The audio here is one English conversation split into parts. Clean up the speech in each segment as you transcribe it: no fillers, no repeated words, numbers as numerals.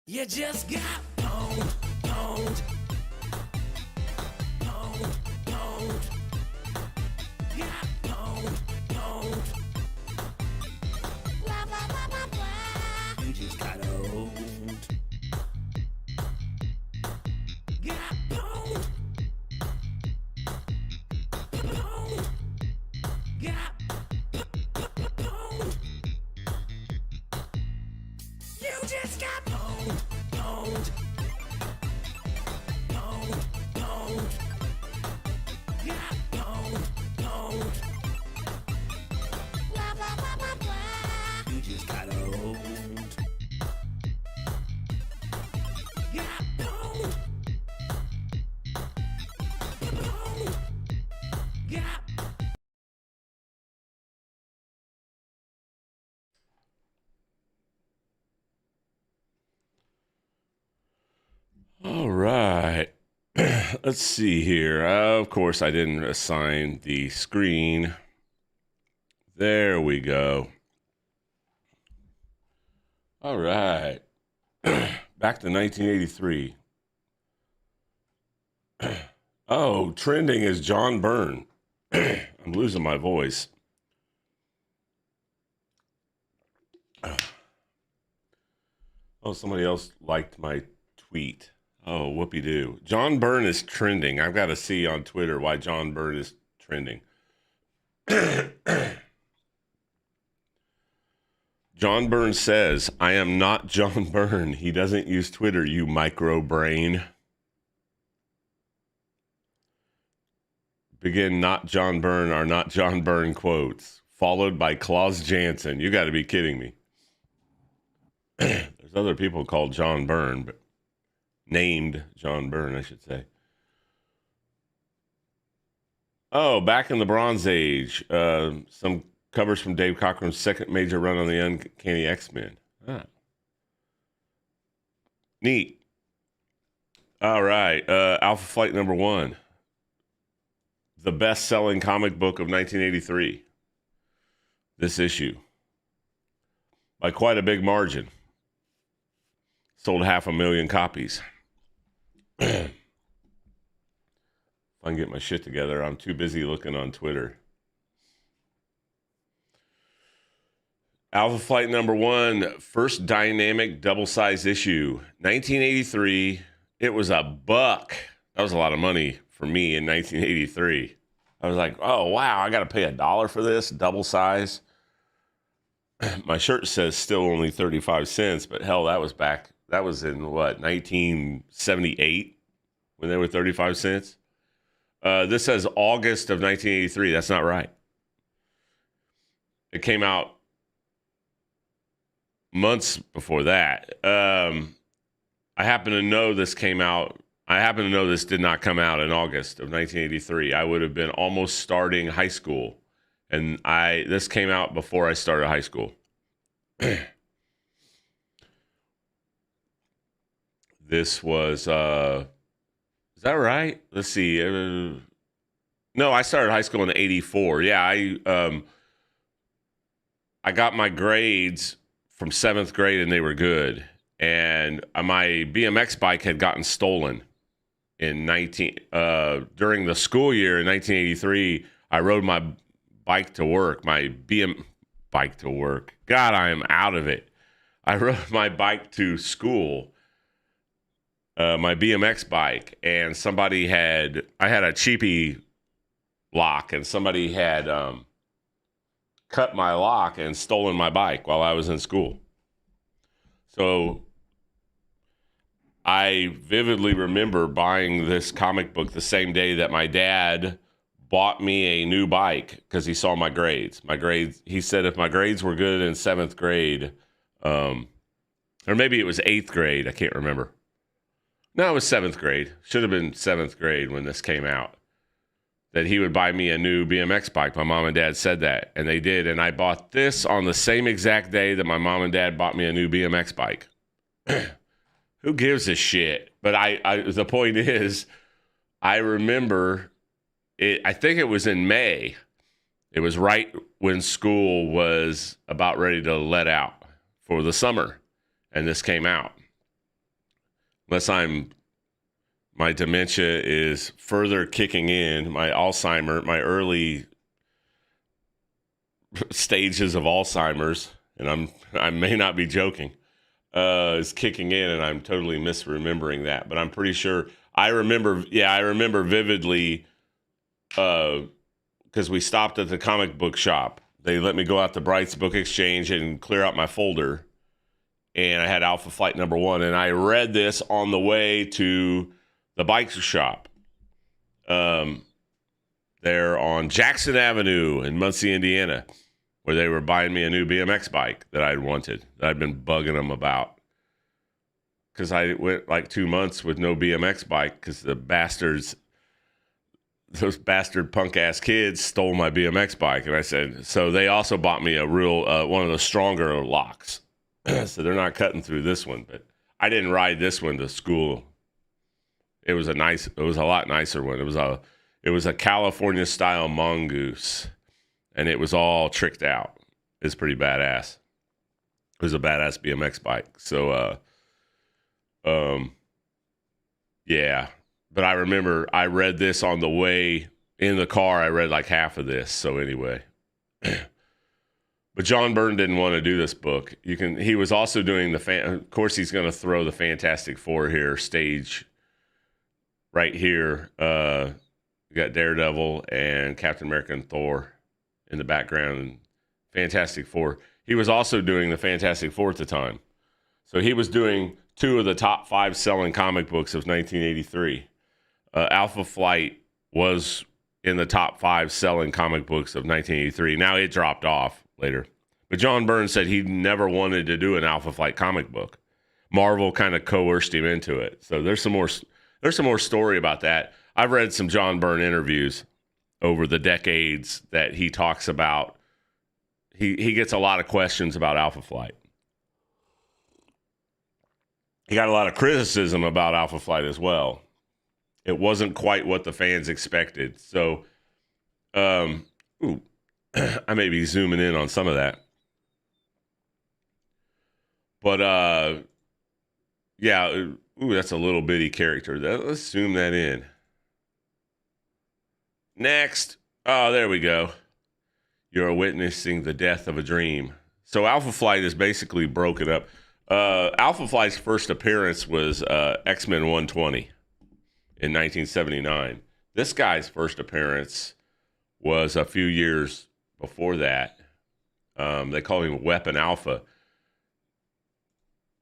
You just got pwned, pwned, pwned, pwned. Got pwned, pwned. Blah, blah, blah, blah, blah. You just got owned. Got pwned, pwned. Got pwned. You just got pwned, pwned. Pwned, pwned. Got pwned, pwned. Blah, blah, blah, blah, blah. You just got owned. Got pwned. Pwned. Got All right. Let's see here. Of course, I didn't assign the screen. There we go. All right. Back to 1983. Oh, trending is John Byrne. I'm losing my voice. Oh, somebody else liked my tweet. Oh, whoopee-doo. John Byrne is trending. I've got to see on Twitter why John Byrne is trending. John Byrne says, I am not John Byrne. He doesn't use Twitter, you micro brain. Begin not John Byrne are not John Byrne quotes, followed by Klaus Janson. You got to be kidding me. There's other people called John Byrne, but named John Byrne, I should say. Oh, back in the Bronze Age, some covers from Dave Cochran's second major run on the Uncanny X-Men. Ah. Neat. All right, Alpha Flight number 1. The best-selling comic book of 1983. This issue. By quite a big margin. Sold 500,000 copies. If I can get my shit together, I'm too busy looking on Twitter. Alpha Flight number 1, first dynamic double-size issue. 1983. It was $1. That was a lot of money for me in 1983. I was like, oh, wow, I got to pay $1 for this, double size. My shirt says still only 35 cents, but hell, that was in what, 1978 when they were 35 cents? This says August of 1983. That's not right. It came out months before that. I happen to know this came out. I happen to know this did not come out in August of 1983. I would have been almost starting high school, and this came out before I started high school. This was, is that right? Let's see. No, I started high school in '84. Yeah, I got my grades from 7th grade, and they were good. And my BMX bike had gotten stolen during the school year in 1983. I rode my bike to work, my bike to work. God, I am out of it. I rode my bike to school, my BMX bike, and I had a cheapy lock, and somebody had cut my lock and stolen my bike while I was in school. So I vividly remember buying this comic book the same day that my dad bought me a new bike because he saw my grades. He said if my grades were good in 7th grade, or maybe it was 8th grade, I can't remember. No, it was 7th grade. Should have been 7th grade when this came out. That he would buy me a new BMX bike. My mom and dad said that, and they did. And I bought this on the same exact day that my mom and dad bought me a new BMX bike. Who gives a shit? But the point is, I remember it. I think it was in May. It was right when school was about ready to let out for the summer, and this came out. unless my dementia is further kicking in, my Alzheimer, my early stages of Alzheimer's, and I may not be joking, is kicking in, and I'm totally misremembering that. But I'm pretty sure I remember vividly, because we stopped at the comic book shop. They let me go out to Bright's Book Exchange and clear out my folder, and I had Alpha Flight #1, and I read this on the way to the bike shop. There on Jackson Avenue in Muncie, Indiana, where they were buying me a new BMX bike that I'd wanted, that I'd been bugging them about. Because I went like 2 months with no BMX bike because those bastard punk ass kids stole my BMX bike. And I said, so they also bought me a real, one of the stronger locks. So they're not cutting through this one, but I didn't ride this one to school. It was a lot nicer one. It was a California style mongoose, and it was all tricked out. It's pretty badass. It was a badass BMX bike. So, yeah. But I remember I read this on the way in the car. I read like half of this. So anyway, but John Byrne didn't want to do this book. He was also doing of course, he's going to throw the Fantastic Four here stage right here. We got Daredevil and Captain America and Thor in the background, and Fantastic Four. He was also doing the Fantastic Four at the time. So he was doing 2 of the top 5 selling comic books of 1983. Alpha Flight was in the top 5 selling comic books of 1983. Now it dropped off later. But John Byrne said he never wanted to do an Alpha Flight comic book. Marvel kind of coerced him into it. So there's some more story about that. I've read some John Byrne interviews over the decades that he talks about. He gets a lot of questions about Alpha Flight. He got a lot of criticism about Alpha Flight as well. It wasn't quite what the fans expected. So, I may be zooming in on some of that. But, yeah, that's a little bitty character. Let's zoom that in. Next. Oh, there we go. You're witnessing the death of a dream. So Alpha Flight is basically broken up. Alpha Flight's first appearance was X-Men 120 in 1979. This guy's first appearance was a few years before that. They call him Weapon Alpha.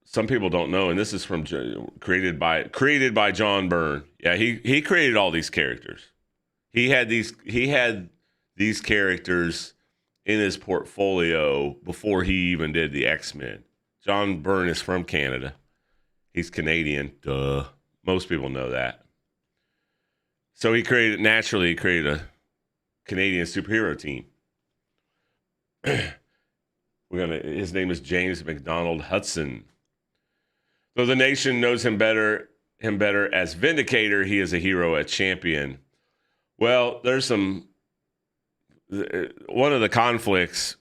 Some people don't know, and this is from created by John Byrne. Yeah, he created all these characters. He had these characters in his portfolio before he even did the X-Men. John Byrne is from Canada. He's Canadian. Duh. Most people know that. So he created a Canadian superhero team. His name is James McDonald Hudson. Though the nation knows him better as Vindicator, he is a hero, a champion. Well, there's one of the conflicts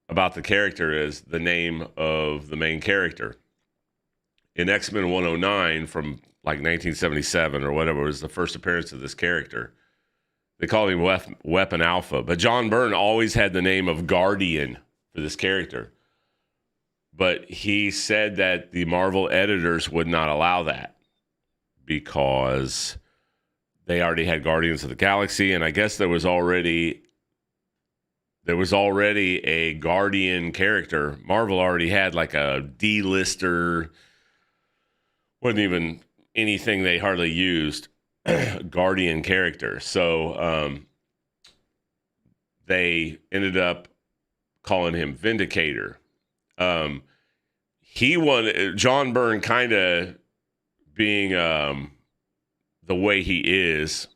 about the character is the name of the main character. In X-Men 109 from like 1977 or whatever was the first appearance of this character, they call him Weapon Alpha. But John Byrne always had the name of Guardian for this character. But he said that the Marvel editors would not allow that because they already had Guardians of the Galaxy, and I guess there was already a Guardian character. Marvel already had like a D-lister, wasn't even anything they hardly used, Guardian character. So they ended up calling him Vindicator. John Byrne kind of being the way he is,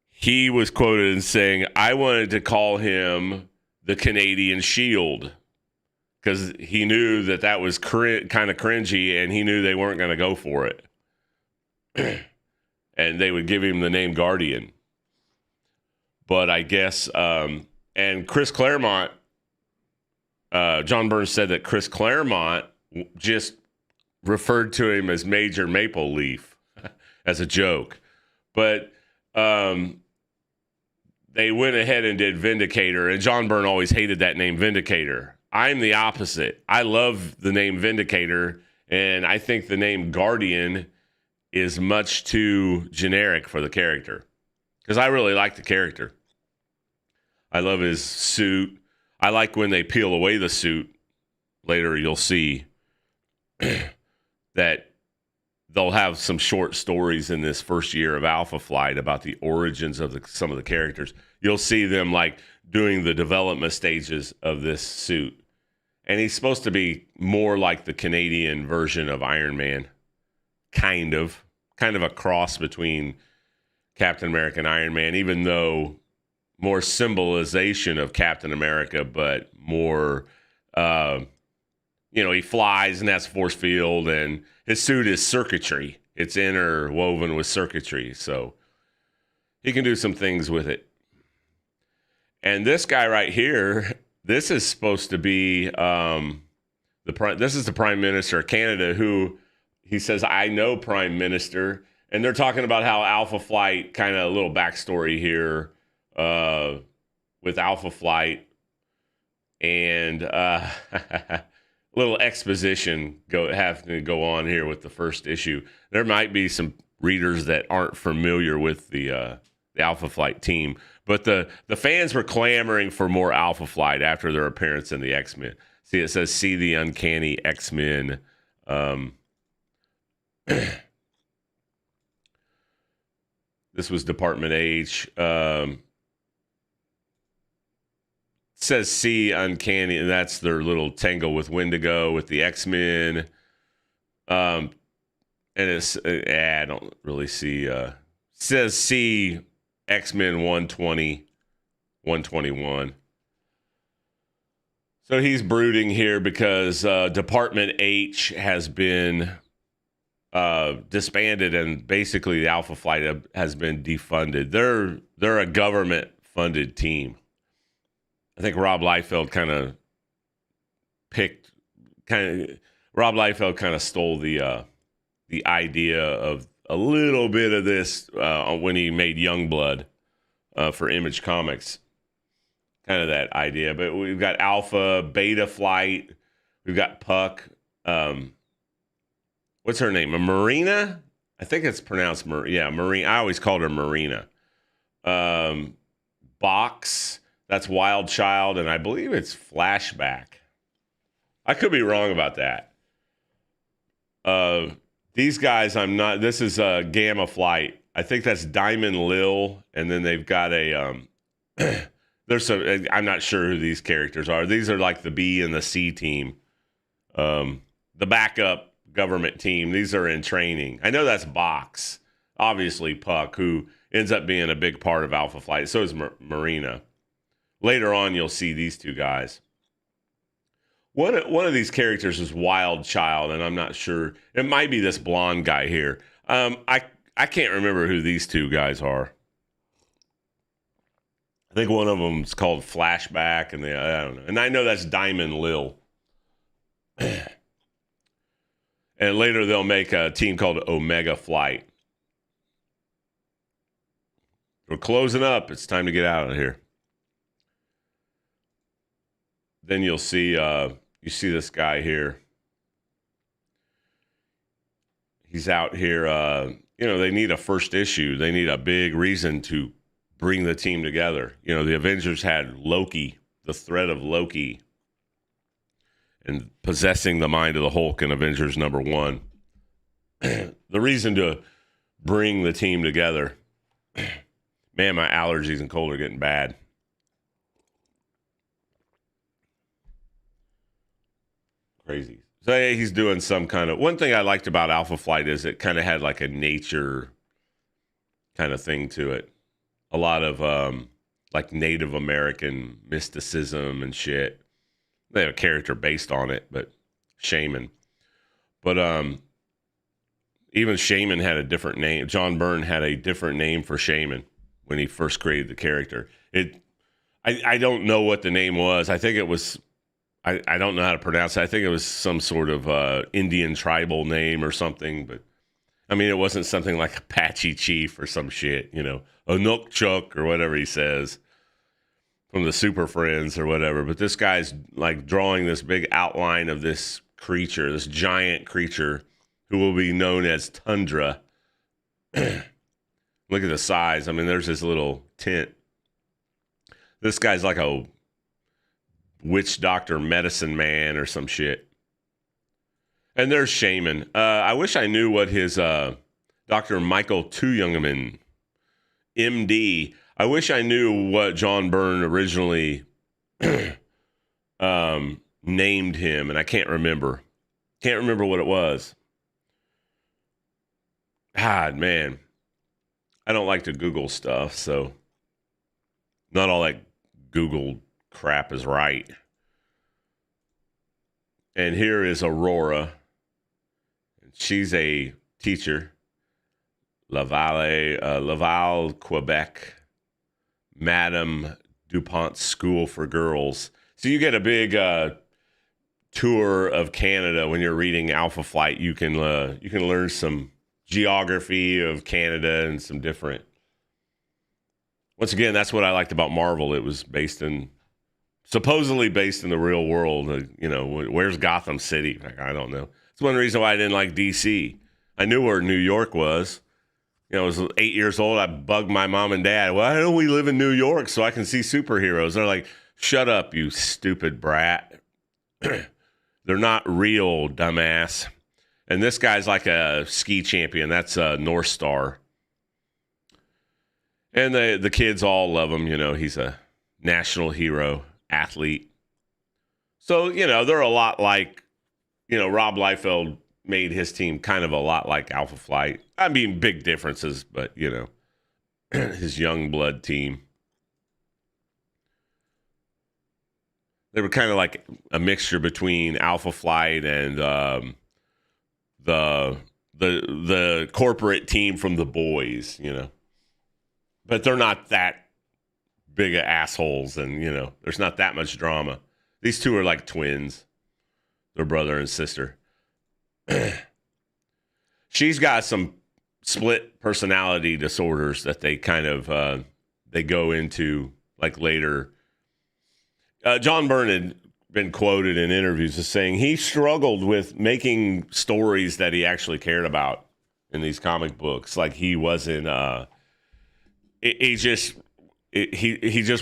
he was quoted as saying, I wanted to call him the Canadian Shield because he knew that was kind of cringy, and he knew they weren't going to go for it. And they would give him the name Guardian. But I guess, and Chris Claremont, John Byrne said that Chris Claremont just referred to him as Major Maple Leaf as a joke. But they went ahead and did Vindicator, and John Byrne always hated that name, Vindicator. I'm the opposite. I love the name Vindicator, and I think the name Guardian is much too generic for the character, because I really like the character. I love his suit. I like when they peel away the suit. Later you'll see that they'll have some short stories in this first year of Alpha Flight about the origins of some of the characters. You'll see them like doing the development stages of this suit. And he's supposed to be more like the Canadian version of Iron Man. Kind of a cross between Captain America and Iron Man, even though more symbolization of Captain America, but more, he flies and has force field, and his suit is circuitry. It's interwoven with circuitry, so he can do some things with it. And this guy right here, this is supposed to be this is the Prime Minister of Canada, who he says, I know Prime Minister. And they're talking about how Alpha Flight, kind of a little backstory here with Alpha Flight, and little exposition having to go on here with the first issue. There might be some readers that aren't familiar with the Alpha Flight team, but the fans were clamoring for more Alpha Flight after their appearance in the X-Men. See, it says, see the Uncanny X-Men. This was Department H. Says see Uncanny, and that's their little tangle with Wendigo with the X-Men. And it's I don't really see. Says see X-Men 120, 121. So he's brooding here because Department H has been disbanded, and basically the Alpha Flight has been defunded. They're a government-funded team. I think Rob Liefeld kind of stole the idea of a little bit of this when he made Youngblood for Image Comics. Kind of that idea. But we've got Alpha, Beta Flight, we've got Puck. What's her name? Marina? I think it's pronounced Marina. I always called her Marina. Box. That's Wild Child, and I believe it's Flashback. I could be wrong about that. These guys, this is Gamma Flight. I think that's Diamond Lil, and then they've got a, I'm not sure who these characters are. These are like the B and the C team. The backup government team. These are in training. I know that's Box. Obviously Puck, who ends up being a big part of Alpha Flight. So is Marina. Later on, you'll see these two guys. One of these characters is Wild Child, and I'm not sure. It might be this blonde guy here. I can't remember who these two guys are. I think one of them is called Flashback, and I don't know. And I know that's Diamond Lil. And later they'll make a team called Omega Flight. We're closing up. It's time to get out of here. Then you'll see, you see this guy here. He's out here. They need a first issue. They need a big reason to bring the team together. The Avengers had Loki, the threat of Loki, and possessing the mind of the Hulk in Avengers #1. The reason to bring the team together. Man, my allergies and cold are getting bad. Crazy. So he's doing some kind of... One thing I liked about Alpha Flight is it kind of had like a nature kind of thing to it. A lot of like Native American mysticism and shit. They have a character based on it, but Shaman. But even Shaman had a different name. John Byrne had a different name for Shaman when he first created the character. I don't know what the name was. I think it was I don't know how to pronounce it. I think it was some sort of Indian tribal name or something, but I mean, it wasn't something like Apache Chief or some shit, Anukchuk or whatever he says from the Super Friends or whatever. But this guy's like drawing this big outline of this creature, this giant creature who will be known as Tundra. Look at the size. I mean, there's this little tent. This guy's like a witch doctor medicine man or some shit. And there's Shaman. I wish I knew what his Dr. Michael Tuyungaman, MD. I wish I knew what John Byrne originally named him, and I can't remember. Can't remember what it was. God, man. I don't like to Google stuff, so not all that Google crap is right. And here is Aurora. She's a teacher. Laval, Quebec. Madame DuPont School for Girls. So you get a big tour of Canada when you're reading Alpha Flight. You can learn some geography of Canada and some different. Once again, that's what I liked about Marvel. It was supposedly based in the real world. Where's Gotham City? I don't know. It's one reason why I didn't like DC. I knew where New York was. I was 8 years old. I bugged my mom and dad. Why don't we live in New York so I can see superheroes? They're like, shut up, you stupid brat. They're not real, dumbass. And this guy's like a ski champion. That's a North Star. And the kids all love him. He's a national hero, athlete. So, they're a lot like, Rob Liefeld made his team kind of a lot like Alpha Flight. I mean, big differences, but, his young blood team. They were kind of like a mixture between Alpha Flight and the corporate team from The Boys, But they're not that big of assholes, and, there's not that much drama. These two are like twins. They're brother and sister. She's got some split personality disorders that they kind of they go into like later. John Byrne had been quoted in interviews as saying he struggled with making stories that he actually cared about in these comic books. Like he wasn't. He just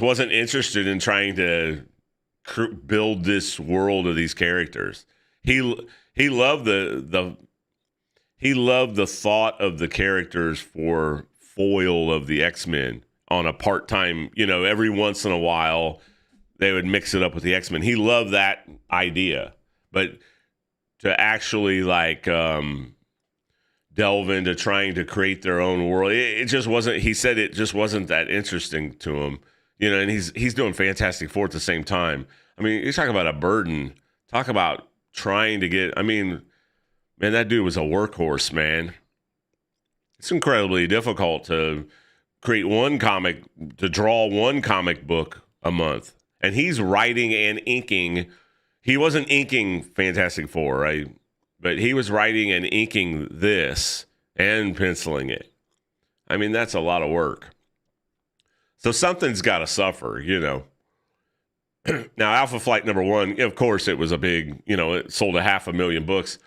wasn't interested in trying to build this world of these characters. He loved the thought of the characters for foil of the X-Men on a part-time, every once in a while they would mix it up with the X-Men. He loved that idea, but to actually delve into trying to create their own world, it just wasn't. He said it just wasn't that interesting to him, and he's doing Fantastic Four at the same time. I mean, you talk about a burden. Talk about trying to get. I mean, man, that dude was a workhorse, man. It's incredibly difficult to create to draw one comic book a month, and he's writing and inking. He wasn't inking Fantastic Four, right? But he was writing and inking this and penciling it. I mean, that's a lot of work. So something's got to suffer, Now, Alpha Flight #1, of course, it was a big, it sold 500,000 books.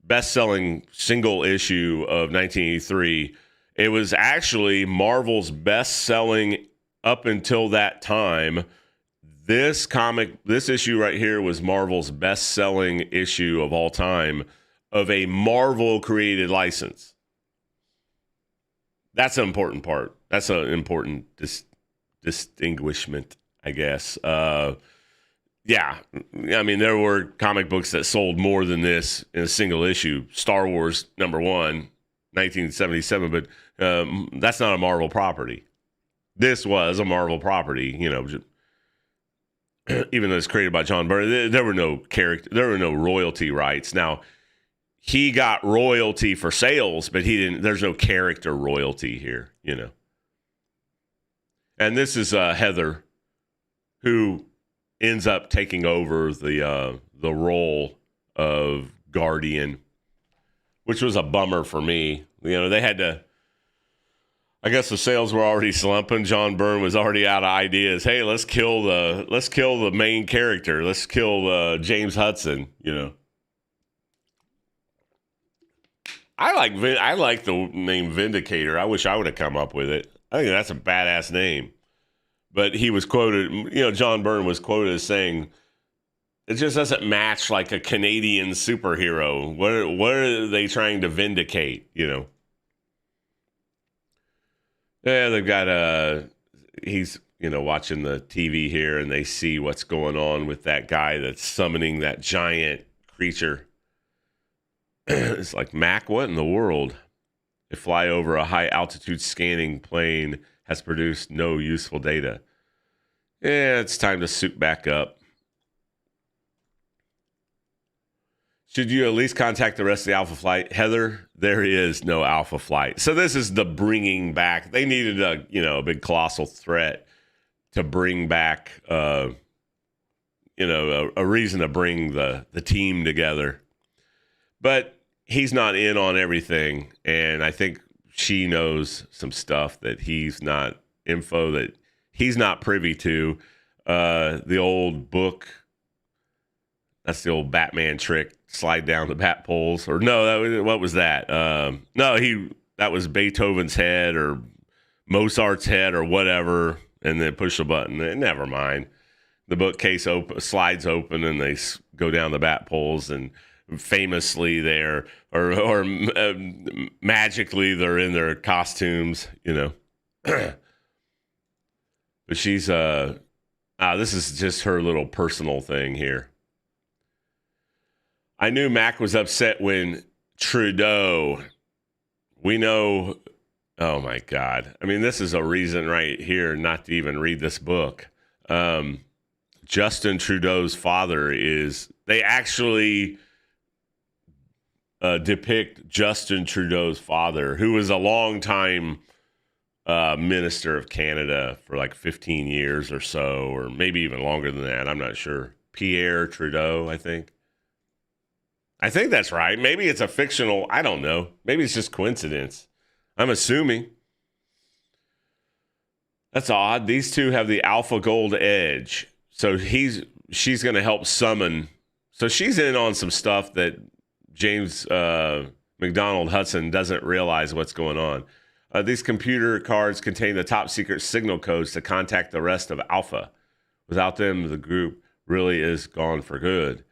Best-selling single issue of 1983. It was actually Marvel's best-selling up until that time. This issue right here was Marvel's best-selling issue of all time of a Marvel-created license. That's an important part. That's an important distinguishment, I guess. Yeah. I mean, there were comic books that sold more than this in a single issue. Star Wars #1, 1977, but that's not a Marvel property. This was a Marvel property, even though it's created by John Byrne. There were no royalty rights. Now, he got royalty for sales, but there's no character royalty here, And this is Heather, who ends up taking over the role of Guardian, which was a bummer for me. They had to. I guess the sales were already slumping. John Byrne was already out of ideas. Hey, let's kill the main character. Let's kill James Hudson. I like the name Vindicator. I wish I would have come up with it. I think that's a badass name. But he was quoted. John Byrne was quoted as saying, "It just doesn't match like a Canadian superhero. What are they trying to vindicate?" Yeah, they've got he's watching the TV here, and they see what's going on with that guy that's summoning that giant creature. It's like, Mac, what in the world? They fly over a high altitude scanning plane has produced no useful data. Yeah, it's time to suit back up. Should you at least contact the rest of the Alpha Flight? Heather, there is no Alpha Flight. So this is the bringing back. They needed a big colossal threat to bring back, a reason to bring the team together. But he's not in on everything. And I think she knows some stuff that info that he's not privy to. The old book, that's the old Batman trick. Slide down the bat poles, or no, what was that? That was Beethoven's head or Mozart's head or whatever, and then push the button. Never mind. The bookcase slides open, and they go down the bat poles, and famously there, or magically they're in their costumes, But she's this is just her little personal thing here. I knew Mac was upset when Trudeau, we know, oh my God. I mean, this is a reason right here not to even read this book. Justin Trudeau's father they actually depict Justin Trudeau's father, who was a longtime minister of Canada for like 15 years or so, or maybe even longer than that. I'm not sure. Pierre Trudeau, I think. I think that's right. Maybe it's a fictional, I don't know. Maybe it's just coincidence. I'm assuming. That's odd. These two have the Alpha Gold Edge. So she's going to help summon. So she's in on some stuff that James McDonald Hudson doesn't realize what's going on. These computer cards contain the top secret signal codes to contact the rest of Alpha. Without them, the group really is gone for good.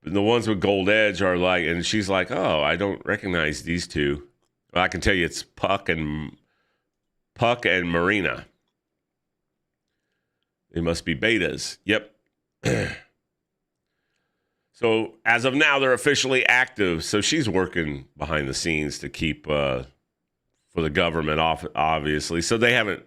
The ones with Gold Edge are like, and she's like, oh, I don't recognize these two. Well, I can tell you it's Puck and Marina. They must be betas. Yep. So as of now, they're officially active. So she's working behind the scenes to keep for the government off, obviously. So they haven't,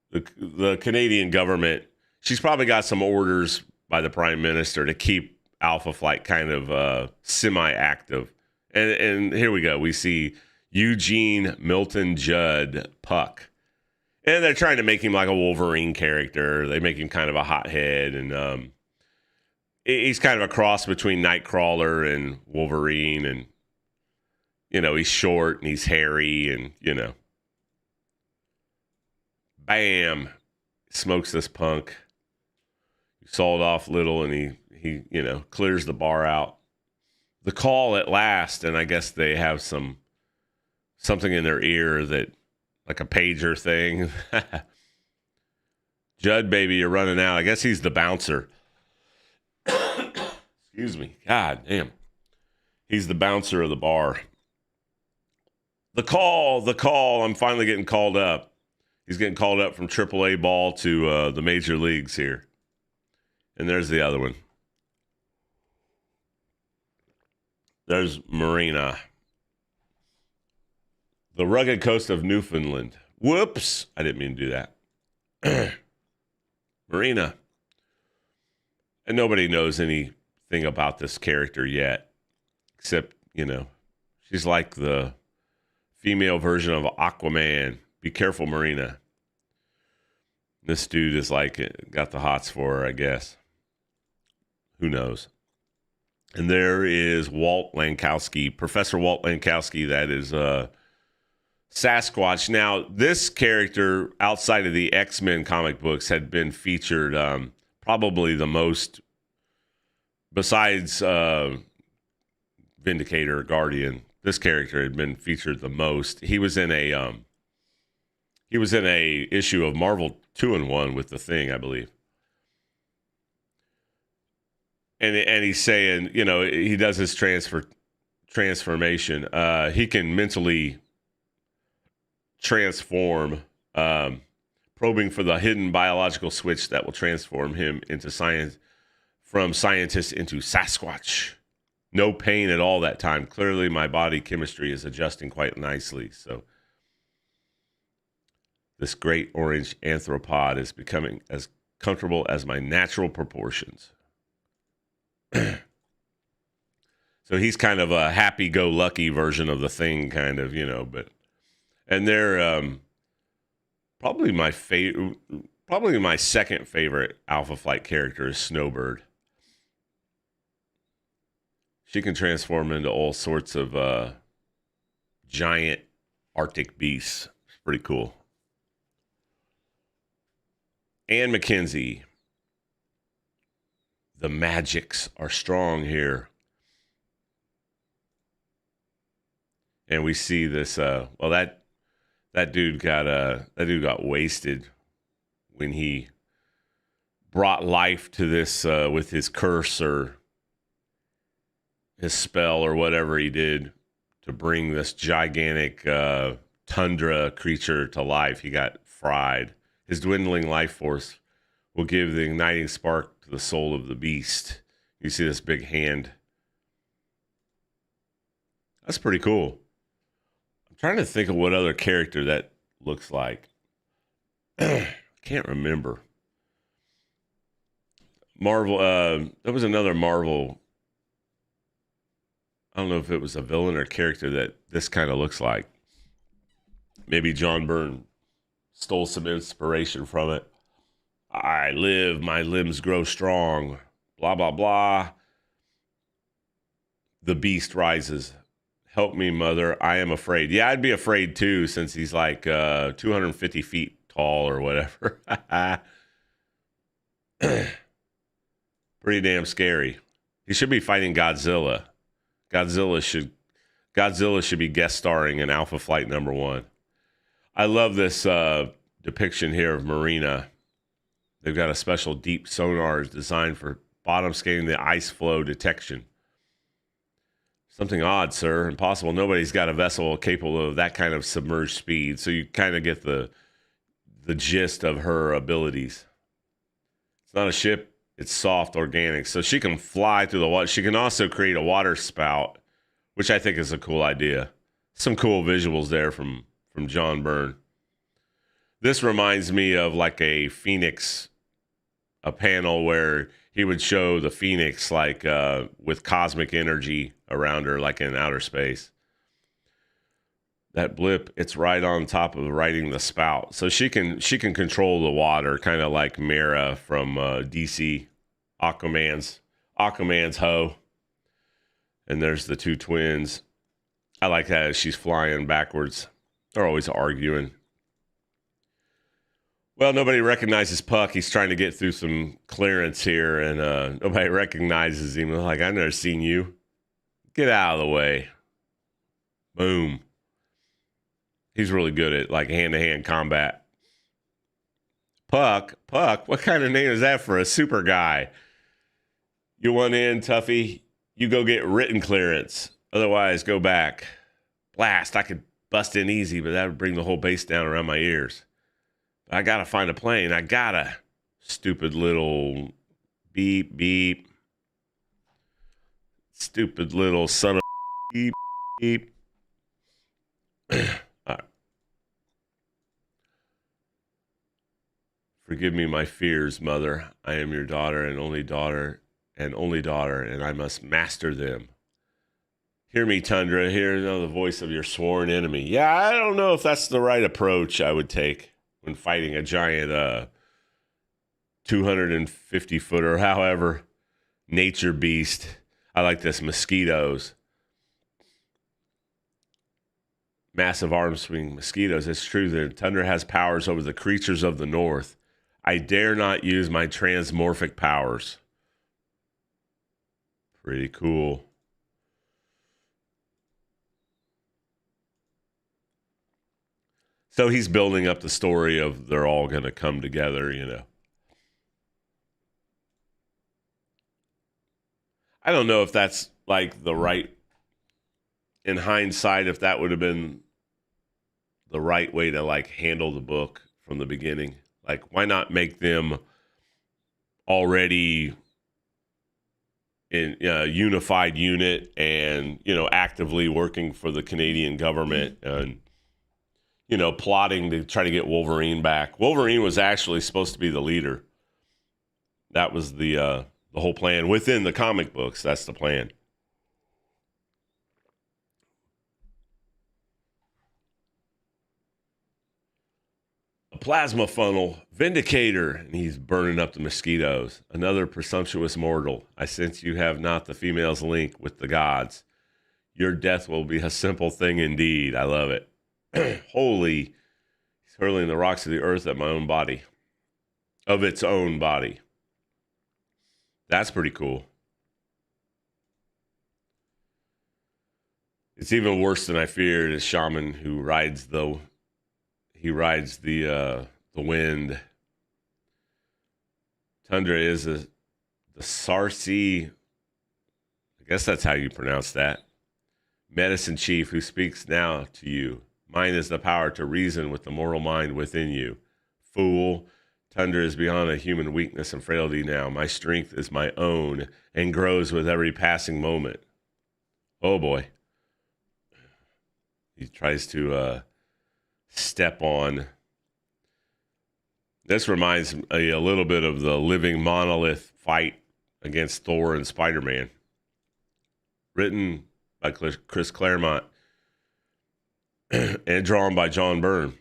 the Canadian government, she's probably got some orders by the Prime Minister to keep Alpha Flight kind of semi-active. And here we go. We see Eugene Milton Judd Puck. And they're trying to make him like a Wolverine character. They make him kind of a hothead. And he's kind of a cross between Nightcrawler and Wolverine. And, he's short and he's hairy and, bam, smokes this punk. He sawed off little and he clears the bar out. The call at last, and I guess they have something in their ear that, like a pager thing. Judd, baby, you're running out. I guess he's the bouncer. Excuse me. God damn. He's the bouncer of the bar. The call. I'm finally getting called up. He's getting called up from AAA ball to the major leagues here. And there's the other one. There's Marina. The rugged coast of Newfoundland. Whoops. I didn't mean to do that. Marina. And nobody knows anything about this character yet. Except, she's like the female version of Aquaman. Be careful, Marina. This dude is like, got the hots for her, I guess. Who knows? And there is Walt Lankowski, Professor Walt Lankowski, that is Sasquatch. Now, this character outside of the X-Men comic books had been featured probably the most, besides Vindicator, Guardian. This character had been featured the most. He was in a issue of Marvel 2-in-1 with the Thing, I believe. And he's saying, you know, he does his transformation. He can mentally transform, probing for the hidden biological switch that will transform him into from scientist into Sasquatch. No pain at all that time. Clearly, my body chemistry is adjusting quite nicely. So this great orange anthropod is becoming as comfortable as my natural proportions. So he's kind of a happy-go-lucky version of the Thing, kind of, you know. And they're probably my second favorite Alpha Flight character is Snowbird. She can transform into all sorts of giant Arctic beasts. It's pretty cool. Anne McKenzie. The magics are strong here. And we see this, that dude got wasted when he brought life to this with his curse or his spell or whatever he did to bring this gigantic tundra creature to life. He got fried. His dwindling life force will give the igniting spark to the soul of the beast. You see this big hand. That's pretty cool. I'm trying to think of what other character that looks like. Can't remember. Marvel, there was another Marvel, I don't know if it was a villain or character that this kind of looks like. Maybe John Byrne stole some inspiration from it. I live, my limbs grow strong, blah, blah, blah. The beast rises. Help me, mother. I am afraid. Yeah, I'd be afraid too, since he's like 250 feet tall or whatever. Pretty damn scary. He should be fighting Godzilla. Godzilla should be guest starring in Alpha Flight #1. I love this depiction here of Marina. They've got a special deep sonar designed for bottom scanning the ice flow detection. Something odd, sir. Impossible. Nobody's got a vessel capable of that kind of submerged speed. So you kind of get the gist of her abilities. It's not a ship. It's soft, organic. So she can fly through the water. She can also create a water spout, which I think is a cool idea. Some cool visuals there from John Byrne. This reminds me of like a Phoenix, a panel where he would show the Phoenix like with cosmic energy around her, like in outer space. That blip, it's right on top of riding the spout. So she can control the water, kind of like Mera from DC, Aquaman's hoe. And there's the two twins. I like that as she's flying backwards. They're always arguing. Well, nobody recognizes Puck. He's trying to get through some clearance here, and nobody recognizes him. Like, I've never seen you. Get out of the way. Boom. He's really good at like hand-to-hand combat. Puck, what kind of name is that for a super guy? You want in, Tuffy? You go get written clearance. Otherwise, go back. Blast, I could bust in easy, but that would bring the whole base down around my ears. But I gotta find a plane. I gotta. Stupid little beep, beep. Stupid little son of beep, beep. All right. Forgive me my fears, mother. I am your daughter, and only daughter, and I must master them. Hear me, Tundra. Hear the voice of your sworn enemy. Yeah, I don't know if that's the right approach I would take when fighting a giant 250-footer, however, nature beast. I like this. Mosquitoes. Massive arm swing mosquitoes. It's true that Tundra has powers over the creatures of the north. I dare not use my transmorphic powers. Pretty cool. So he's building up the story of they're all going to come together, you know. I don't know if that's like the right, in hindsight, if that would have been the right way to like handle the book from the beginning. Like, why not make them already in a unified unit and, you know, actively working for the Canadian government and, you know, plotting to try to get Wolverine back. Wolverine was actually supposed to be the leader. That was the whole plan within the comic books. That's the plan. A plasma funnel, Vindicator, and he's burning up the mosquitoes. Another presumptuous mortal. I sense you have not the female's link with the gods. Your death will be a simple thing indeed. I love it. Holy, he's hurling the rocks of the earth at my own body. Of its own body. That's pretty cool. It's even worse than I feared. A shaman who rides the wind. Tundra is the Sarsi. I guess that's how you pronounce that. Medicine chief who speaks now to you. Mine is the power to reason with the moral mind within you. Fool. Tundra is beyond a human weakness and frailty now. My strength is my own and grows with every passing moment. Oh boy. He tries to step on. This reminds me a little bit of the living monolith fight against Thor and Spider-Man. Written by Chris Claremont and drawn by John Byrne.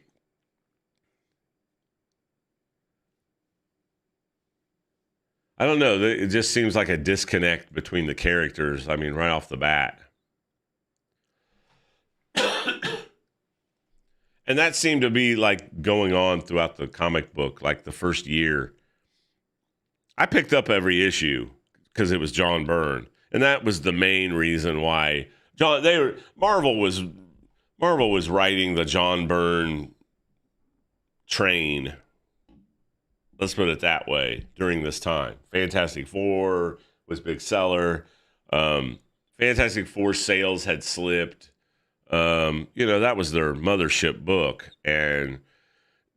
I don't know. It just seems like a disconnect between the characters. I mean, right off the bat. And that seemed to be like going on throughout the comic book, like the first year. I picked up every issue because it was John Byrne. And that was the main reason why Marvel was writing the John Byrne train. Let's put it that way during this time. Fantastic Four was big seller. Fantastic Four sales had slipped. You know, that was their mothership book. And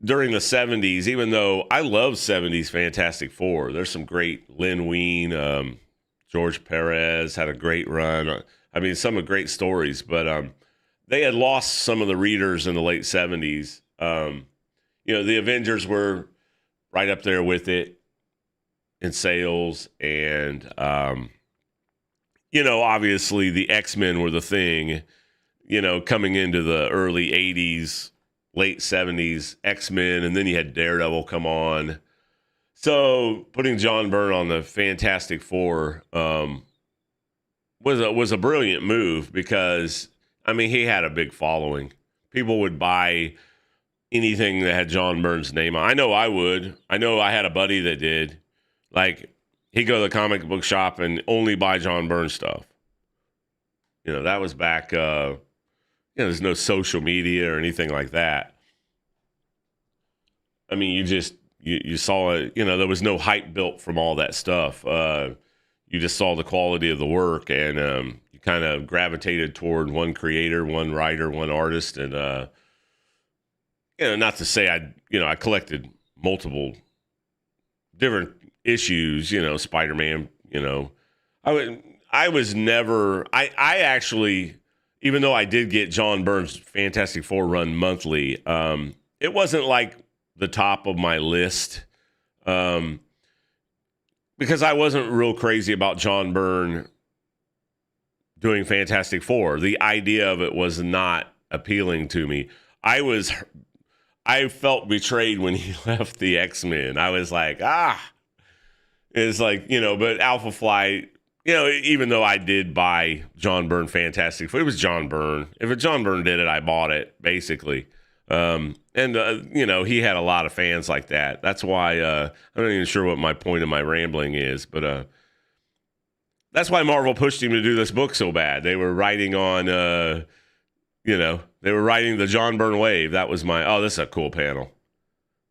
during the 70s, even though I love 70s Fantastic Four, there's some great Len Wein, George Perez had a great run. I mean, some of great stories, but they had lost some of the readers in the late 70s. You know, the Avengers were right up there with it in sales. And, you know, obviously the X-Men were the thing, you know, coming into the early 80s, late 70s, X-Men, and then you had Daredevil come on. So putting John Byrne on the Fantastic Four was a brilliant move because, I mean, he had a big following. People would buy anything that had John Byrne's name on. I know I would. I know I had a buddy that did. Like, he'd go to the comic book shop and only buy John Byrne stuff. You know, that was back, you know, there's no social media or anything like that. I mean, you saw it, you know, there was no hype built from all that stuff. You just saw the quality of the work and you kind of gravitated toward one creator, one writer, one artist. And, you know, not to say I collected multiple different issues, you know, Spider-Man, you know, I was never, I actually, even though I did get John Byrne's Fantastic Four run monthly, it wasn't like the top of my list, because I wasn't real crazy about John Byrne doing Fantastic Four. The idea of it was not appealing to me. I felt betrayed when he left the X-Men. I was like, Is like, but Alpha Flight, even though I did buy John Byrne Fantastic Four, it was John Byrne. If John Byrne did it, I bought it, basically. And he had a lot of fans like that. That's why I'm not even sure what my point of my rambling is, but that's why Marvel pushed him to do this book so bad. They were writing on, they were writing the John Byrne wave. That was this is a cool panel.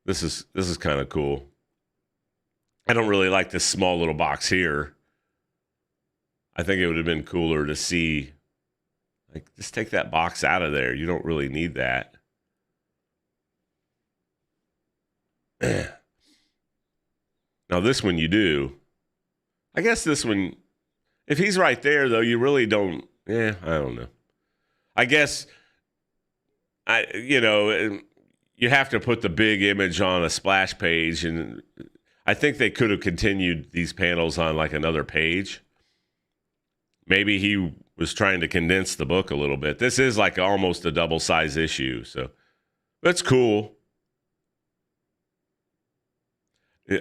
This is kind of cool. I don't really like this small little box here. I think it would have been cooler to see, like, just take that box out of there. You don't really need that. Now, this one you do. I guess this one, if he's right there, though, you really don't. I don't know. I guess, you have to put the big image on a splash page, and I think they could have continued these panels on like another page. Maybe he was trying to condense the book a little bit. This is like almost a double size issue, so that's cool.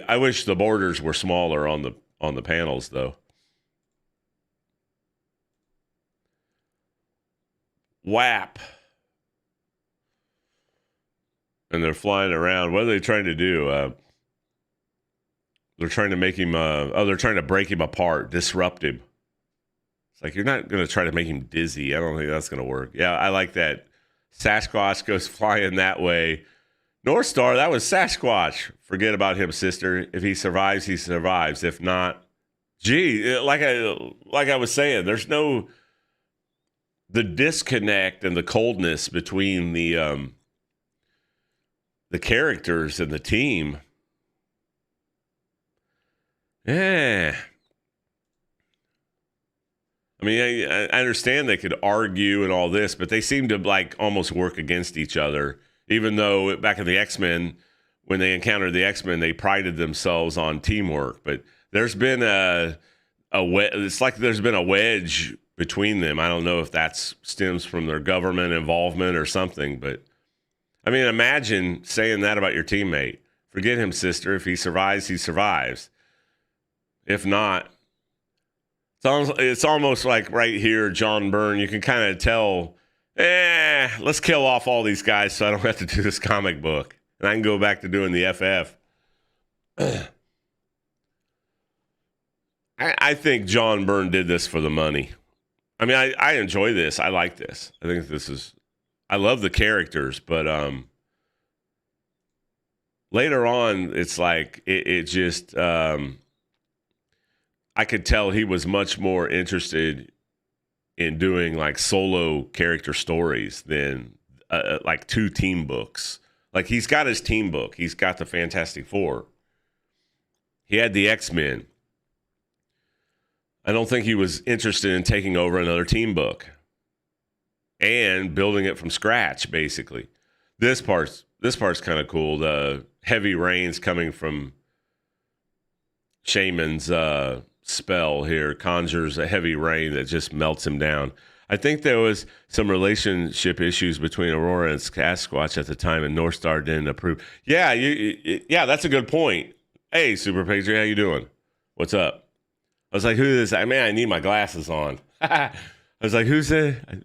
I wish the borders were smaller on the panels, though. WAP. And they're flying around. What are they trying to do? They're trying to make him, they're trying to break him apart, disrupt him. It's like, you're not going to try to make him dizzy. I don't think that's going to work. Yeah, I like that. Sasquatch goes flying that way. North Star, that was Sasquatch. Forget about him, sister. If he survives, he survives. If not, like I was saying, there's the disconnect and the coldness between the characters and the team. Yeah. I mean, I understand they could argue and all this, but they seem to like almost work against each other. Even though back in the X-Men, when they encountered the X-Men, they prided themselves on teamwork. But there's been it's like there's been a wedge between them. I don't know if that stems from their government involvement or something. But I mean, imagine saying that about your teammate. Forget him, sister. If he survives, he survives. If not, it's almost like right here, John Byrne. You can kind of tell. Let's kill off all these guys so I don't have to do this comic book. And I can go back to doing the FF. I think John Byrne did this for the money. I mean, I enjoy this. I like this. I think I love the characters, but later on, it's like, it just, I could tell he was much more interested in doing like solo character stories than like two team books. Like, he's got his team book. He's got the Fantastic Four. He had the X-Men. I don't think he was interested in taking over another team book and building it from scratch, basically. This part's kind of cool. The heavy rains coming from Shaman's spell here conjures a heavy rain that just melts him down. I think there was some relationship issues between Aurora and Sasquatch at the time, and North Star didn't approve. Yeah, yeah, that's a good point. Hey, Super Patriot, how you doing? What's up? I was like, who is that? Man, I need my glasses on. I was like, who's it?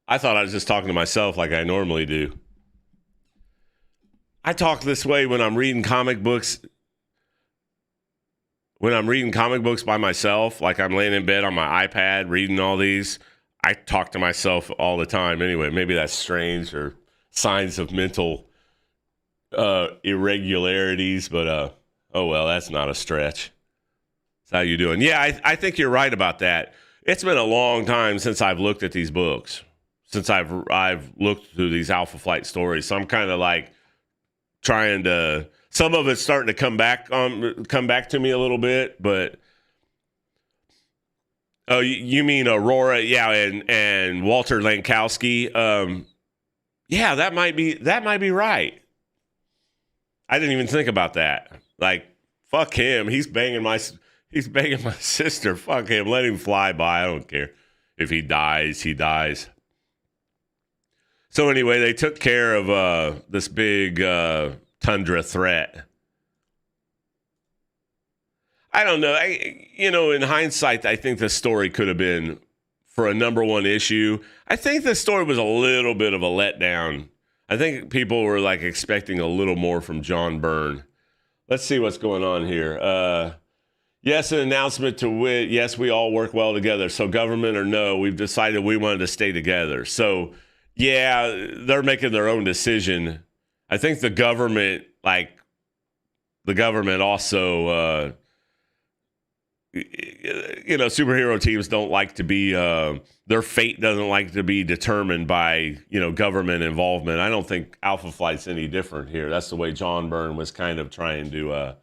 I thought I was just talking to myself like I normally do. I talk this way when I'm reading comic books. When I'm reading comic books by myself, like I'm laying in bed on my iPad reading all these, I talk to myself all the time anyway. Maybe that's strange or signs of mental irregularities, but oh well, that's not a stretch. That's how you doing? Yeah, I think you're right about that. It's been a long time since I've looked at these books, since I've looked through these Alpha Flight stories. So I'm kind of like trying to. Some of it's starting to come back to me a little bit, but oh, you mean Aurora? Yeah, and Walter Lankowski. Yeah, that might be right. I didn't even think about that. Like, fuck him. He's banging my sister. Fuck him. Let him fly by. I don't care. If he dies, he dies. So anyway, they took care of this big tundra threat. I don't know. In hindsight, I think the story could have been for a number one issue. I think the story was a little bit of a letdown. I think people were like expecting a little more from John Byrne. Let's see what's going on here. Yes, an announcement to wit. Yes, we all work well together. So government or no, we've decided we wanted to stay together. So yeah, they're making their own decision. I think the government also, superhero teams don't like to be, their fate doesn't like to be determined by, government involvement. I don't think Alpha Flight's any different here. That's the way John Byrne was kind of trying to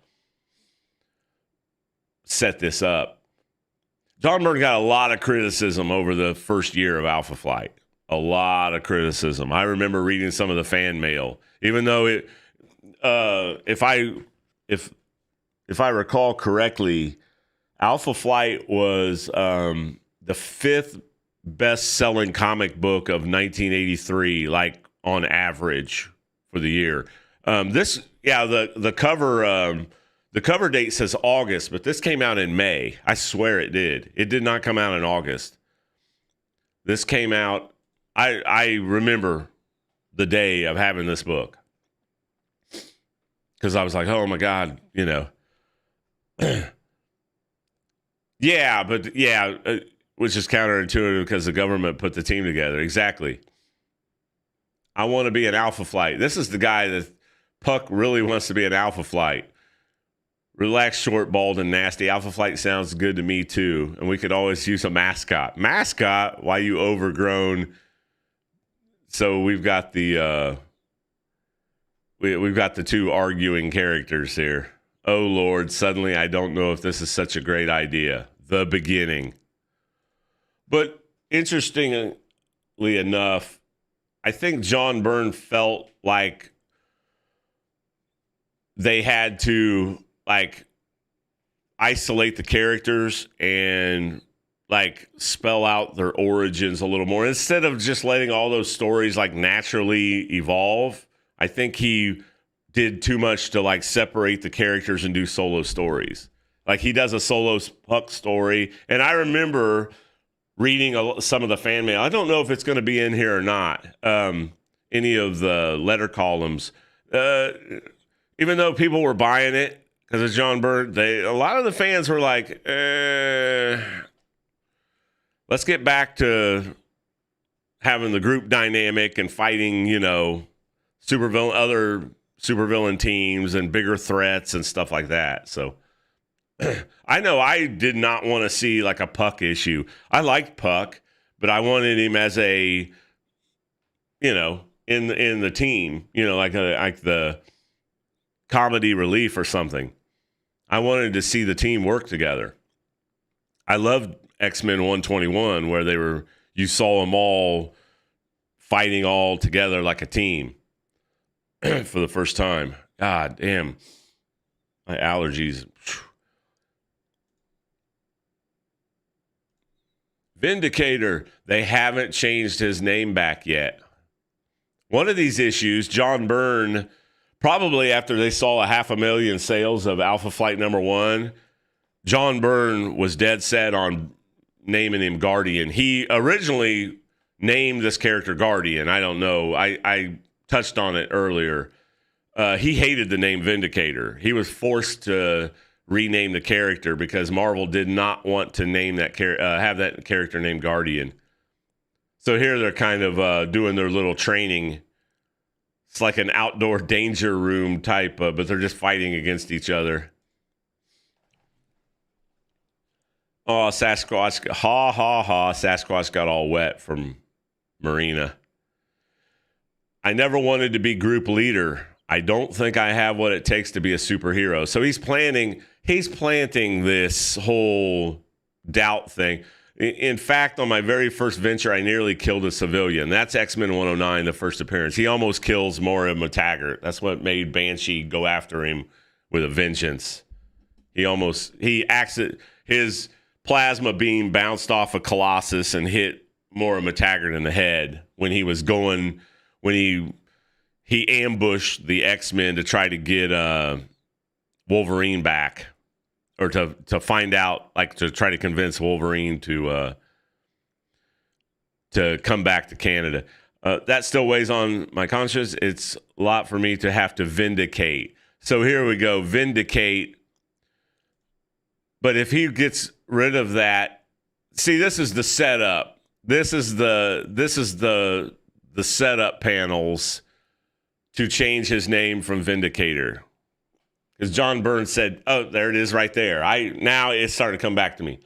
set this up. John Byrne got a lot of criticism over the first year of Alpha Flight. A lot of criticism. I remember reading some of the fan mail, even though if I recall correctly, Alpha Flight was the fifth best-selling comic book of 1983, like on average for the year. The cover date says August, but this came out in May. I swear it did. It did not come out in August. This came out. I remember the day of having this book because I was like, oh my God, which is counterintuitive because the government put the team together. Exactly. I want to be an Alpha Flight. This is the guy that Puck really wants to be an Alpha Flight. Relaxed, short, bald, and nasty. Alpha Flight sounds good to me too. And we could always use a mascot. Mascot? Why you overgrown? So we've got the we've got the two arguing characters here. Oh Lord, suddenly I don't know if this is such a great idea. The beginning. But interestingly enough, I think John Byrne felt like they had to isolate the characters and spell out their origins a little more instead of just letting all those stories naturally evolve. I think he did too much to separate the characters and do solo stories. He does a solo Puck story, and I remember reading some of the fan mail. I don't know if it's going to be in here or not. Any of the letter columns, even though people were buying it because of John Byrne, a lot of the fans were like, let's get back to having the group dynamic and fighting, other supervillain teams and bigger threats and stuff like that. So I know I did not want to see a Puck issue. I liked Puck, but I wanted him as a, in the team, like the comedy relief or something. I wanted to see the team work together. I loved X-Men 121 where you saw them all fighting all together like a team for the first time. God damn. My allergies. Vindicator. They haven't changed his name back yet. One of these issues, John Byrne, probably after they saw 500,000 sales of Alpha Flight #1, John Byrne was dead set on naming him Guardian. He originally named this character Guardian. I don't know. I touched on it earlier. He hated the name Vindicator. He was forced to rename the character because Marvel did not want to name that have that character named Guardian. So here they're kind of doing their little training. It's like an outdoor danger room type, but they're just fighting against each other. Oh, Sasquatch. Ha, ha, ha. Sasquatch got all wet from Marina. I never wanted to be group leader. I don't think I have what it takes to be a superhero. So he's planting this whole doubt thing. In fact, on my very first venture, I nearly killed a civilian. That's X-Men 109, the first appearance. He almost kills Moira McTaggart. That's what made Banshee go after him with a vengeance. His plasma beam bounced off of Colossus and hit Moira McTaggart in the head when he ambushed the X-Men to try to get Wolverine back or to find out, like to try to convince Wolverine to come back to Canada. That still weighs on my conscience. It's a lot for me to have to vindicate. So here we go, vindicate. But if he gets rid of that, see, this is the setup. This is the setup panels to change his name from Vindicator. Because John Byrne said, oh, there it is right there. Now it's starting to come back to me.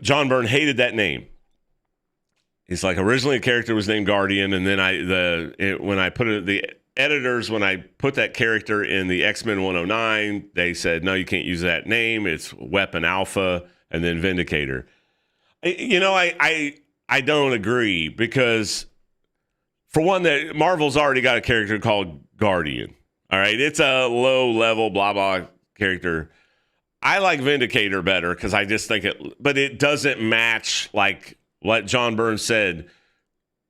John Byrne hated that name. He's like, originally the character was named Guardian, and then when I put it, the editors, when I put that character in the X-Men 109, they said, no, you can't use that name. It's Weapon Alpha and then Vindicator. I don't agree, because for one, that Marvel's already got a character called Guardian. All right, it's a low level blah blah character. I like Vindicator better because I just think but it doesn't match like what John Byrne said.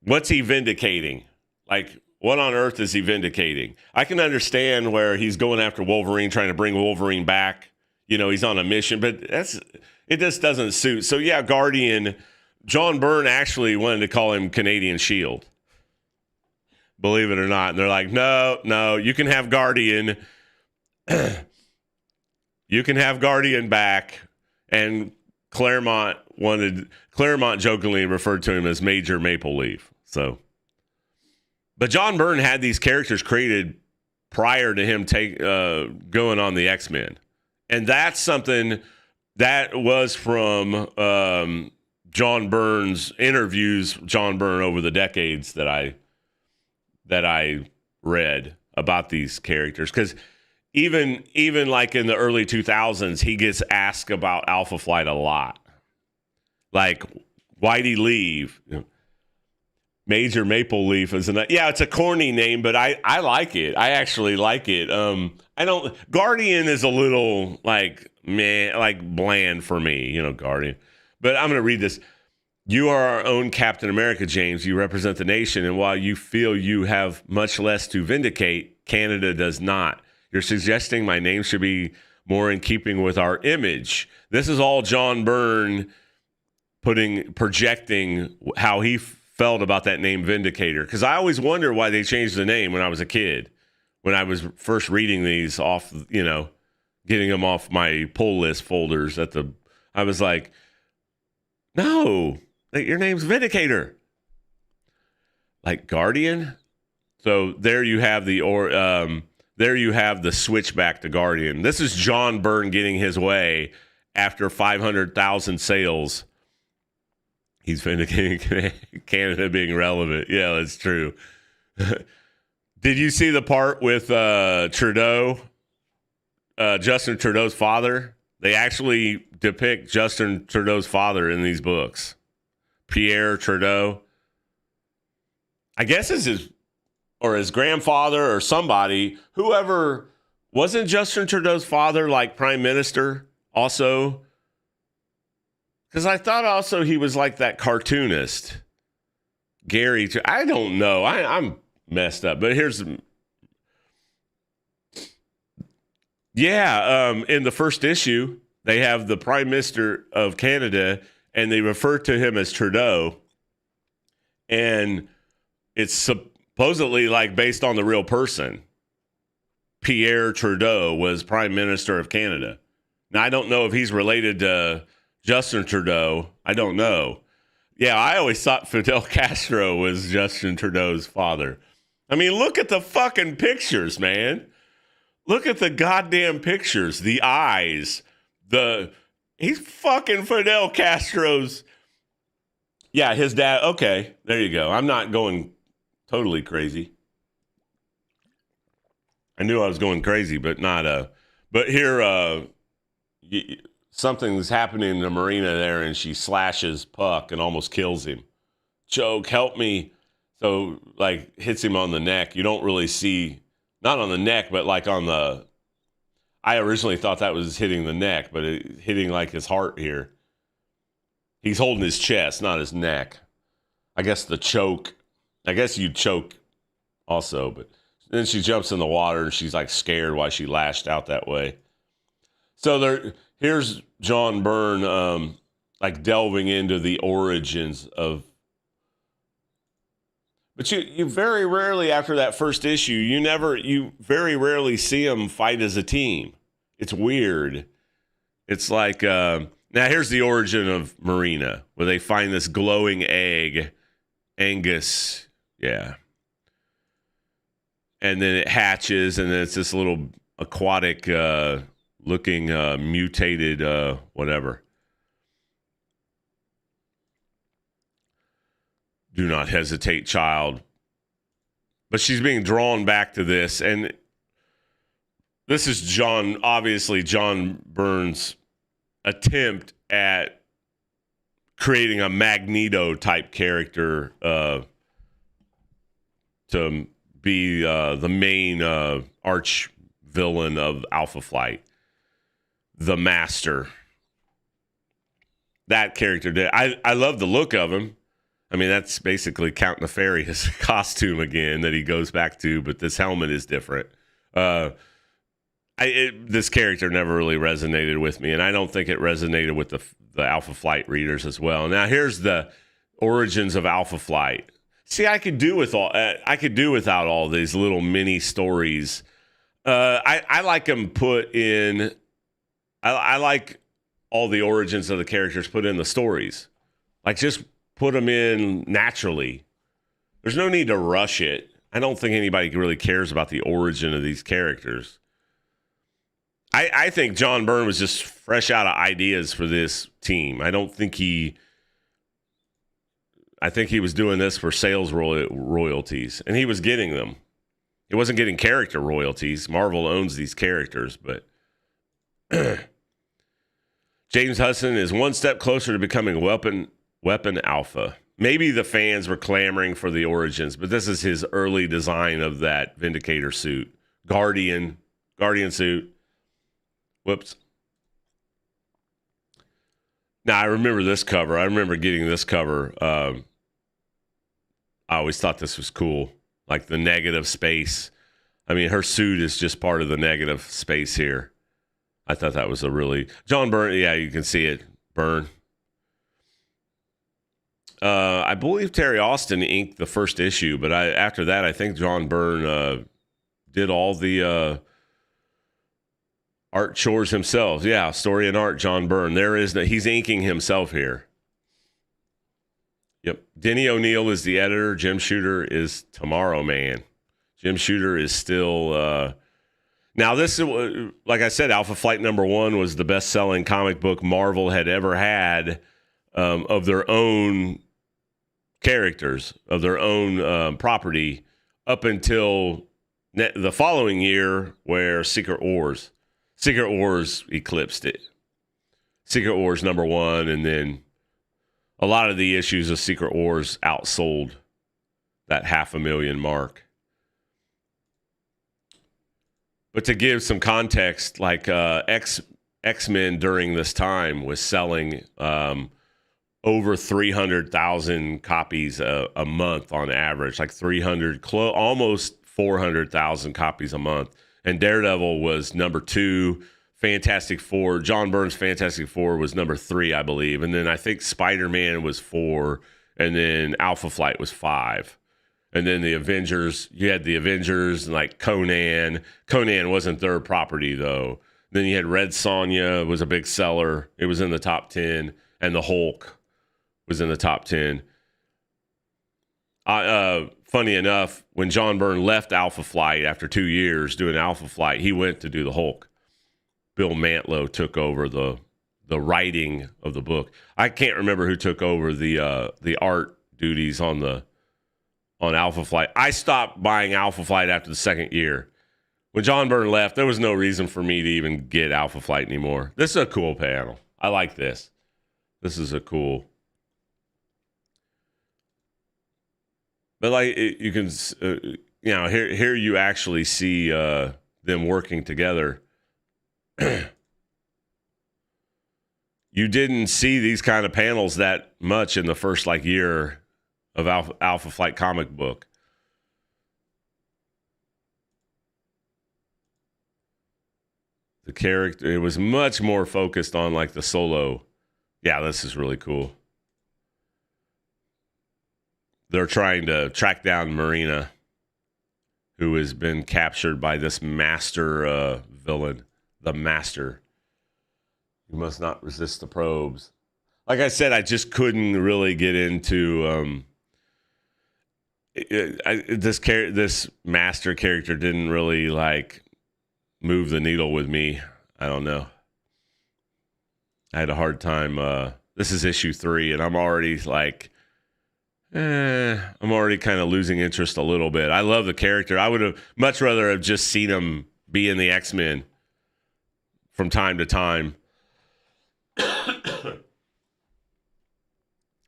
What's he vindicating? Like, what on earth is he vindicating? I can understand where he's going after Wolverine, trying to bring Wolverine back. He's on a mission, but it just doesn't suit. So yeah, Guardian. John Byrne actually wanted to call him Canadian Shield. Believe it or not. And they're like, no, you can have Guardian. You can have Guardian back. And Claremont jokingly referred to him as Major Maple Leaf. So, but John Byrne had these characters created prior to him going on the X-Men. And that's something that was from John Byrne's interviews, John Byrne over the decades that I read about these characters. Because even like in the early 2000s, he gets asked about Alpha Flight a lot. Like, why'd he leave? Major Maple Leaf is it's a corny name, but I like it. I actually like it. Guardian is a little like bland for me, Guardian. But I'm going to read this. You are our own Captain America, James. You represent the nation, and while you feel you have much less to vindicate, Canada does not. You're suggesting my name should be more in keeping with our image. This is all John Byrne projecting how he felt about that name Vindicator. Because I always wonder why they changed the name when I was a kid. When I was first reading these off, getting them off my pull list folders I was like, no, your name's Vindicator. Like Guardian. So there you have the switch back to Guardian. This is John Byrne getting his way after 500,000 sales. He's vindicating Canada being relevant. Yeah, that's true. Did you see the part with Trudeau, Justin Trudeau's father? They actually depict Justin Trudeau's father in these books. Pierre Trudeau. I guess it's his grandfather or somebody, whoever. Wasn't Justin Trudeau's father like prime minister also? Because I thought also he was like that cartoonist. Gary, I don't know. I'm messed up. But here's... Yeah, in the first issue, they have the Prime Minister of Canada, and they refer to him as Trudeau. And it's supposedly like based on the real person. Pierre Trudeau was Prime Minister of Canada. Now, I don't know if he's related to Justin Trudeau. I don't know. Yeah, I always thought Fidel Castro was Justin Trudeau's father. I mean, look at the fucking pictures, man. Look at the goddamn pictures. The eyes. He's fucking Fidel Castro's. Yeah, his dad. Okay, there you go. I'm not going totally crazy. I knew I was going crazy, but not. But here, something's happening in the marina there, and she slashes Puck and almost kills him. Joke, help me. So, like, hits him on the neck. You don't really see, not on the neck, but like on the, I originally thought that was hitting the neck, but it hitting like his heart here. He's holding his chest, not his neck. I guess the choke. I guess you choke also, but then she jumps in the water and she's like scared why she lashed out that way. So here's John Byrne, like delving into the origins of. But you very rarely after that first issue, you very rarely see them fight as a team. It's weird. It's like now here's the origin of Marina, where they find this glowing egg, Angus, yeah, and then it hatches, and then it's this little aquatic looking mutated whatever. Do not hesitate, child. But she's being drawn back to this, and this is obviously John Byrne's attempt at creating a Magneto type character to be the main arch villain of Alpha Flight, the Master. That character did. I love the look of him. I mean, that's basically Count Nefarious costume again that he goes back to, but this helmet is different. This character never really resonated with me, and I don't think it resonated with the Alpha Flight readers as well. Now, here's the origins of Alpha Flight. See, I could do without all these little mini stories. I like them put in. I like all the origins of the characters put in the stories. Like, just put them in naturally. There's no need to rush it. I don't think anybody really cares about the origin of these characters. I think John Byrne was just fresh out of ideas for this team. I think he was doing this for sales royalties, and he was getting them. He wasn't getting character royalties. Marvel owns these characters, but James Hudson is one step closer to becoming Weapon Alpha. Maybe the fans were clamoring for the origins, but this is his early design of that Vindicator suit. Guardian suit. Whoops. Now, I remember this cover. I remember getting this cover. I always thought this was cool. Like the negative space. I mean, her suit is just part of the negative space here. I thought that was a really... John Byrne, yeah, you can see it. Byrne. I believe Terry Austin inked the first issue, but after that, I think John Byrne did all the art chores himself. Yeah, story and art, John Byrne. He's inking himself here. Yep. Denny O'Neil is the editor. Jim Shooter is Tomorrow Man. Jim Shooter is still... Now, this is, like I said, Alpha Flight #1 was the best-selling comic book Marvel had ever had of their own characters, of their own property, up until the following year, where Secret Wars eclipsed it. Secret Wars #1, and then a lot of the issues of Secret Wars outsold that 500,000 mark. But to give some context, like X-Men during this time was selling over 300,000 copies a month on average, like 300, almost 400,000 copies a month. And Daredevil was #2. Fantastic Four, John Byrne's Fantastic Four was #3, I believe. And then I think Spider-Man was 4, and then Alpha Flight was 5. And then the Avengers, you had the Avengers and like Conan. Conan wasn't their property, though. Then you had Red Sonja, was a big seller. It was in the top 10. And the Hulk was in the top 10. Funny enough, when John Byrne left Alpha Flight after 2 years doing Alpha Flight, he went to do the Hulk. Bill Mantlo took over the writing of the book. I can't remember who took over the art duties on Alpha Flight. I stopped buying Alpha Flight after the second year. When John Byrne left, there was no reason for me to even get Alpha Flight anymore. This is a cool panel. I like this. This is a cool. But like you can, here you actually see them working together. You didn't see these kind of panels that much in the first year of Alpha Flight comic book. The character, it was much more focused on like the solo. Yeah, this is really cool. They're trying to track down Marina, who has been captured by this master villain, the Master. You must not resist the probes. Like I said, I just couldn't really get into this Master character didn't really like move the needle with me. I don't know. I had a hard time. This is issue 3, and I'm already like, I'm already kind of losing interest a little bit. I love the character. I would have much rather have just seen him be in the X-Men from time to time.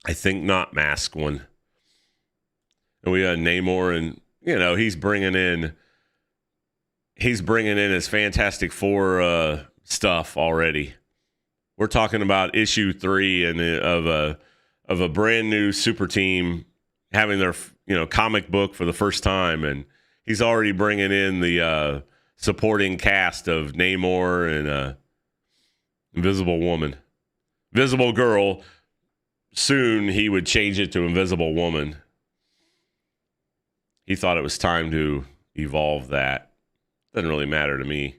I think not Mask one. And we got Namor, and he's bringing in his Fantastic Four stuff already. We're talking about issue 3 and of a brand new super team having their comic book for the first time, and he's already bringing in the supporting cast of Namor and Invisible Woman, Visible Girl. Soon he would change it to Invisible Woman. He thought it was time to evolve that. Doesn't really matter to me.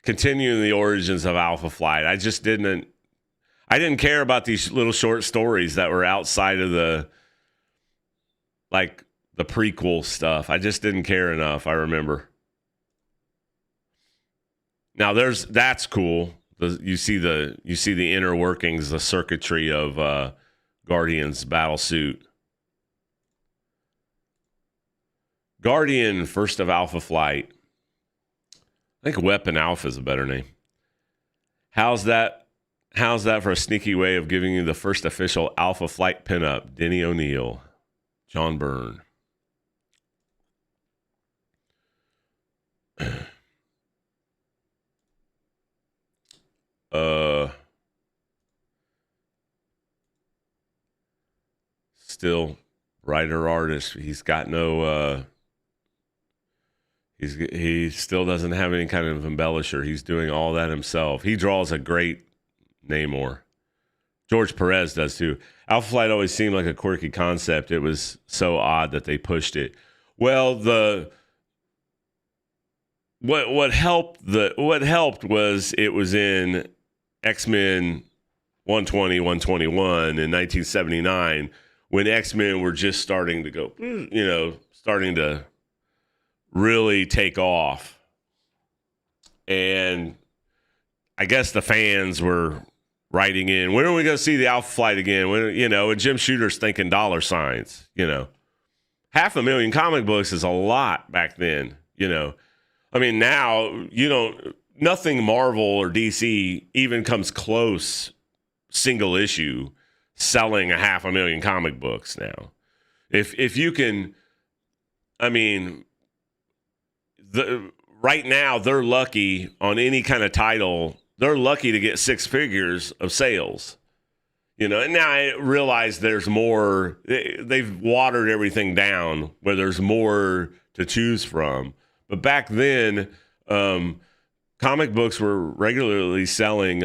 Continuing the origins of Alpha Flight. I didn't care about these little short stories that were outside of the prequel stuff. I just didn't care enough, I remember. Now that's cool. You see the inner workings, the circuitry of Guardian's battle suit. Guardian, first of Alpha Flight. I think Weapon Alpha is a better name. How's that for a sneaky way of giving you the first official Alpha Flight pinup? Denny O'Neil, John Byrne. Still writer artist. He's got no he still doesn't have any kind of embellisher. He's doing all that himself. He draws a great Namor. George Perez does too. Alpha Flight always seemed like a quirky concept. It was so odd that they pushed it. Well, what helped was it was in X-Men 120, 121 in 1979 when X-Men were just starting to go, starting to really take off. And I guess the fans were writing in, when are we going to see the Alpha Flight again? And Jim Shooter's thinking dollar signs, 500,000 comic books is a lot back then, I mean, now, nothing Marvel or DC even comes close, single issue, selling 500,000 comic books now. If you can, I mean, right now they're lucky on any kind of title. They're lucky to get 6 figures of sales, and now I realize there's more. They've watered everything down where there's more to choose from. But back then, comic books were regularly selling,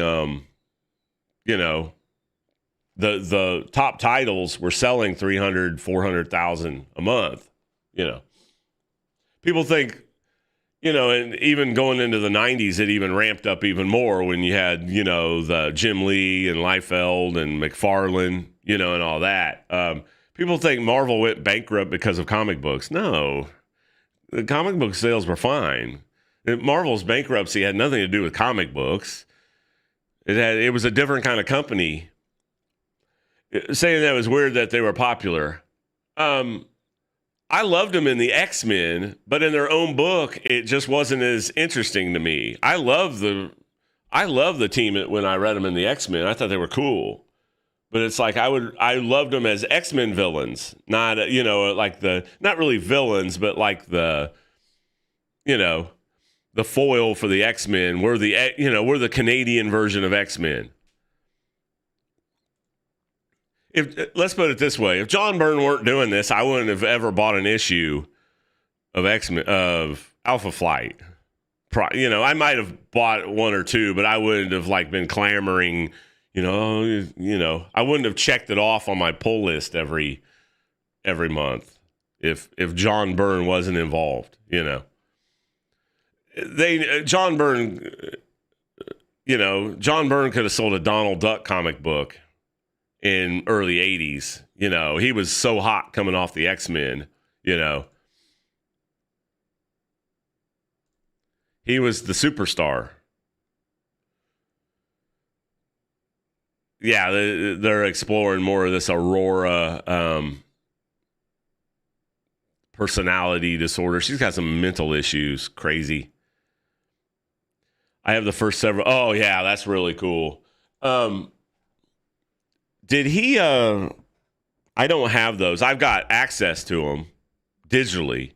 the top titles were selling 300, 400,000 a month, People think, and even going into the 90s, it even ramped up even more when you had, the Jim Lee and Liefeld and McFarlane, and all that. People think Marvel went bankrupt because of comic books. No. The comic book sales were fine. Marvel's bankruptcy had nothing to do with comic books. It was a different kind of company. Saying that was weird that they were popular. I loved them in the X-Men, but in their own book, it just wasn't as interesting to me. I love the team when I read them in the X-Men. I thought they were cool. But it's like I loved them as X-Men villains, not not really villains, but like the foil for the X-Men. We're the Canadian version of X-Men. Let's put it this way: if John Byrne weren't doing this, I wouldn't have ever bought an issue of Alpha Flight. I might have bought one or two, but I wouldn't have like been clamoring. I wouldn't have checked it off on my pull list every month if John Byrne wasn't involved. John Byrne could have sold a Donald Duck comic book in early 80s. He was so hot coming off the X-Men. He was the superstar. Yeah, they're exploring more of this Aurora personality disorder. She's got some mental issues. Crazy. I have the first several. Oh, yeah, that's really cool. Did he? I don't have those. I've got access to them digitally,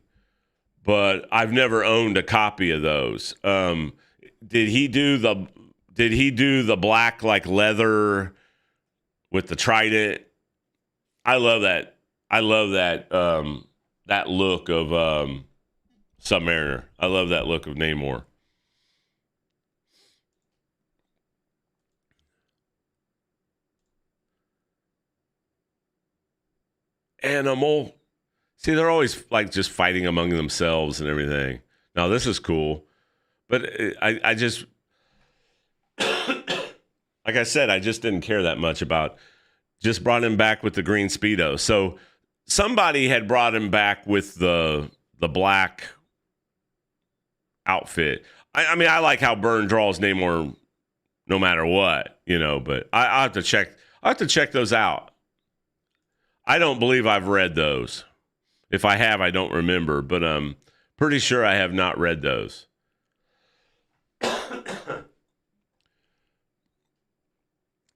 but I've never owned a copy of those. Did he do the black like leather with the trident? I love that. That look of Submariner. I love that look of Namor. Animal. See, they're always like just fighting among themselves and everything. Now this is cool, but I just, like I said, I just didn't care that much about. Just brought him back with the green Speedo. So somebody had brought him back with the black outfit. I mean, I like how Byrne draws Namor no matter what, but I have to check. I have to check those out. I don't believe I've read those. If I have, I don't remember, but I'm pretty sure I have not read those.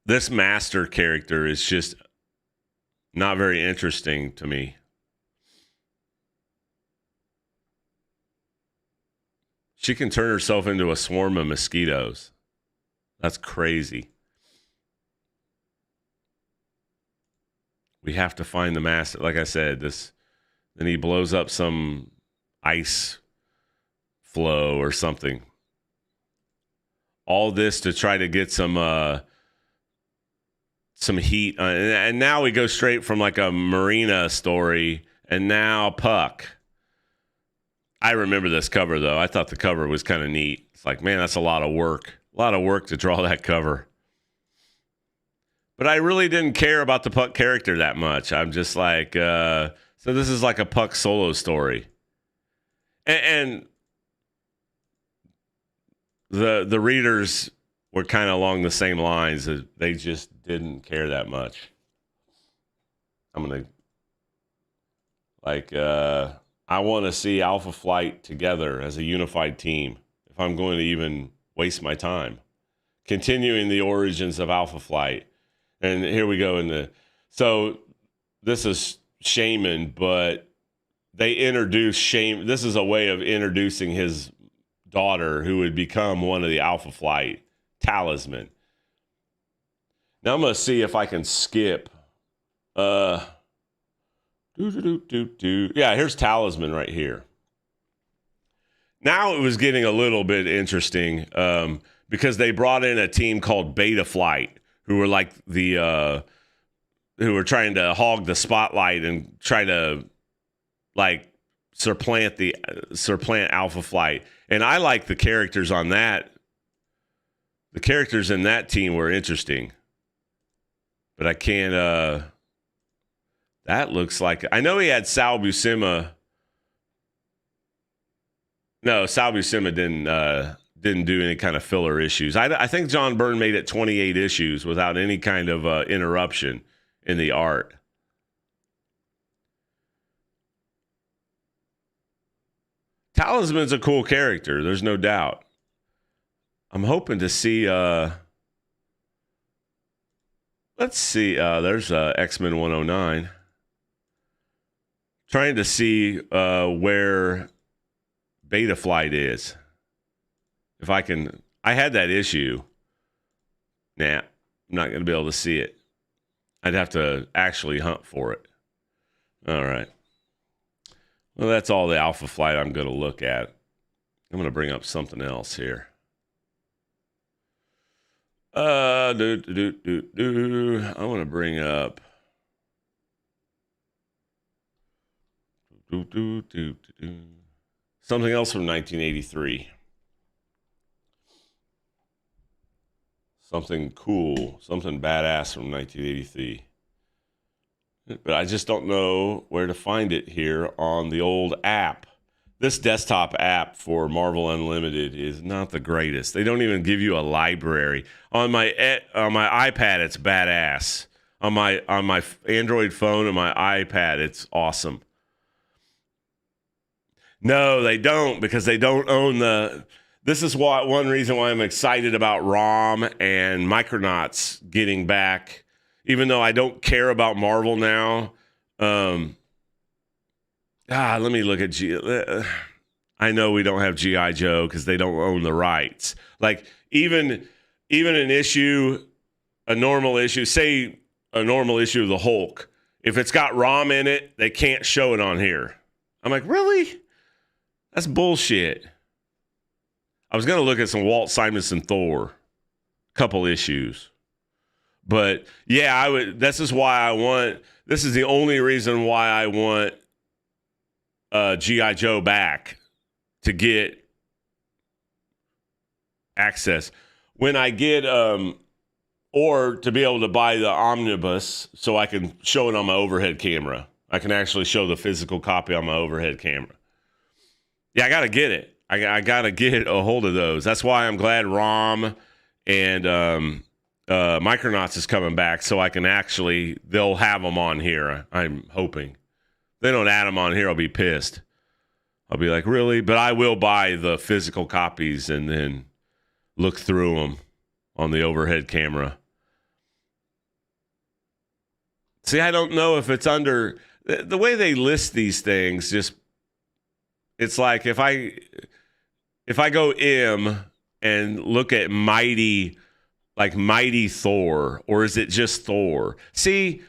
This master character is just not very interesting to me. She can turn herself into a swarm of mosquitoes. That's crazy. We have to find the master. Like I said, then he blows up some ice flow or something. All this to try to get some heat. And now we go straight from like a Marina story, and now Puck. I remember this cover, though. I thought the cover was kind of neat. It's like, man, that's a lot of work. A lot of work to draw that cover. But I really didn't care about the Puck character that much. I'm just like, so this is like a Puck solo story. And the readers were kind of along the same lines. They just didn't care that much. I'm going to, like, I want to see Alpha Flight together as a unified team if I'm going to even waste my time. Continuing the origins of Alpha Flight. And here we go so this is Shaman, but they introduce Shaman. This is a way of introducing his daughter who would become one of the Alpha Flight, Talisman. Now I'm going to see if I can skip. Yeah, here's Talisman right here. Now it was getting a little bit interesting because they brought in a team called Beta Flight, who were like who were trying to hog the spotlight and try to like supplant Alpha Flight. And I like the characters on that. The characters in that team were interesting. But I can't that looks like, I know he had Sal Buscema. No, Sal Buscema didn't do any kind of filler issues. I think John Byrne made it 28 issues without any kind of interruption in the art. Talisman's a cool character. There's no doubt. I'm hoping to see. Let's see. There's X-Men 109. Trying to see where Beta Flight is. If I can, I had that issue. Nah, I'm not going to be able to see it. I'd have to actually hunt for it. All right. Well, that's all the Alpha Flight I'm going to look at. I'm going to bring up something else here. I want to bring up. Something else from 1983. Something cool, something badass from 1983. But I just don't know where to find it here on the old app. This desktop app for Marvel Unlimited is not the greatest. They don't even give you a library. On my iPad, it's badass. On my Android phone and my iPad, it's awesome. No, they don't, because they don't own the. This is one reason why I'm excited about ROM and Micronauts getting back. Even though I don't care about Marvel now. Let me look at I know we don't have G.I. Joe because they don't own the rights. Like even a normal issue, say a normal issue of the Hulk, if it's got ROM in it, they can't show it on here. I'm like, really? That's bullshit. I was going to look at some Walt Simonson Thor, couple issues. But yeah, I would. This is the only reason why I want G.I. Joe back, to get access. When I get, or to be able to buy the omnibus so I can show it on my overhead camera. I can actually show the physical copy on my overhead camera. Yeah, I got to get it. I got to get a hold of those. That's why I'm glad ROM and Micronauts is coming back, so I can they'll have them on here. I'm hoping. If they don't add them on here, I'll be pissed. I'll be like, really? But I will buy the physical copies and then look through them on the overhead camera. See, I don't know if it's under the way they list these things. It's like if I go M and look at Mighty Thor, or is it just Thor? See,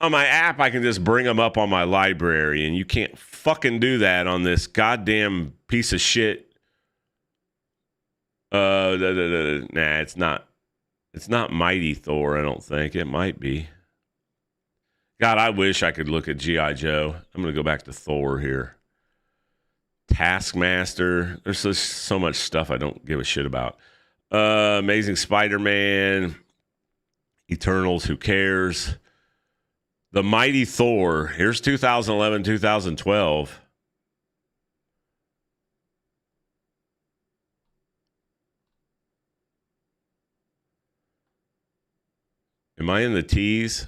on my app, I can just bring them up on my library, and you can't fucking do that on this goddamn piece of shit. Nah, it's not. It's not Mighty Thor, I don't think. It might be. God, I wish I could look at G.I. Joe. I'm going to go back to Thor here. Taskmaster. There's just so much stuff I don't give a shit about. Amazing Spider-Man. Eternals, who cares? The Mighty Thor. Here's 2011, 2012. Am I in the T's?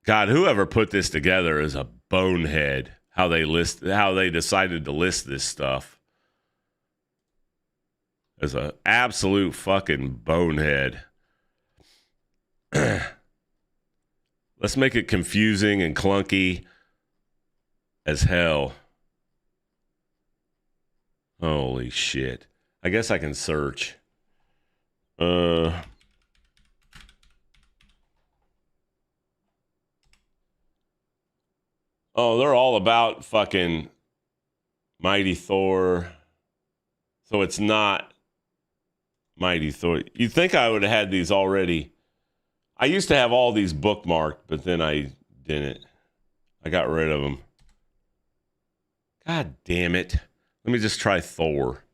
God, whoever put this together is a bonehead. How they decided to list this stuff. Is an absolute fucking bonehead. Let's make it confusing and clunky as hell. Holy shit. I guess I can search. Oh, they're all about fucking Mighty Thor. So it's not Mighty Thor. You'd think I would have had these already. I used to have all these bookmarked, but then I didn't. I got rid of them. God damn it. Let me just try Thor.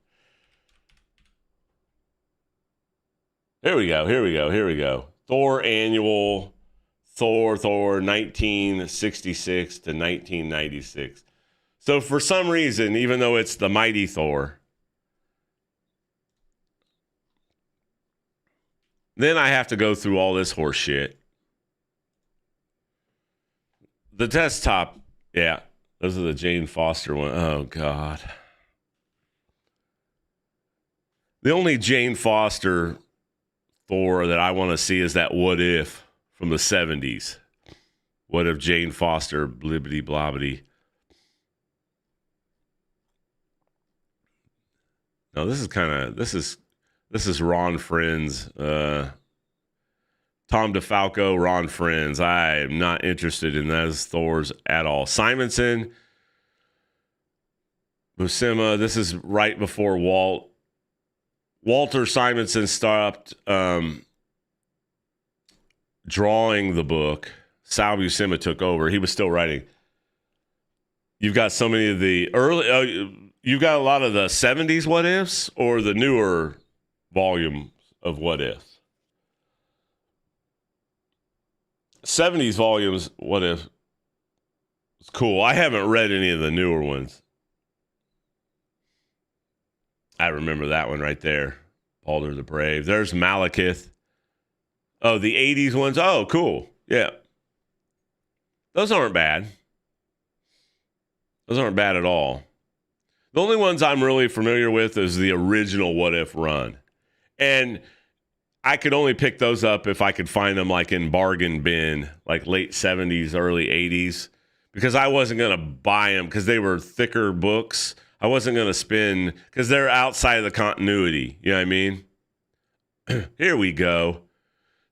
Here we go. Thor annual. Thor 1966 to 1996. So for some reason, even though it's the Mighty Thor, then I have to go through all this horse shit. The desktop, yeah, those are the Jane Foster one. Oh, God. The only Jane Foster Thor that I want to see is that What If from the 70s. What if Jane Foster, blibbity blobbity. No, this is Ron Friends. Tom DeFalco, Ron Friends. I am not interested in those Thors at all. Simonson. Buscema. This is right before Walter Simonson stopped drawing the book. Sal Buscema took over. He was still writing. You've got so many of the early. You've got a lot of the 70s what ifs or the newer volume of what ifs. 70s volumes what if. It's cool. I haven't read any of the newer ones. I remember that one right there. Balder the Brave. There's Malekith. Oh, the 80s ones. Oh, cool. Yeah. Those aren't bad. Those aren't bad at all. The only ones I'm really familiar with is the original What If run. And I could only pick those up if I could find them like in bargain bin, like late 70s, early 80s, because I wasn't going to buy them because they were thicker books. I wasn't going to spend, because they're outside of the continuity. You know what I mean? Here we go.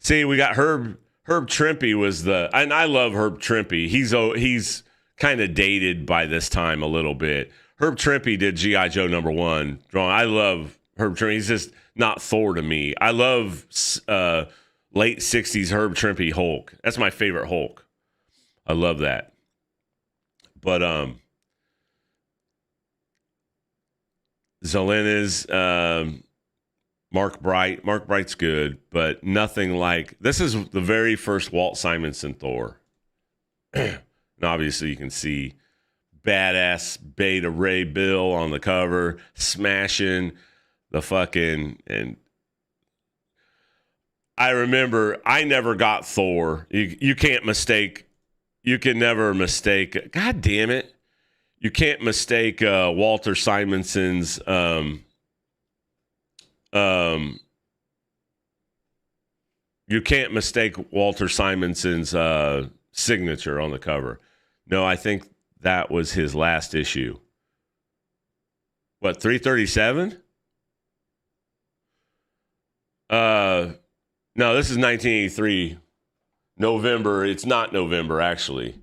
See, we got Herb Trimpe was and I love Herb Trimpe. He's kind of dated by this time a little bit. Herb Trimpe did G.I. Joe #1 drawing. I love Herb Trimpe. He's just not Thor to me. I love late 60s Herb Trimpe Hulk. That's my favorite Hulk. I love that. But Zelena's Mark Bright. Mark Bright's good, but nothing like this is the very first Walt Simonson Thor. And obviously you can see badass Beta Ray Bill on the cover, smashing the fucking, and I remember I never got Thor. You can't mistake, you can never mistake, God damn it. You can't mistake Walter Simonson's you can't mistake Walter Simonson's signature on the cover. No, I think that was his last issue. What, 337? No, this is 1983. November. It's not November, actually.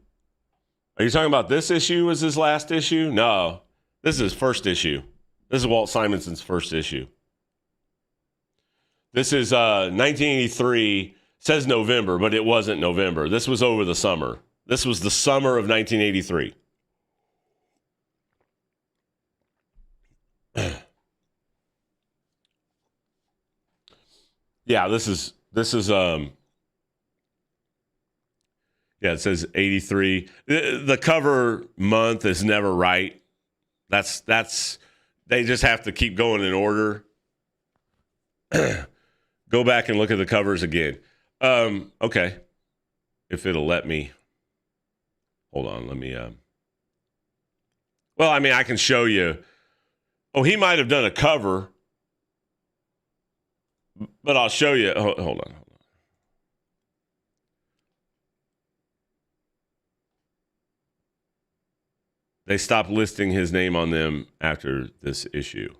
Are you talking about this issue was his last issue? No, this is his first issue. This is Walt Simonson's first issue. This is 1983. Says November, but it wasn't November. This was over the summer. This was the summer of 1983. Yeah, this is yeah, it says 83. The cover month is never right. That's they just have to keep going in order. Go back and look at the covers again. Okay. If it'll let me. Hold on, let me well, I mean, I can show you. Oh, he might have done a cover. But I'll show you. Hold on. They stopped listing his name on them after this issue.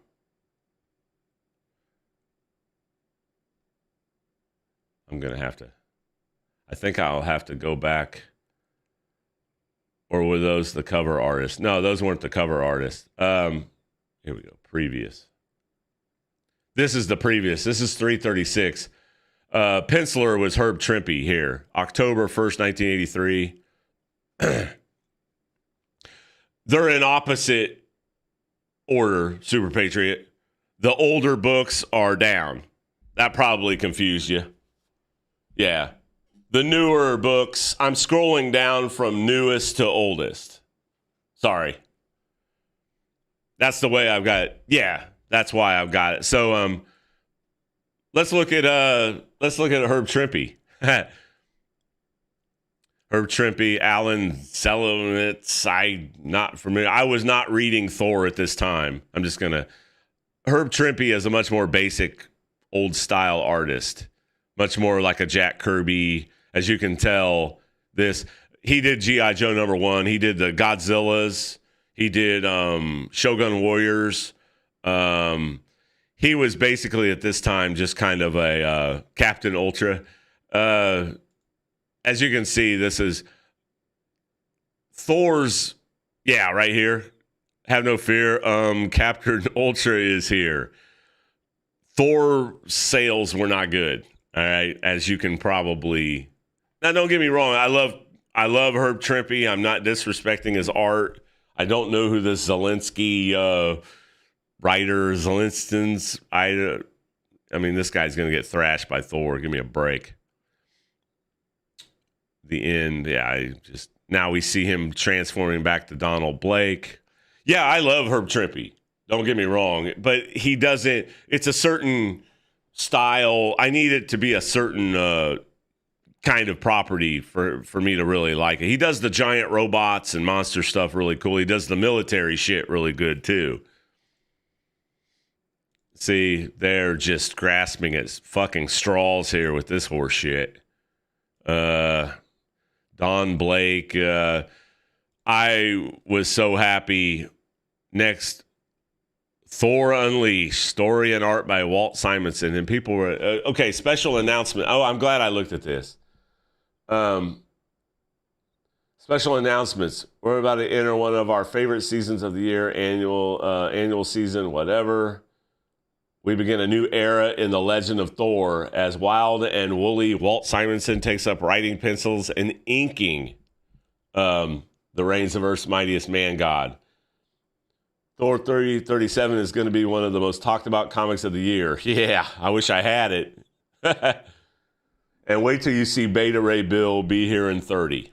I'm going to have to. I think I'll have to go back. Or were those the cover artists? No, those weren't the cover artists. Here we go. Previous. This is the previous. This is 336. Penciler was Herb Trimpe here. October 1st, 1983. They're in opposite order, Super Patriot. The older books are down. That probably confused you. Yeah. The newer books, I'm scrolling down from newest to oldest. Sorry. That's the way I've got it. Yeah. That's why I've got it. So let's look at Herb Trimpe. Herb Trimpe, Alan Zelenitz. I'm not familiar. I was not reading Thor at this time. I'm just gonna. Herb Trimpe is a much more basic, old style artist, much more like a Jack Kirby. As you can tell, he did G.I. Joe #1. He did the Godzillas. He did Shogun Warriors. He was basically at this time just kind of a Captain Ultra. As you can see, this is Thor's, yeah, right here, Have no fear. Captain Ultra is here. Thor sales were not good. All right, as you can probably. Now, don't get me wrong. I love Herb Trimpe. I'm not disrespecting his art. I don't know who this Zelensky writer Zelensky's. I mean, this guy's going to get thrashed by Thor. Give me a break. The end. Yeah, now we see him transforming back to Donald Blake. Yeah, I love Herb Trimpe. Don't get me wrong, but he doesn't. It's a certain style. I need it to be a certain kind of property for me to really like it. He does the giant robots and monster stuff really cool. He does the military shit really good too. See, they're just grasping at fucking straws here with this horse shit. Don Blake. I was so happy. Next, Thor Unleashed, story and art by Walt Simonson. And people were, okay, special announcement. Oh, I'm glad I looked at this. Special announcements. We're about to enter one of our favorite seasons of the year, annual season, whatever. We begin a new era in the legend of Thor as wild and woolly Walt Simonson takes up writing pencils and inking the reigns of Earth's mightiest man god. Thor 3037 is going to be one of the most talked about comics of the year. Yeah, I wish I had it. And wait till you see Beta Ray Bill be here in 30.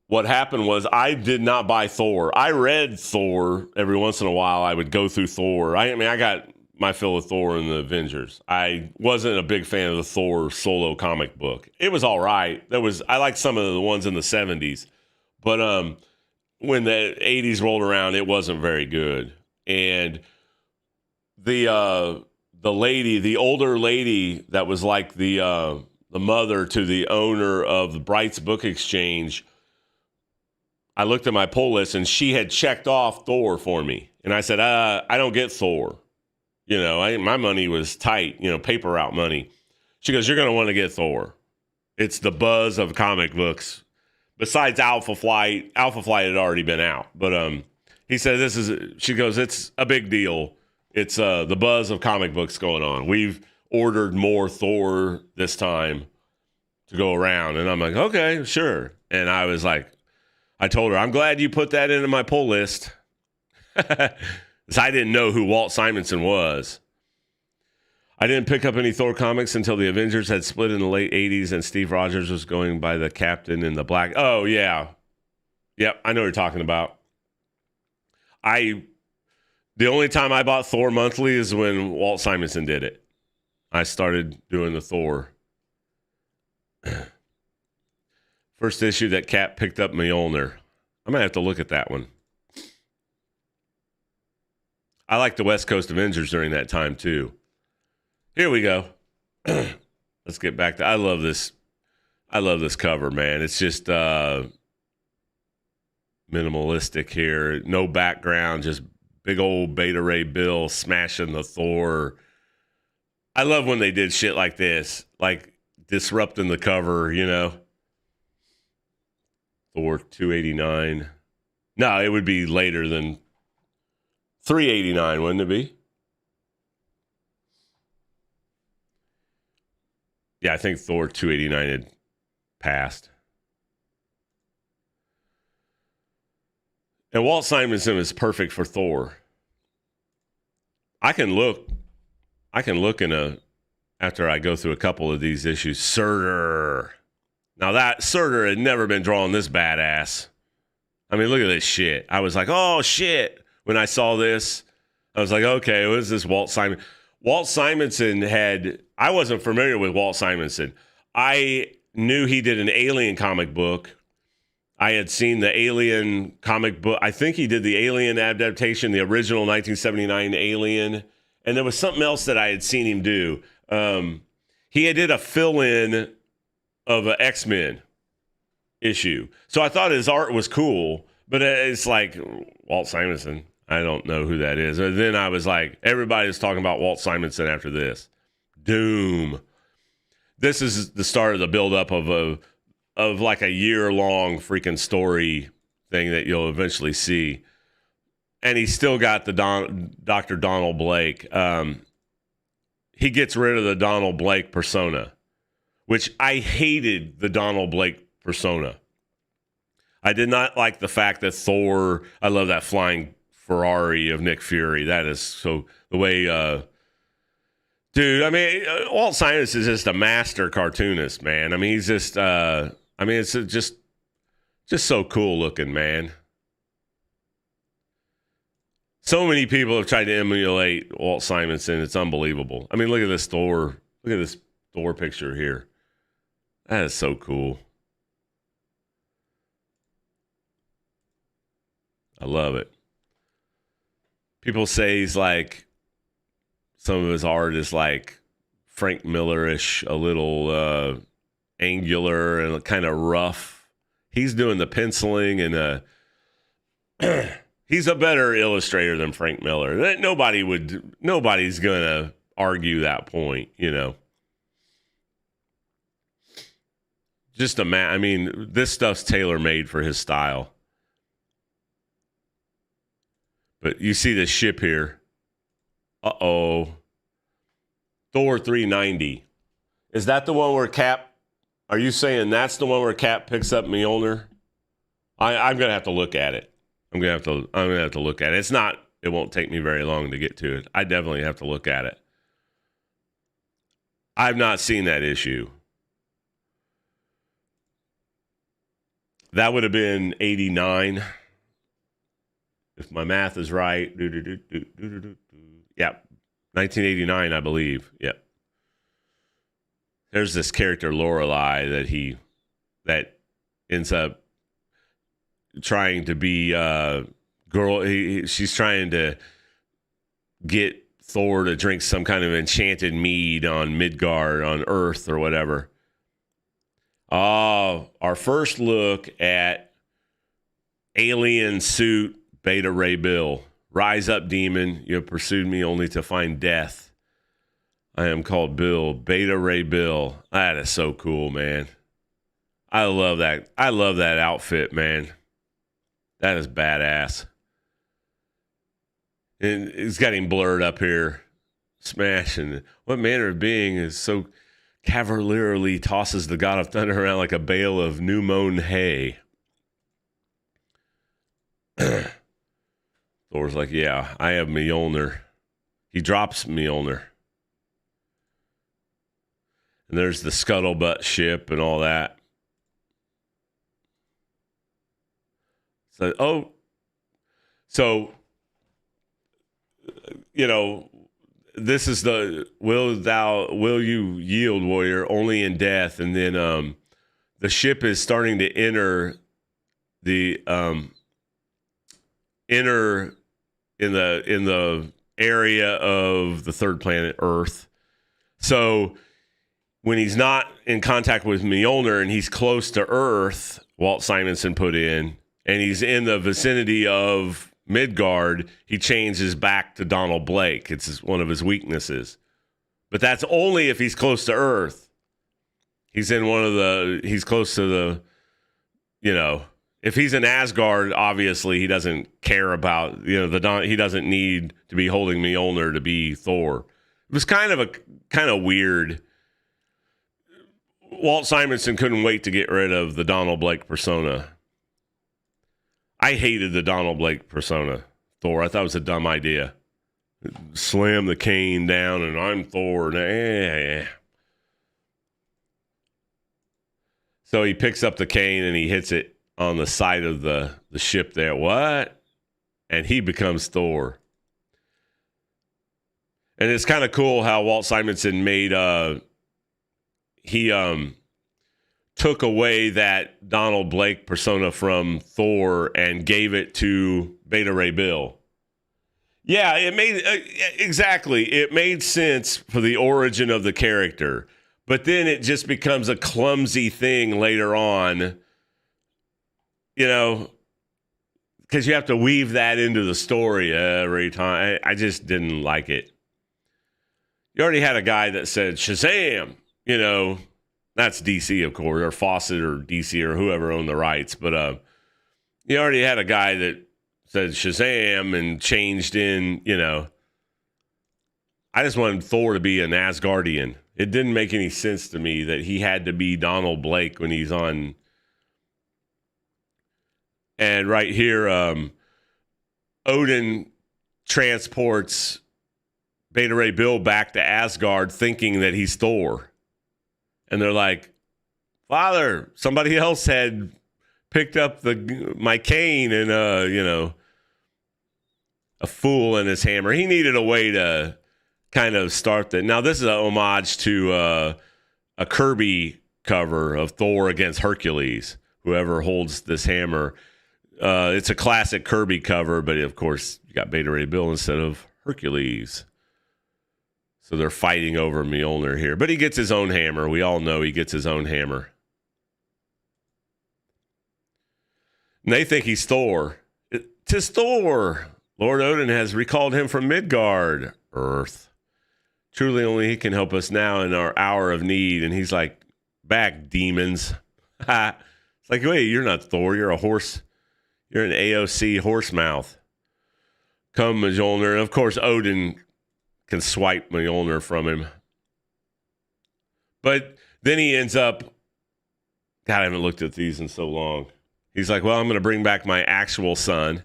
What happened was I did not buy Thor. I read Thor every once in a while. I would go through Thor. I mean, I got my fill of Thor and the Avengers. I wasn't a big fan of the Thor solo comic book. It was all right. I liked some of the ones in the 70s. But when the 80s rolled around, it wasn't very good. And the older lady that was like the mother to the owner of the Bright's Book Exchange, I looked at my pull list and she had checked off Thor for me. And I said, I don't get Thor. You know, my money was tight, paper route money. She goes, you're going to want to get Thor. It's the buzz of comic books. Besides Alpha Flight had already been out. But he said, she goes, it's a big deal. It's the buzz of comic books going on. We've ordered more Thor this time to go around. And I'm like, okay, sure. And I was like, I told her, I'm glad you put that into my pull list. Because I didn't know who Walt Simonson was. I didn't pick up any Thor comics until the Avengers had split in the late 80s and Steve Rogers was going by the Captain in the Black. Oh, yeah. Yep, I know what you're talking about. The only time I bought Thor monthly is when Walt Simonson did it. I started doing the Thor. First issue that Cap picked up Mjolnir. I'm going to have to look at that one. I like the West Coast Avengers during that time, too. Here we go. Let's get back to... I love this cover, man. It's just minimalistic here. No background, just big old Beta Ray Bill smashing the Thor. I love when they did shit like this, like disrupting the cover, Thor 289. No, it would be later than 389, wouldn't it be? Yeah, I think Thor 289 had passed. And Walt Simonson is perfect for Thor. I can look after I go through a couple of these issues. Surtur. Now that Surtur had never been drawn this badass. I mean, look at this shit. I was like, oh shit. When I saw this, I was like, okay, what is this Walt Simonson? Walt Simonson I wasn't familiar with Walt Simonson. I knew he did an Alien comic book. I had seen the Alien comic book. I think he did the Alien adaptation, the original 1979 Alien. And there was something else that I had seen him do. He did a fill-in of an X-Men issue. So I thought his art was cool, but it's like, Walt Simonson, I don't know who that is. And then I was like, everybody's talking about Walt Simonson after this. Doom. This is the start of the buildup of like a year-long freaking story thing that you'll eventually see. And he's still got the Dr. Donald Blake. He gets rid of the Donald Blake persona, which I hated the Donald Blake persona. I did not like the fact that Thor, I love that flying Ferrari of Nick Fury. That is so, the way, dude, I mean, Walt Simonson is just a master cartoonist, man. I mean, he's just, it's just so cool looking, man. So many people have tried to emulate Walt Simonson. It's unbelievable. I mean, look at this Thor. Look at this Thor picture here. That is so cool. I love it. People say he's like, some of his art is like Frank Miller-ish, a little angular and kind of rough. He's doing the penciling and he's a better illustrator than Frank Miller. Nobody's going to argue that point, you know. Just I mean, this stuff's tailor-made for his style. But you see the ship here. Uh-oh. Thor 390. Is that the one where Cap, are you saying that's the one where Cap picks up Mjolnir? I'm going to have to look at it. I'm gonna have to look at it. It won't take me very long to get to it. I definitely have to look at it. I've not seen that issue. That would have been 89. If my math is right. Yeah. 1989, I believe. Yep. There's this character Lorelei that ends up trying to be girl. She's trying to get Thor to drink some kind of enchanted mead on Midgard, on Earth or whatever. Our first look at alien suit Beta Ray Bill. Rise up, demon. You have pursued me only to find death. I am called Bill. Beta Ray Bill. That is so cool, man. I love that. I love that outfit, man. That is badass. And it's getting blurred up here. Smashing. What manner of being is so cavalierly tosses the god of thunder around like a bale of new mown hay? Thor's like, yeah, I have Mjolnir. He drops Mjolnir. And there's the scuttlebutt ship and all that. So, you know, this is the will you yield, warrior, only in death. And then the ship is starting to enter in the area of the third planet Earth. So when he's not in contact with Mjolnir and he's close to Earth, Walt Simonson put in, and he's in the vicinity of Midgard, he changes back to Donald Blake. It's one of his weaknesses. But that's only if he's close to Earth. He's close to the, you know, if he's in Asgard, obviously he doesn't care about, you know, he doesn't need to be holding Mjolnir to be Thor. It was kind of weird. Walt Simonson couldn't wait to get rid of the Donald Blake persona. I hated the Donald Blake persona, Thor. I thought it was a dumb idea. Slam the cane down and I'm Thor. So he picks up the cane and he hits it on the side of the ship there. What? And he becomes Thor. And it's kind of cool how Walt Simonson made he took away that Donald Blake persona from Thor and gave it to Beta Ray Bill. Yeah, it made exactly. It made sense for the origin of the character, but then it just becomes a clumsy thing later on. You know, because you have to weave that into the story every time. I just didn't like it. You already had a guy that said Shazam. You know, that's DC, of course, or Fawcett or DC or whoever owned the rights. But You already had a guy that said Shazam and changed in, I just wanted Thor to be an Asgardian. It didn't make any sense to me that he had to be Donald Blake when he's on. And right here, Odin transports Beta Ray Bill back to Asgard thinking that he's Thor. And they're like, Father, somebody else had picked up my cane and, a fool and his hammer. He needed a way to kind of start that. Now, this is an homage to a Kirby cover of Thor against Hercules, whoever holds this hammer. It's a classic Kirby cover, but of course, you got Beta Ray Bill instead of Hercules. So they're fighting over Mjolnir here. But he gets his own hammer. We all know he gets his own hammer. And they think he's Thor. 'Tis Thor. Lord Odin has recalled him from Midgard, Earth. Truly only he can help us now in our hour of need. And he's like, back, demons. It's like, wait, you're not Thor. You're a horse. You're an AOC horse mouth. Come, Mjolnir. And of course, Odin can swipe Mjolnir from him. But then he ends up, God, I haven't looked at these in so long. He's like, well, I'm going to bring back my actual son.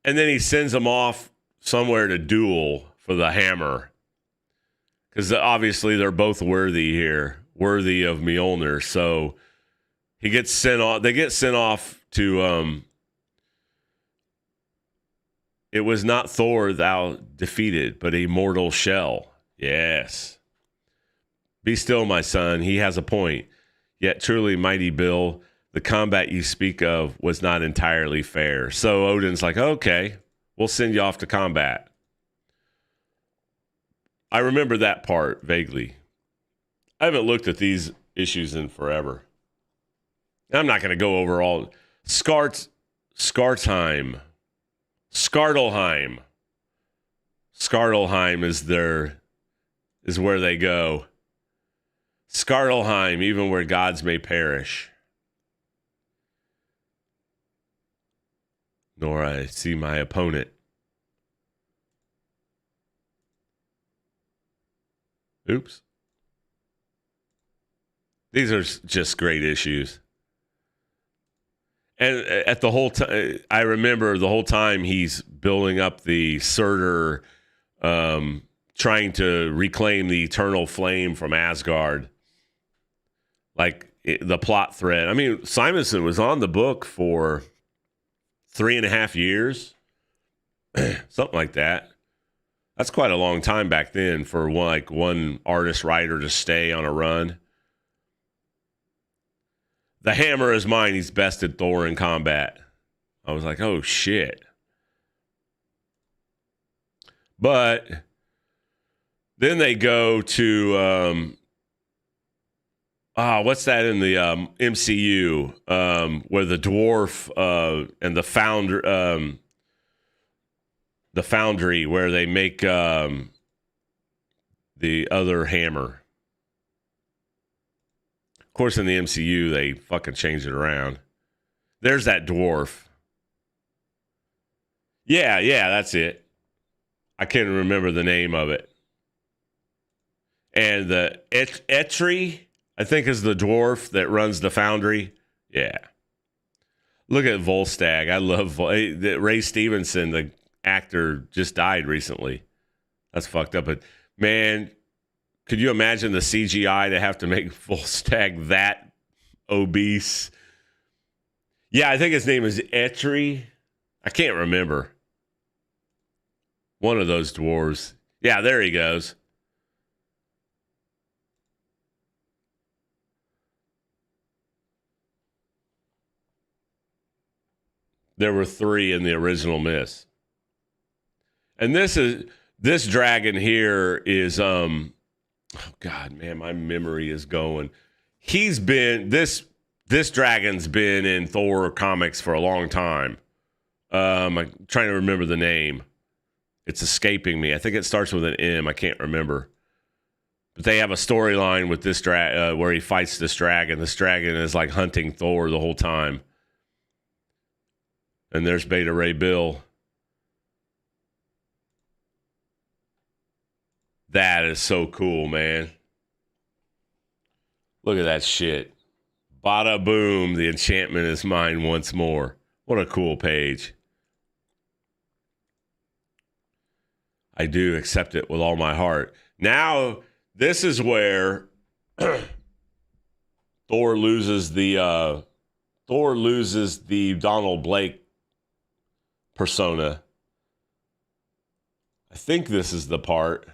And then he sends him off somewhere to duel for the hammer. Because obviously they're both worthy here, worthy of Mjolnir. So he gets sent off. They get sent off to, it was not Thor thou defeated, but a mortal shell. Yes. Be still, my son. He has a point. Yet truly, mighty Bill, the combat you speak of was not entirely fair. So Odin's like, okay, we'll send you off to combat. I remember that part vaguely. I haven't looked at these issues in forever. I'm not going to go over all. Skartheim. Skartelheim is where they go. Skartelheim, even where gods may perish. Nor I see my opponent. Oops. These are just great issues. And at the whole time, I remember the whole time he's building up the Surtur, trying to reclaim the eternal flame from Asgard. Like the plot thread. I mean, Simonson was on the book for 3.5 years, something like that. That's quite a long time back then for one artist writer to stay on a run. The hammer is mine. He's bested Thor in combat. I was like, oh, shit. But then they go to, what's that in the MCU where the dwarf and the foundry where they make the other hammer. Of course, in the MCU, they fucking changed it around. There's that dwarf. Yeah, that's it. I can't remember the name of it. And the Etri, I think, is the dwarf that runs the foundry. Yeah. Look at Volstagg. I love Ray Stevenson, the actor, just died recently. That's fucked up. But, man, could you imagine the CGI to have to make Volstagg that obese? Yeah, I think his name is Etri. I can't remember. One of those dwarves. Yeah, there he goes. There were 3 in the original miss. And this dragon here is oh God, man, my memory is going. This dragon's been in Thor comics for a long time. I'm trying to remember the name. It's escaping me. I think it starts with an M. I can't remember. But they have a storyline with this where he fights this dragon. This dragon is like hunting Thor the whole time. And there's Beta Ray Bill. That is so cool, man. Look at that shit. Bada boom, the enchantment is mine once more. What a cool page. I do accept it with all my heart. Now, this is where Thor loses the Donald Blake persona. I think this is the part.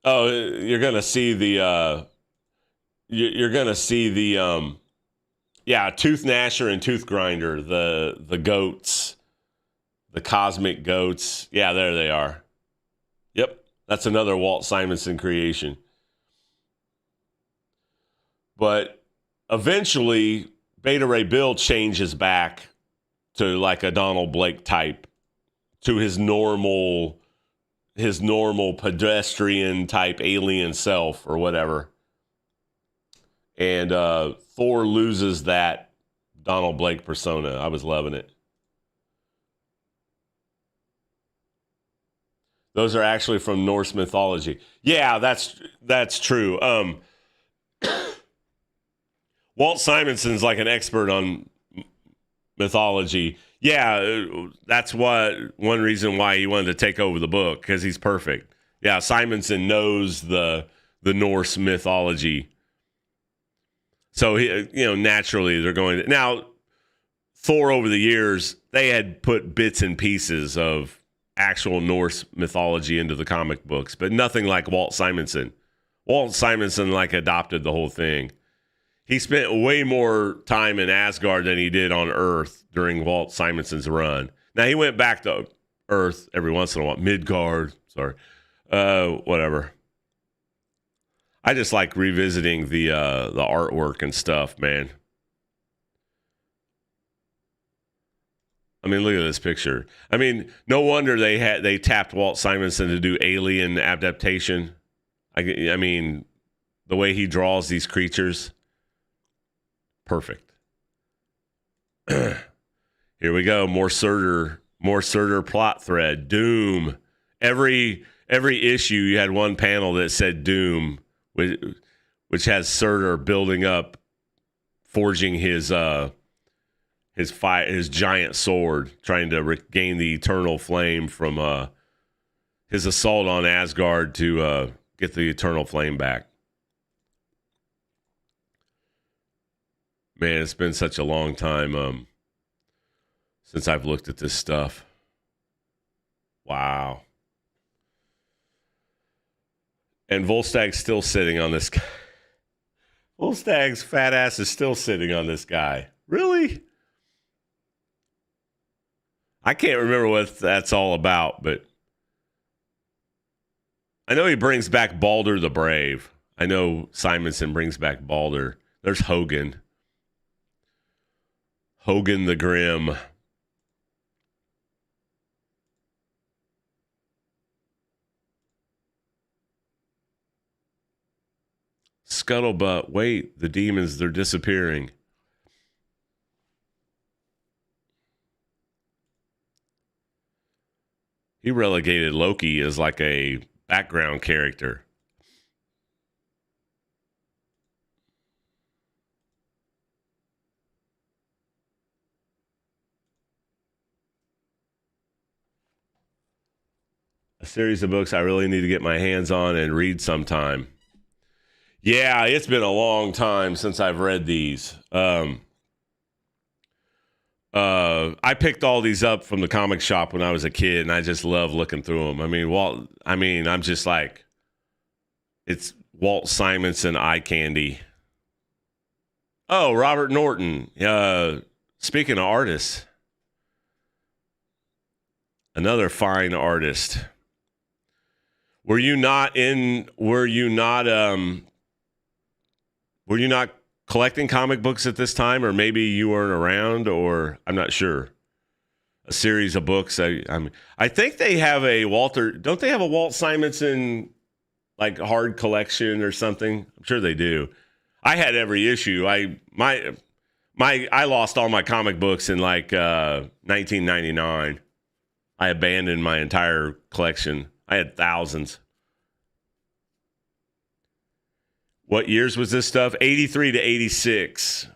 Oh, you're gonna see the Tooth Gnasher and Tooth Grinder, the goats, the cosmic goats. Yeah, there they are. Yep, that's another Walt Simonson creation. But eventually, Beta Ray Bill changes back to like a Donald Blake type, to his normal pedestrian type alien self or whatever. And Thor loses that Donald Blake persona. I was loving it. Those are actually from Norse mythology. Yeah, that's true. Walt Simonson's like an expert on mythology. Yeah, that's one reason why he wanted to take over the book, because he's perfect. Yeah, Simonson knows the Norse mythology. So, naturally they're going to... Now, Thor over the years, they had put bits and pieces of actual Norse mythology into the comic books, but nothing like Walt Simonson. Walt Simonson adopted the whole thing. He spent way more time in Asgard than he did on Earth during Walt Simonson's run. Now, he went back to Earth every once in a while. Midgard, sorry. Whatever. I just like revisiting the artwork and stuff, man. I mean, look at this picture. I mean, no wonder they tapped Walt Simonson to do Alien adaptation. I mean, the way he draws these creatures, perfect. Here we go. More Surtur plot thread. Doom. Every issue you had one panel that said Doom, which has Surtur building up, forging his giant sword, trying to regain the eternal flame from his assault on Asgard to get the eternal flame back. Man, it's been such a long time since I've looked at this stuff. Wow. And Volstag's still sitting on this guy. Volstag's fat ass is still sitting on this guy. Really? I can't remember what that's all about, but I know he brings back Balder the Brave. I know Simonson brings back Balder. There's Hogan. Hogan the Grim. Scuttlebutt. Wait, the demons, they're disappearing. He relegated Loki as like a background character. A series of books I really need to get my hands on and read sometime. Yeah, it's been a long time since I've read these. I picked all these up from the comic shop when I was a kid, and I just love looking through them. I'm just like, it's Walt Simonson eye candy. Oh, Robert Norton. Speaking of artists, another fine artist. Were you not collecting comic books at this time, or maybe you weren't around, or I'm not sure? A series of books. I think they have don't they have a Walt Simonson like hard collection or something? I'm sure they do. I had every issue. My I lost all my comic books in like 1999. I abandoned my entire collection. I had thousands. What years was this stuff? 83 to 86.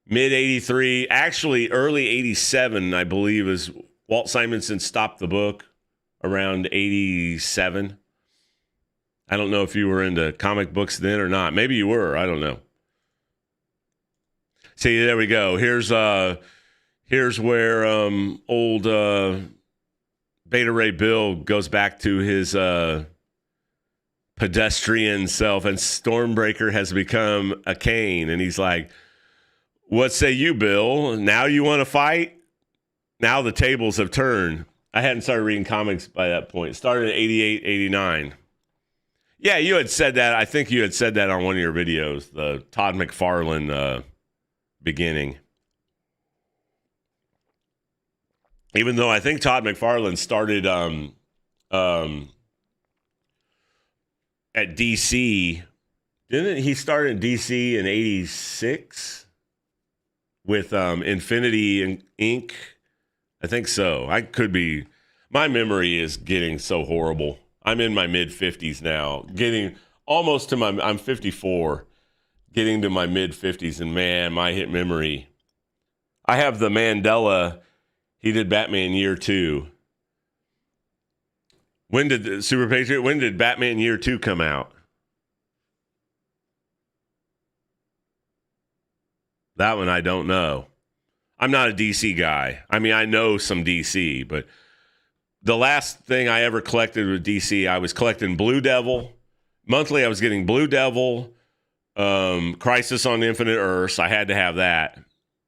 Mid 83, actually early 87, I believe, is Walt Simonson stopped the book around 87. I don't know if you were into comic books then or not. Maybe you were. I don't know. See, there we go. Here's where old Beta Ray Bill goes back to his pedestrian self, and Stormbreaker has become a Kane, and he's like, "What say you, Bill? Now you want to fight?" Now the tables have turned. I hadn't started reading comics by that point. It started in 88, 89. Yeah, you had said that. I think you had said that on one of your videos, the Todd McFarlane beginning. Even though I think Todd McFarlane started at DC. Didn't he start in DC in 86 with Infinity Inc.? I think so. I could be. My memory is getting so horrible. I'm in my mid 50s now, getting almost to I'm 54, getting to my mid 50s, and man, my hit memory. I have the Mandela. He did Batman Year 2. When did Super Patriot? When did Batman Year 2 come out? That one I don't know. I'm not a DC guy. I mean, I know some DC, but the last thing I ever collected with DC, I was collecting Blue Devil. Monthly, I was getting Blue Devil, Crisis on Infinite Earths. I had to have that.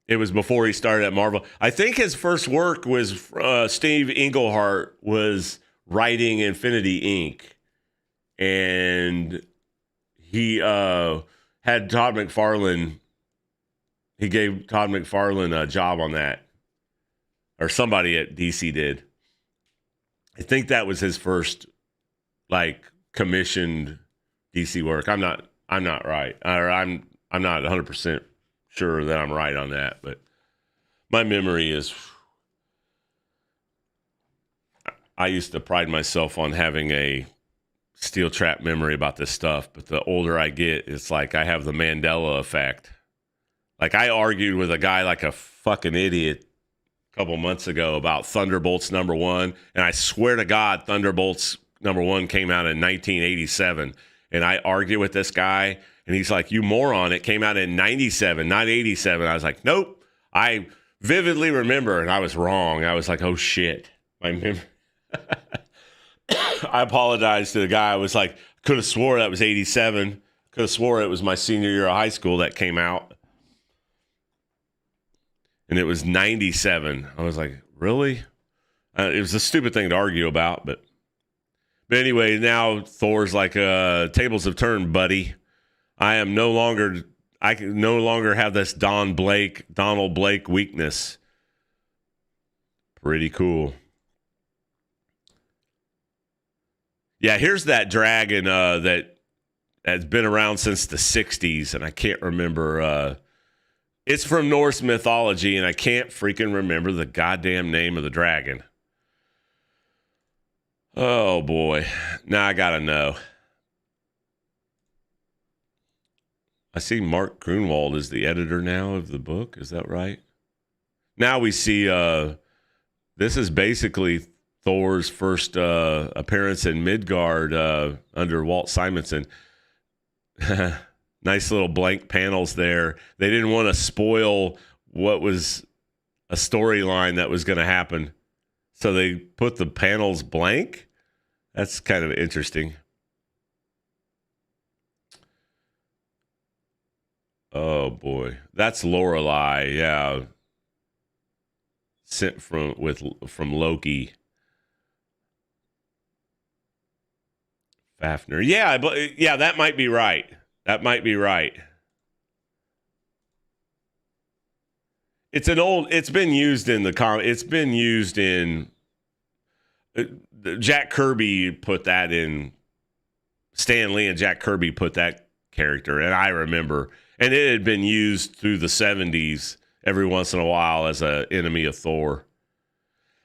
It was before he started at Marvel. I think his first work was Steve Englehart was writing Infinity Inc. And he had Todd McFarlane. He gave Todd McFarlane a job on that. Or somebody at DC did. I think that was his first like commissioned DC work. I'm not right. Or I'm not 100% sure that I'm right on that, but my memory is, I used to pride myself on having a steel trap memory about this stuff, but the older I get, it's like I have the Mandela effect. Like I argued with a guy like a fucking idiot a couple months ago about Thunderbolts #1, and I swear to God, Thunderbolts #1 came out in 1987, and I argued with this guy, and he's like, "You moron, it came out in 97, not 87." I was like, "Nope." I vividly remember, and I was wrong. I was like, "Oh shit." My memory. I apologized to the guy. I was like, could have swore that was 87. Could have swore it was my senior year of high school that came out. And it was 97. I was like, really? It was a stupid thing to argue about, but anyway, now Thor's like, tables have turned, buddy. I can no longer have this Donald Blake weakness. Pretty cool. Yeah, here's that dragon that has been around since the 60s, and I can't remember. It's from Norse mythology, and I can't freaking remember the goddamn name of the dragon. Oh, boy. Now I got to know. I see Mark Grunwald is the editor now of the book. Is that right? Now we see this is basically Thor's first appearance in Midgard under Walt Simonson. Nice little blank panels there. They didn't want to spoil what was a storyline that was going to happen, so they put the panels blank. That's kind of interesting. Oh boy, that's Lorelei. Yeah, sent from Loki. Fafnir. Yeah, that might be right. That might be right. It's been used in it's been used in, Jack Kirby put that in, Stan Lee and Jack Kirby put that character, and I remember, and it had been used through the 70s every once in a while as an enemy of Thor.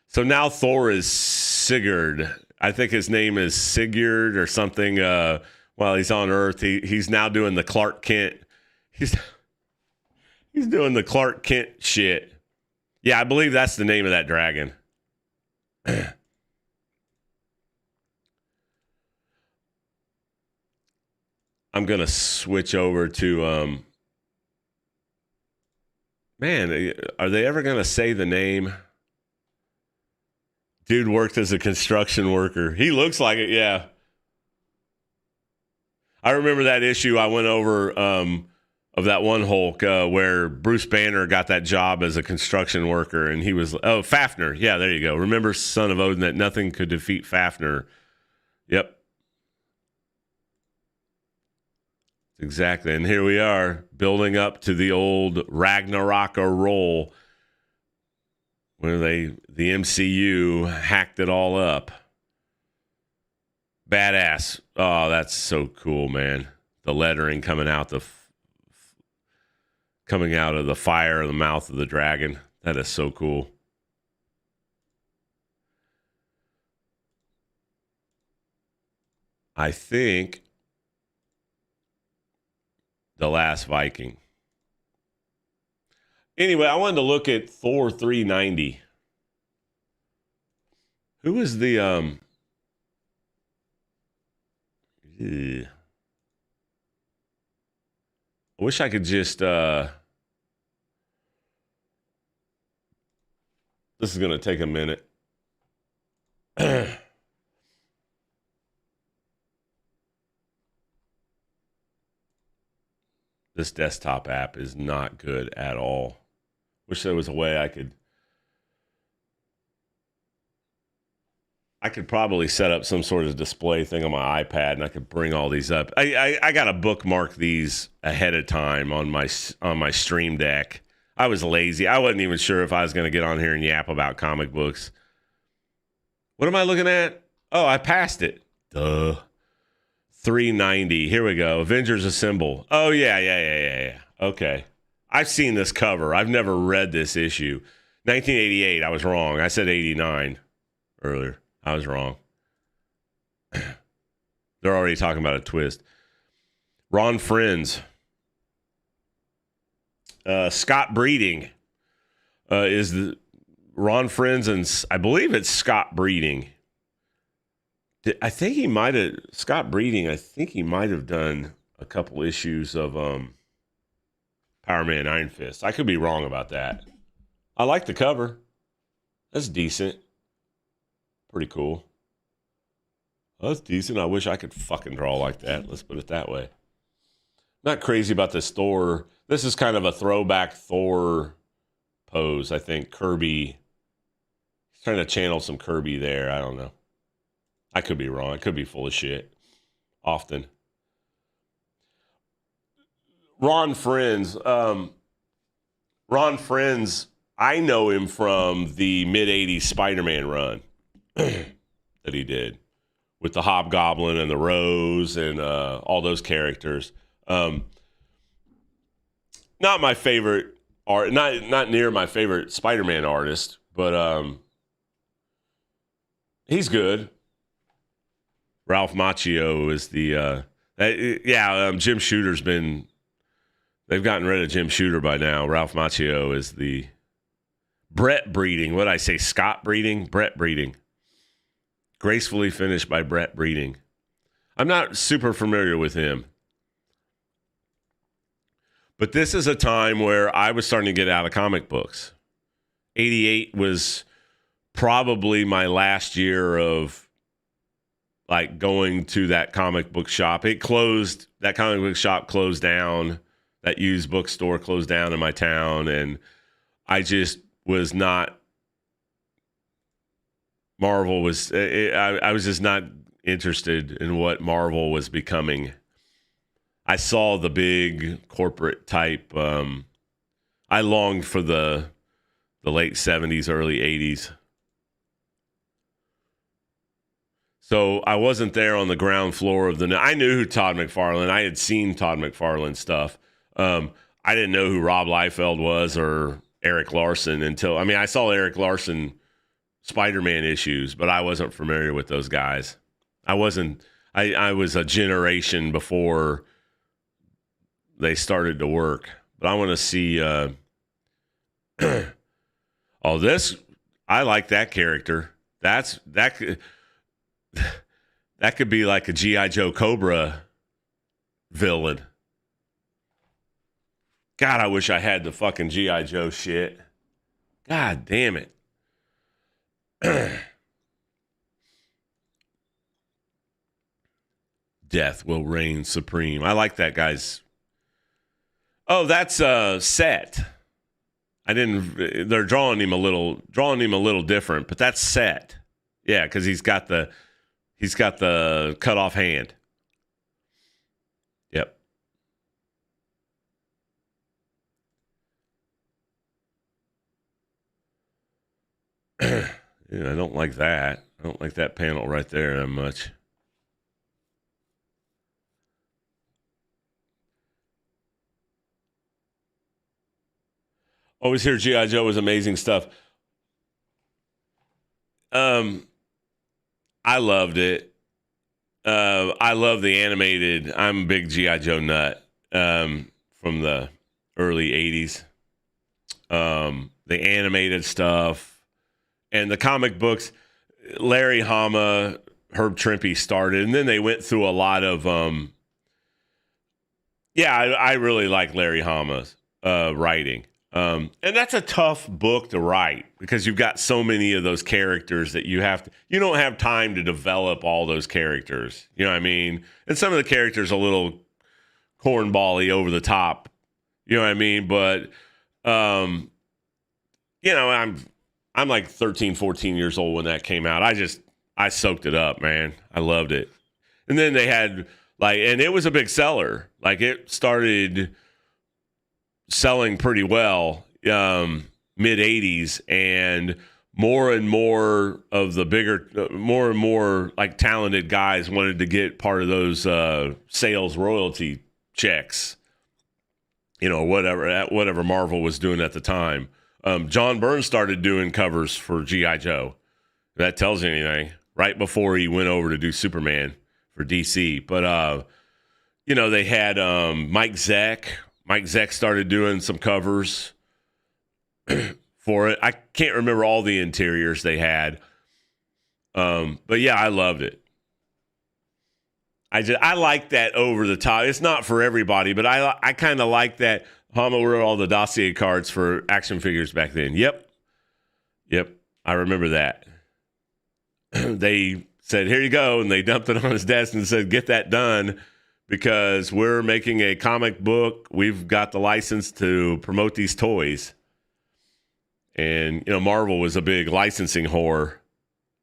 So now Thor is Sigurd. I think his name is Sigurd or something. While he's on Earth, he's now doing the Clark Kent. He's doing the Clark Kent shit. Yeah, I believe that's the name of that dragon. I'm gonna switch over to man, are they ever gonna say the name? Dude worked as a construction worker. He looks like it, yeah. I remember that issue I went over of that one Hulk where Bruce Banner got that job as a construction worker, and he was Fafnir. Yeah, there you go. Remember, Son of Odin, that nothing could defeat Fafnir. Yep. Exactly. And here we are building up to the old Ragnarok role where the MCU hacked it all up. Badass. Oh, that's so cool, man. The lettering coming out of the fire of the mouth of the dragon. That is so cool. I think The Last Viking. Anyway, I wanted to look at Thor 390. Who is the I wish I could just this is going to take a minute. This desktop app is not good at all. Wish there was a way I could probably set up some sort of display thing on my iPad, and I could bring all these up. I got to bookmark these ahead of time on my Stream Deck. I was lazy. I wasn't even sure if I was going to get on here and yap about comic books. What am I looking at? Oh, I passed it. Duh. 390. Here we go. Avengers Assemble. Oh, yeah. Okay. I've seen this cover. I've never read this issue. 1988. I was wrong. I said 89 earlier. I was wrong. They're already talking about a twist. Ron Friends. Scott Breeding is the Ron Friends, and I believe it's Scott Breeding. I think he might have Scott Breeding. I think he might have done a couple issues of Power Man Iron Fist. I could be wrong about that. I like the cover. That's decent. Pretty cool. That's decent. I wish I could fucking draw like that. Let's put it that way. Not crazy about this Thor. This is kind of a throwback Thor pose. I think Kirby. He's trying to channel some Kirby there. I don't know. I could be wrong. I could be full of shit. Often. Ron Friends. Ron Friends, I know him from the mid-'80s Spider-Man run that he did with the Hobgoblin and the Rose and all those characters. Not my favorite art, not near my favorite Spider-Man artist, but he's good. Ralph Macchio is the Jim Shooter's been. They've gotten rid of Jim Shooter by now. Ralph Macchio is the Brett Breeding. What did I say? Scott Breeding? Brett Breeding. Gracefully finished by Brett Breeding. I'm not super familiar with him. But this is a time where I was starting to get out of comic books. 88 was probably my last year of like going to that comic book shop. It closed. That comic book shop closed down. That used bookstore closed down in my town. And I just was not. Marvel was. I was just not interested in what Marvel was becoming. I saw the big corporate type. I longed for the late 70s, early 80s. So I wasn't there on the ground floor of I knew who Todd McFarlane. I had seen Todd McFarlane stuff. I didn't know who Rob Liefeld was or Eric Larson until, I saw Eric Larson Spider-Man issues, but I wasn't familiar with those guys. I was a generation before they started to work. But I want to see, I like that character. That could be like a G.I. Joe Cobra villain. God, I wish I had the fucking G.I. Joe shit. God damn it. Death will reign supreme. I like that guy's. Oh, that's Set. They're drawing him a little different, but that's Set. Yeah, because he's got the cut off hand. Yep. Yeah, I don't like that. I don't like that panel right there that much. Always hear G.I. Joe was amazing stuff. I loved it. I love the animated. I'm a big G.I. Joe nut from the early 80s. The animated stuff and the comic books. Larry Hama, Herb Trimpe started, and then they went through a lot of I really like Larry Hama's writing. And that's a tough book to write because you've got so many of those characters that you don't have time to develop all those characters. You know what I mean? And some of the characters are a little cornbally over the top. You know what I mean? But, I'm like 13, 14 years old when that came out. I soaked it up, man. I loved it. And then they had and it was a big seller. Like it started selling pretty well mid 80s, and more and more of the bigger more and more like talented guys wanted to get part of those sales royalty checks, whatever Marvel was doing at the time. John Byrne started doing covers for G.I. Joe. If that tells you anything, right before he went over to do Superman for DC. But they had Mike Zeck. Mike Zeck started doing some covers for it. I can't remember all the interiors they had. But yeah, I loved it. I like that over the top. It's not for everybody, but I kind of like that. Hama wrote all the dossier cards for action figures back then. Yep. I remember that. They said, here you go. And they dumped it on his desk and said, get that done. Because we're making a comic book. We've got the license to promote these toys. And, Marvel was a big licensing whore,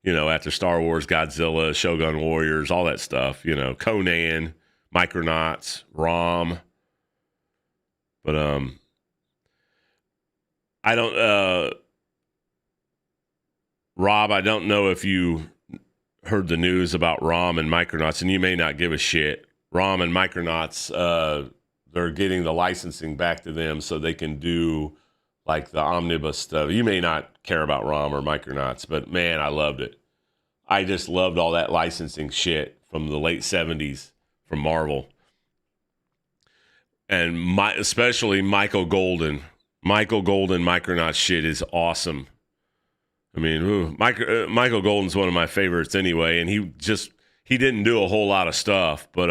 after Star Wars, Godzilla, Shogun Warriors, all that stuff, Conan, Micronauts, ROM. But I don't, Rob, I don't know if you heard the news about ROM and Micronauts, and you may not give a shit. ROM and Micronauts, they're getting the licensing back to them so they can do like the omnibus stuff. You may not care about ROM or Micronauts, but man, I loved it. I just loved all that licensing shit from the late 70s from Marvel. And especially Michael Golden. Michael Golden Micronauts shit is awesome. I mean, Michael Golden's one of my favorites anyway, and he didn't do a whole lot of stuff, but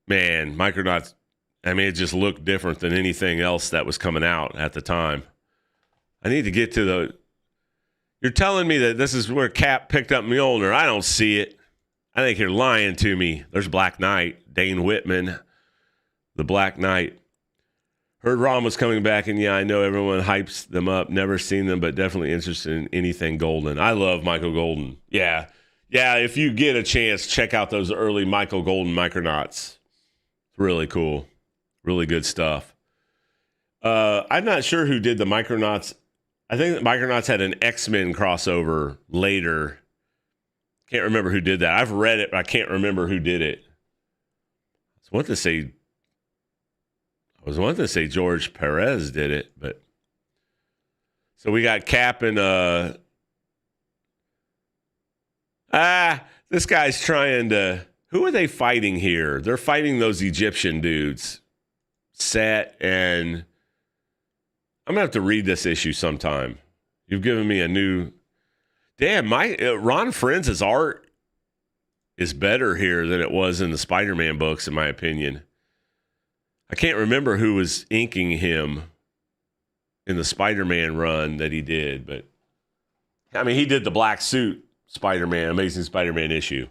man, Micronauts, it just looked different than anything else that was coming out at the time. I need to get to you're telling me that this is where Cap picked up Mjolnir. I don't see it. I think you're lying to me. There's Black Knight, Dane Whitman, the Black Knight. Heard Ron was coming back, and yeah, I know everyone hypes them up. Never seen them, but definitely interested in anything Golden. I love Michael Golden. Yeah, if you get a chance, check out those early Michael Golden Micronauts. It's really cool. Really good stuff. I'm not sure who did the Micronauts. I think that Micronauts had an X-Men crossover later Can't remember who did that. I've read it, but I can't remember who did it. I was wanting to say George Perez did it, but so we got Cap and this guy's trying to. Who are they fighting here? They're fighting those Egyptian dudes, Set, and I'm gonna have to read this issue sometime. You've given me a new. Damn, Ron Friends' art is better here than it was in the Spider-Man books, in my opinion. I can't remember who was inking him in the Spider-Man run that he did, but I mean, he did the black suit Spider-Man, Amazing Spider-Man issue.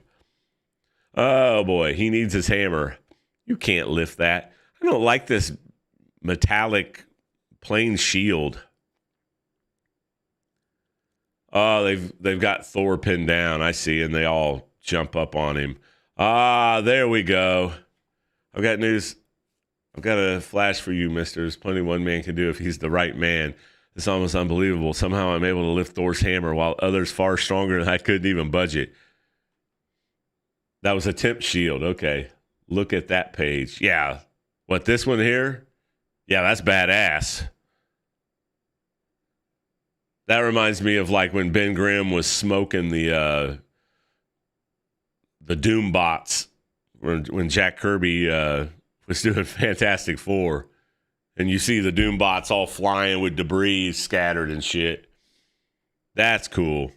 Oh boy, he needs his hammer. You can't lift that. I don't like this metallic plain shield. Oh, they've got Thor pinned down. I see, and they all jump up on him. There we go. I've got news. I've got a flash for you, mister. There's plenty one man can do if he's the right man. It's almost unbelievable. Somehow I'm able to lift Thor's hammer while others far stronger than I couldn't even budget. That was a temp shield. Okay. Look at that page. Yeah. What, this one here? Yeah, that's badass. That reminds me of like when Ben Grimm was smoking the Doom bots when Jack Kirby was doing Fantastic Four. And you see the Doom bots all flying with debris scattered and shit. That's cool.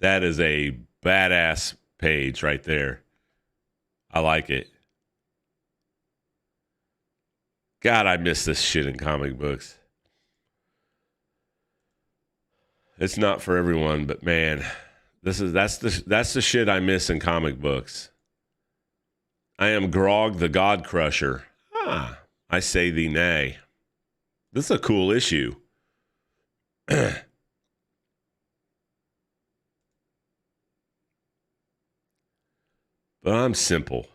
That is a badass page right there. I like it. God, I miss this shit in comic books. It's not for everyone, but man, that's the shit I miss in comic books. I am Grog the God Crusher. I say thee nay. This is a cool issue. But I'm simple.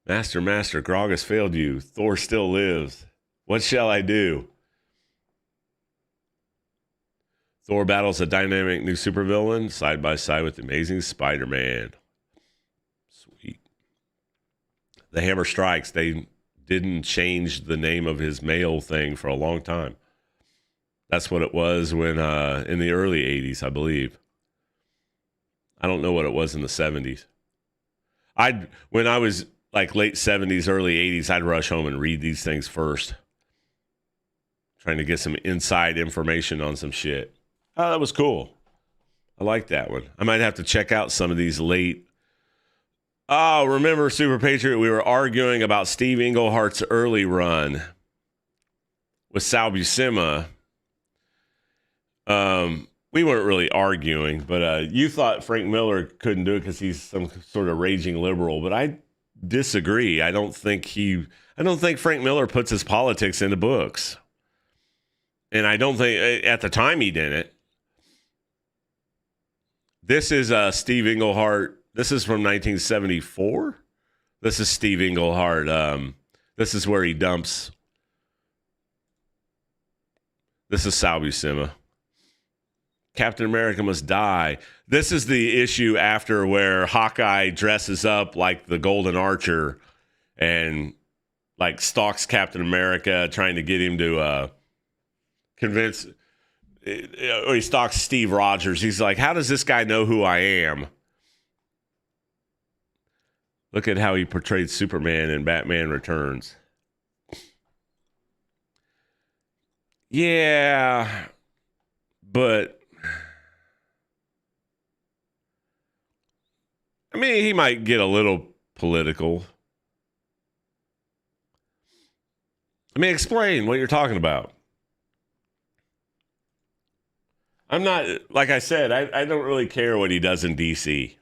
Master, Grog has failed you. Thor still lives. What shall I do? Thor battles a dynamic new supervillain side by side with the Amazing Spider-Man. Sweet. The Hammer Strikes. They didn't change the name of his mail thing for a long time. That's what it was when in the early 80s, I believe. I don't know what it was in the 70s. When I was like late 70s, early 80s, I'd rush home and read these things first. Trying to get some inside information on some shit. Oh, that was cool. I like that one. I might have to check out some of these late. Oh, remember Super Patriot? We were arguing about Steve Englehart's early run with Sal Buscema. We weren't really arguing, but you thought Frank Miller couldn't do it because he's some sort of raging liberal, but I disagree. I don't think Frank Miller puts his politics into books. And I don't think at the time he didn't. This is Steve Englehart. This is from 1974. This is Steve Englehart. This is where he dumps. This is Sal Buscema. Captain America must die. This is the issue after where Hawkeye dresses up like the Golden Archer and like stalks Captain America, trying to get him to convince, or he stalks Steve Rogers. He's like, how does this guy know who I am? Look at how he portrayed Superman in Batman Returns. Yeah, but I mean, he might get a little political. I mean, explain what you're talking about. I'm not, like I said, I don't really care what he does in DC.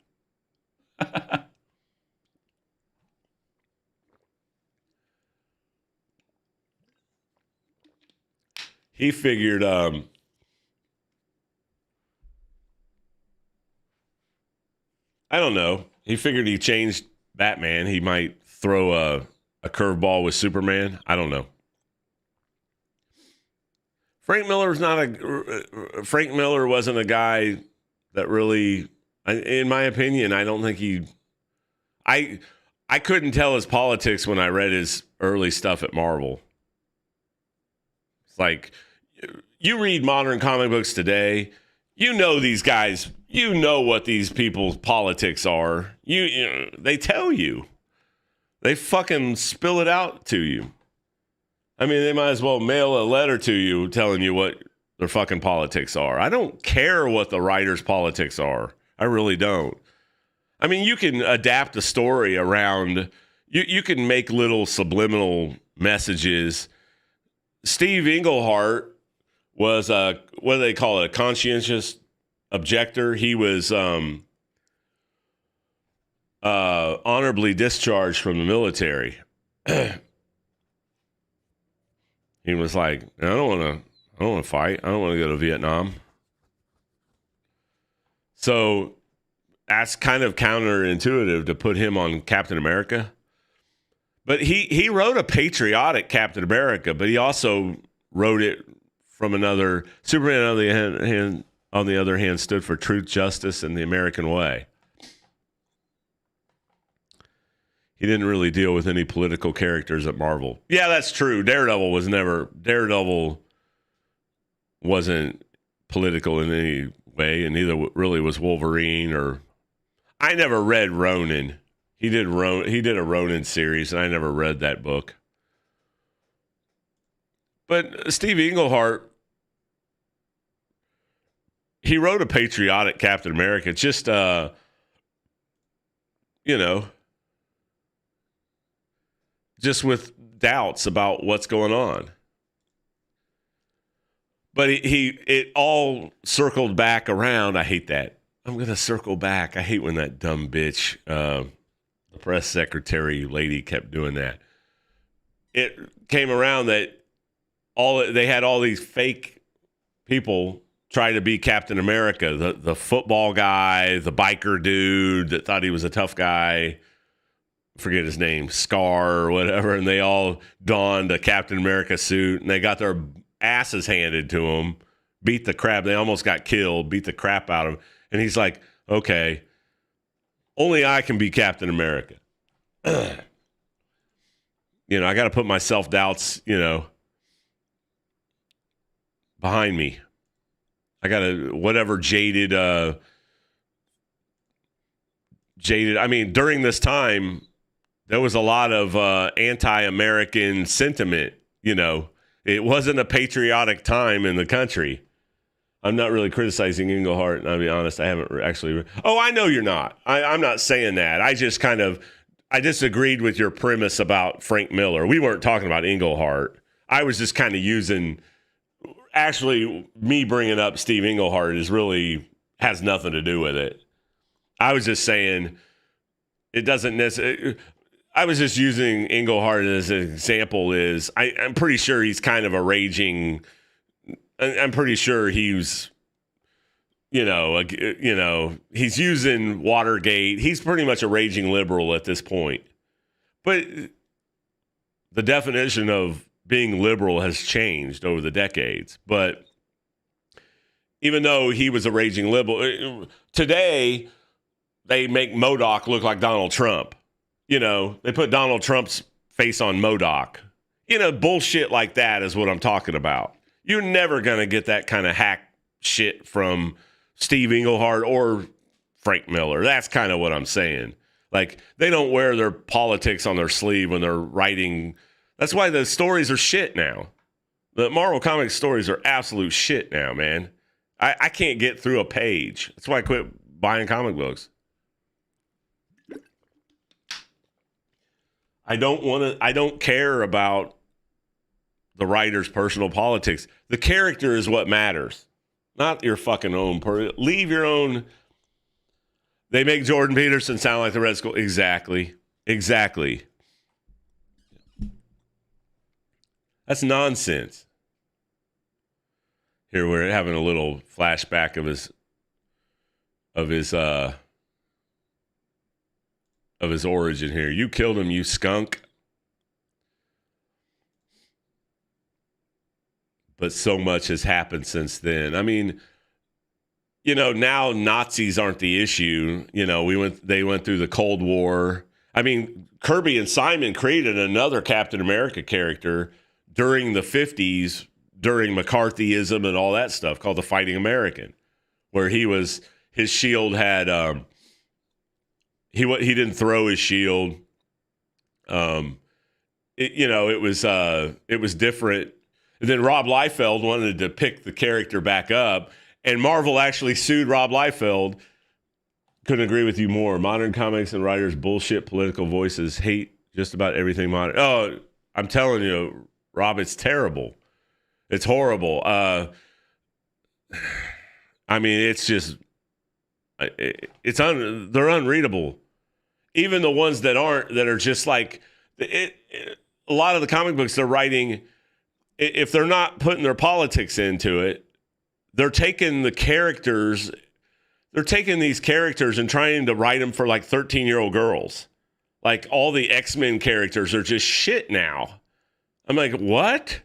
He figured, I don't know. He figured he changed Batman. He might throw a curveball with Superman. I don't know. Frank Miller wasn't a guy that really, in my opinion, I don't think I couldn't tell his politics when I read his early stuff at Marvel. It's like, you read modern comic books today, you know these guys, you know what these people's politics are. They tell you. They fucking spill it out to you. I mean, they might as well mail a letter to you telling you what their fucking politics are. I don't care what the writer's politics are. I really don't. I mean, you can adapt a story around, you can make little subliminal messages. Steve Englehart was what do they call it? A conscientious objector. He was honorably discharged from the military. He was like, I don't want to fight. I don't want to go to Vietnam. So that's kind of counterintuitive to put him on Captain America. But he wrote a patriotic Captain America, but he also wrote it from another. Superman, on the other hand, stood for truth, justice, and the American way. He didn't really deal with any political characters at Marvel. Yeah, that's true. Daredevil wasn't political in any way, and neither really was Wolverine. Or I never read Ronin. He did a Ronin series, and I never read that book. But Steve Englehart, he wrote a patriotic Captain America. Just just with doubts about what's going on. But it all circled back around. I hate that. I'm going to circle back. I hate when that dumb bitch, the press secretary lady, kept doing that. It came around that they had all these fake people try to be Captain America, the football guy, the biker dude that thought he was a tough guy. Forget his name, Scar or whatever, and they all donned a Captain America suit, and they got their asses handed to them, beat the crap. They almost got killed, beat the crap out of him. And he's like, okay, only I can be Captain America. I got to put my self-doubts, behind me. I got to, whatever jaded, I mean, during this time, there was a lot of anti-American sentiment, It wasn't a patriotic time in the country. I'm not really criticizing Englehart, and I'll be honest, I haven't actually. Oh, I know you're not. I'm not saying that. I disagreed with your premise about Frank Miller. We weren't talking about Englehart. I was just kind of using. Actually, me bringing up Steve Englehart has nothing to do with it. I was just saying it doesn't necessarily. I was just using Englehart as an example. I'm pretty sure he's kind of a raging. I'm pretty sure he's, he's using Watergate. He's pretty much a raging liberal at this point. But the definition of being liberal has changed over the decades. But even though he was a raging liberal, today they make MODOK look like Donald Trump. They put Donald Trump's face on MODOK. Bullshit like that is what I'm talking about. You're never going to get that kind of hack shit from Steve Englehart or Frank Miller. That's kind of what I'm saying. Like, they don't wear their politics on their sleeve when they're writing. That's why the stories are shit now. The Marvel Comics stories are absolute shit now, man. I can't get through a page. That's why I quit buying comic books. I don't care about the writer's personal politics. The character is what matters, not your fucking own. Leave your own. They make Jordan Peterson sound like the Red Skull. Exactly. That's nonsense. Here we're having a little flashback of his origin here. You killed him, you skunk. but so much has happened since then. I mean, now Nazis aren't the issue. They went through the Cold War. I mean, Kirby and Simon created another Captain America character during the 50s, during McCarthyism and all that stuff, called the Fighting American, where his shield had he didn't throw his shield. It was different. And then Rob Liefeld wanted to pick the character back up, and Marvel actually sued Rob Liefeld. Couldn't agree with you more. Modern comics and writers bullshit political voices, hate just about everything modern. Oh, I'm telling you, Rob, it's terrible. It's horrible. I mean, it's just they're unreadable. Even the ones that aren't, that are just like a lot of the comic books they're writing, if they're not putting their politics into it, they're taking the characters. They're taking these characters and trying to write them for like 13-year-old girls. Like all the X-Men characters are just shit now. I'm like, what?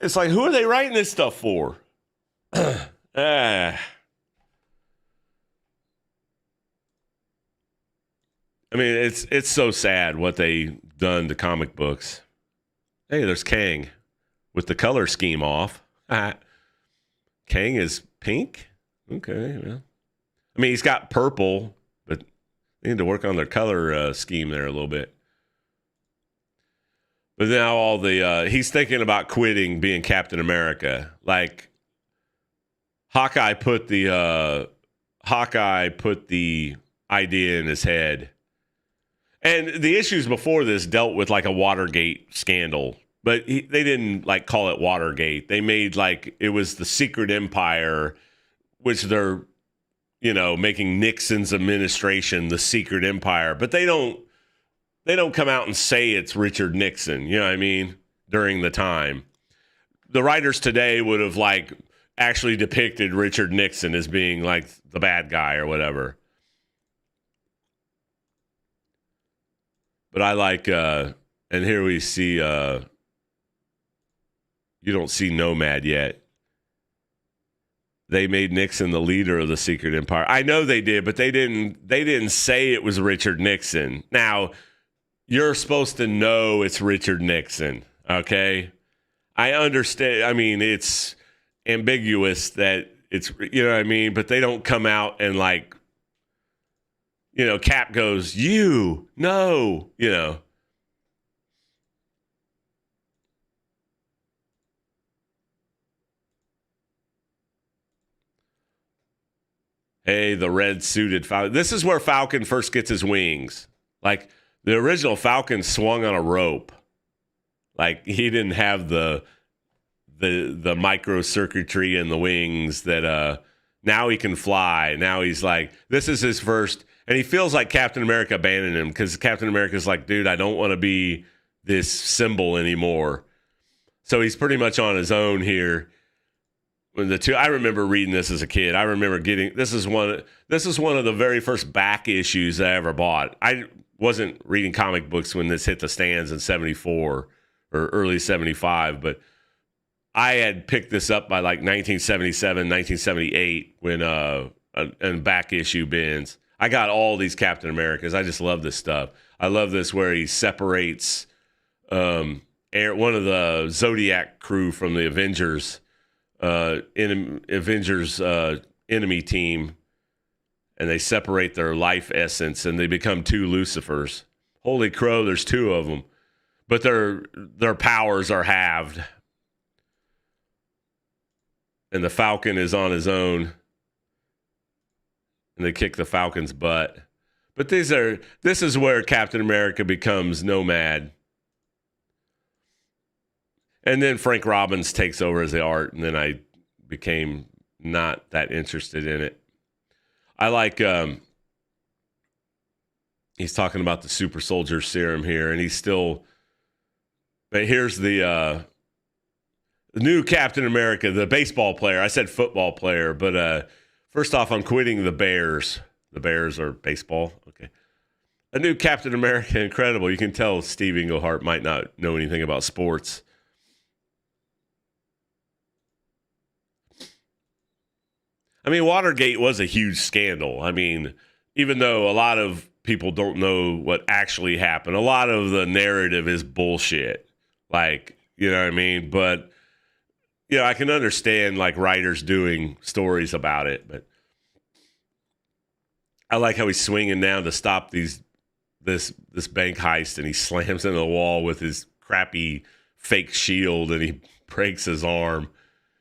It's like, who are they writing this stuff for? I mean, it's so sad what they done to comic books. Hey, there's Kang with the color scheme off. Kang is pink? Okay, well. I mean, he's got purple, but they need to work on their color scheme there a little bit. But now he's thinking about quitting being Captain America. Like, Hawkeye put the idea in his head. And the issues before this dealt with like a Watergate scandal. But they didn't like call it Watergate. They made like it was the Secret Empire, which they're, making Nixon's administration the Secret Empire. But they don't come out and say it's Richard Nixon. You know what I mean? During the time, the writers today would have like actually depicted Richard Nixon as being like the bad guy or whatever. But I like, and here we see. You don't see Nomad yet. They made Nixon the leader of the Secret Empire. I know they did, but they didn't say it was Richard Nixon. Now, you're supposed to know it's Richard Nixon, okay? I understand. I mean, it's ambiguous that it's, you know what I mean? But they don't come out and like, Cap goes, no. Hey, the red suited Falcon. This is where Falcon first gets his wings. Like the original Falcon swung on a rope. Like he didn't have the microcircuitry in the wings that now he can fly. Now he's like, this is his first, and he feels like Captain America abandoned him because Captain America's like, dude, I don't want to be this symbol anymore. So he's pretty much on his own here. When I remember reading this as a kid. I remember this is one of the very first back issues I ever bought. I wasn't reading comic books when this hit the stands in 74 or early 75, but I had picked this up by like 1977, 1978 when in back issue bins. I got all these Captain Americas. I just love this stuff. I love this where he separates one of the Zodiac crew from the Avengers enemy team, and they separate their life essence and they become two Lucifers. Holy crow, there's two of them, but their powers are halved, and the Falcon is on his own, and they kick the Falcon's butt. But this is where Captain America becomes Nomad. And then Frank Robbins takes over as the art, and then I became not that interested in it. I like, he's talking about the super soldier serum here, and but here's the new Captain America, the baseball player. I said football player, but first off, I'm quitting the Bears. The Bears are baseball. Okay. A new Captain America, incredible. You can tell Steve Englehart might not know anything about sports. I mean, Watergate was a huge scandal. I mean, even though a lot of people don't know what actually happened, a lot of the narrative is bullshit. Like, you know what I mean? But, you know, I can understand like writers doing stories about it. But I like how he's swinging down to stop this bank heist, and he slams into the wall with his crappy fake shield, and he breaks his arm.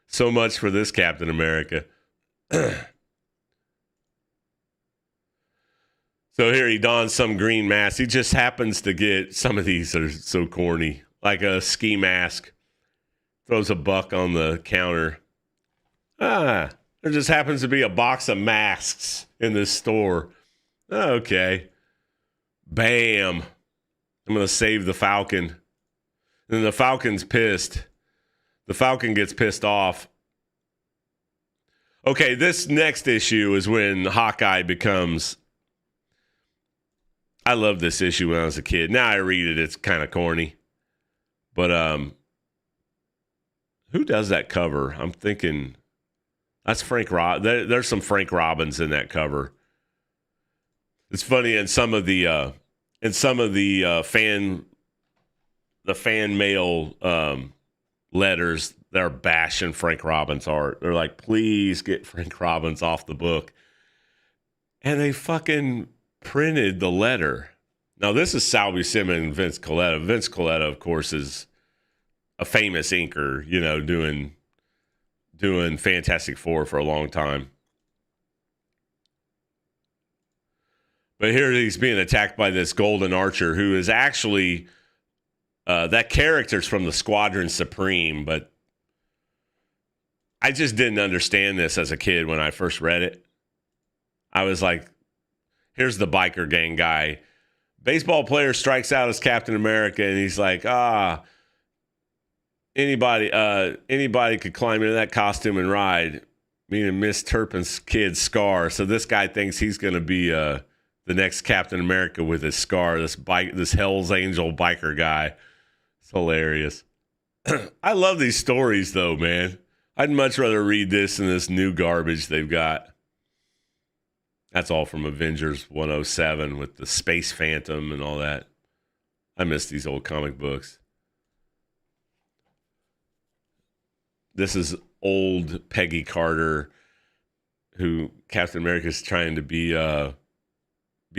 So much for this Captain America. So here he dons some green mask. He just happens to get, some of these are so corny, like a ski mask. Throws a buck on the counter. There just happens to be a box of masks in this store. Okay. Bam. I'm going to save the Falcon. And the Falcon's pissed. The Falcon gets pissed off. Okay, this next issue is when Hawkeye becomes... I loved this issue when I was a kid. Now I read it, it's kind of corny. But who does that cover? I'm thinking that's Frank there's some Frank Robbins in that cover. It's funny in some of the fan mail letters, they're bashing Frank Robbins art. They're like, please get Frank Robbins off the book. And they fucking printed the letter. Now, this is Sal Buscema and Vince Colletta. Vince Colletta, of course, is a famous inker, you know, doing Fantastic Four for a long time. But here he's being attacked by this Golden Archer, who is actually... that character's from the Squadron Supreme, but I just didn't understand this as a kid when I first read it. I was like, here's the biker gang guy. Baseball player strikes out as Captain America, and he's like, anybody could climb into that costume and ride, meaning Miss Turpin's kid Scar. So this guy thinks he's going to be the next Captain America with his Scar, this Hell's Angel biker guy. It's hilarious. I love these stories, though, man. I'd much rather read this than this new garbage they've got. That's all from Avengers 107 with the Space Phantom and all that. I miss these old comic books. This is old Peggy Carter, who Captain America's trying to be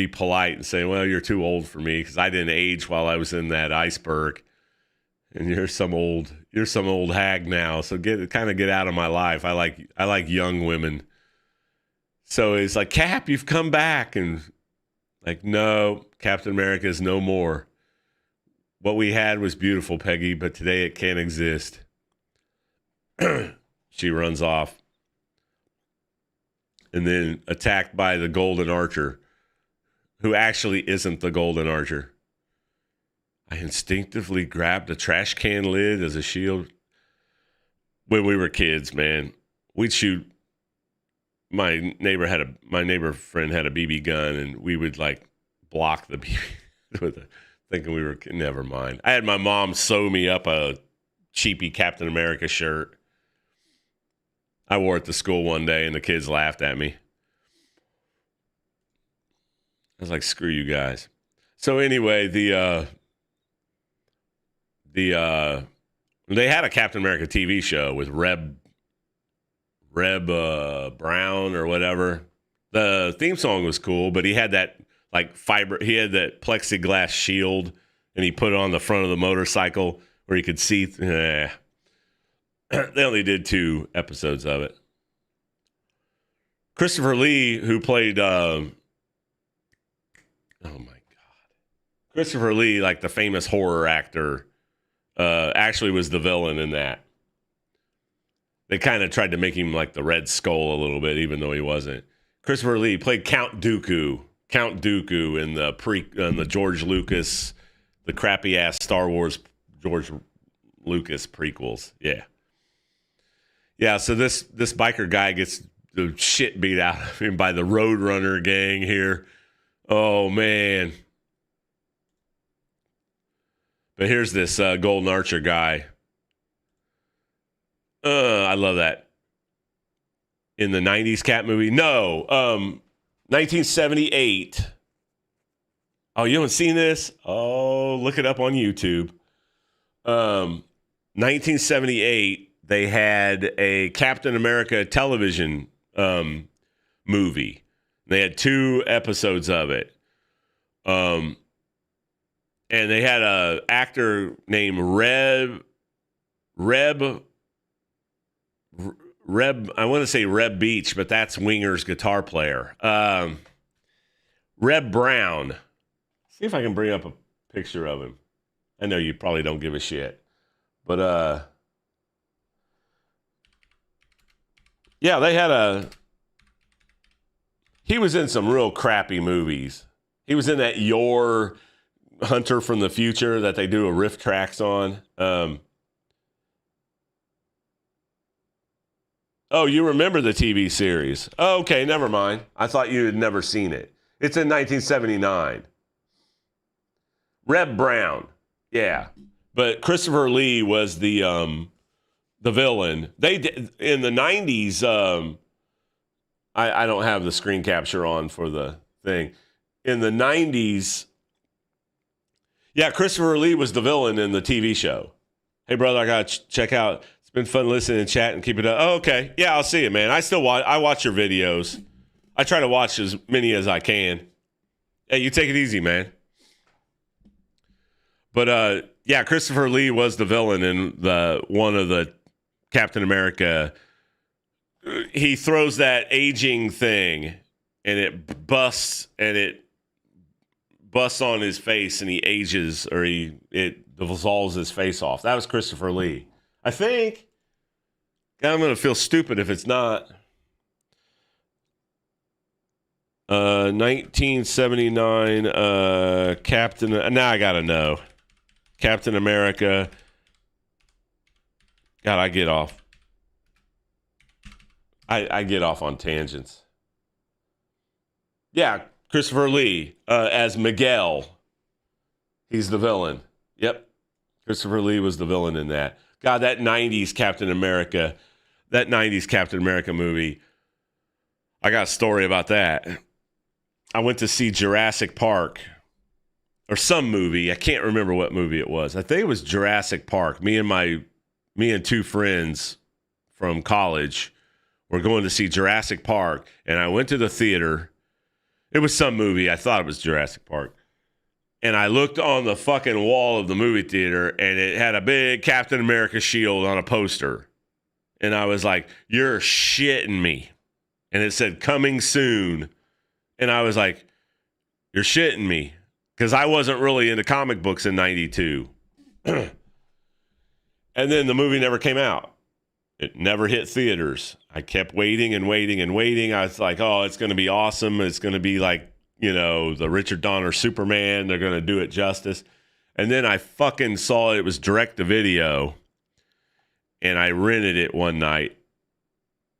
polite and say, well, you're too old for me because I didn't age while I was in that iceberg. And you're some old hag now. So get out of my life. I like young women. So it's like, Cap, you've come back. And like, no, Captain America is no more. What we had was beautiful, Peggy, but today it can't exist. She runs off. And then attacked by the Golden Archer, who actually isn't the Golden Archer. I instinctively grabbed a trash can lid as a shield. When we were kids, man, we'd shoot. My neighbor friend had a BB gun, and we would like block the BB with thinking we were. Never mind. I had my mom sew me up a cheapy Captain America shirt. I wore it to school one day, and the kids laughed at me. I was like, "Screw you guys." So anyway, they had a Captain America TV show with Reb Brown or whatever. The theme song was cool, but he had that he had that plexiglass shield, and he put it on the front of the motorcycle where he could see. They only did 2 episodes of it. Christopher Lee, who played oh my God, Christopher Lee, like the famous horror actor, actually was the villain in that. They kind of tried to make him like the Red Skull a little bit, even though he wasn't. Christopher Lee played Count Dooku in the George Lucas, the crappy ass Star Wars George Lucas prequels. Yeah. So this biker guy gets the shit beat out of him by the Roadrunner gang here. Oh man. But here's this Golden Archer guy. I love that. in the 90s cat movie? No. 1978. Oh, you haven't seen this? Oh, look it up on YouTube. 1978, they had a Captain America television movie. They had 2 episodes of it. And they had a actor named Reb, I want to say Reb Beach, but that's Winger's guitar player. Reb Brown. See if I can bring up a picture of him. I know you probably don't give a shit. But yeah, he was in some real crappy movies. He was in that Your Hunter from the Future that they do a riff tracks on. Oh, you remember the TV series? Oh, okay, never mind. I thought you had never seen it. It's in 1979. Reb Brown. Yeah. But Christopher Lee was the villain. They did, in the 90s, I don't have the screen capture on for the thing. In the 90s, yeah, Christopher Lee was the villain in the TV show. Hey, brother, I got to check out. It's been fun listening and chat and keep it up. Oh, okay. Yeah, I'll see it, man. I watch your videos. I try to watch as many as I can. Hey, you take it easy, man. But yeah, Christopher Lee was the villain in one of the Captain America. He throws that aging thing, and it busts on his face, and he ages, or it dissolves his face off. That was Christopher Lee, I think. I'm gonna feel stupid if it's not. 1979 Captain. Now I gotta know. Captain America. God, I get off. I get off on tangents. Yeah, Christopher Lee as Miguel. He's the villain. Yep. Christopher Lee was the villain in that. God, that 90s Captain America movie. I got a story about that. I went to see Jurassic Park. Or some movie. I can't remember what movie it was. I think it was Jurassic Park. Me and 2 friends from college were going to see Jurassic Park, and I went to the theater. It was some movie. I thought it was Jurassic Park. And I looked on the fucking wall of the movie theater, and it had a big Captain America shield on a poster. And I was like, "You're shitting me." And it said, "Coming soon." And I was like, "You're shitting me." Because I wasn't really into comic books in 92. And then the movie never came out. It never hit theaters. I kept waiting and waiting and waiting. I was like, oh, it's going to be awesome. It's going to be like, the Richard Donner Superman. They're going to do it justice. And then I fucking saw it was direct to video. And I rented it one night.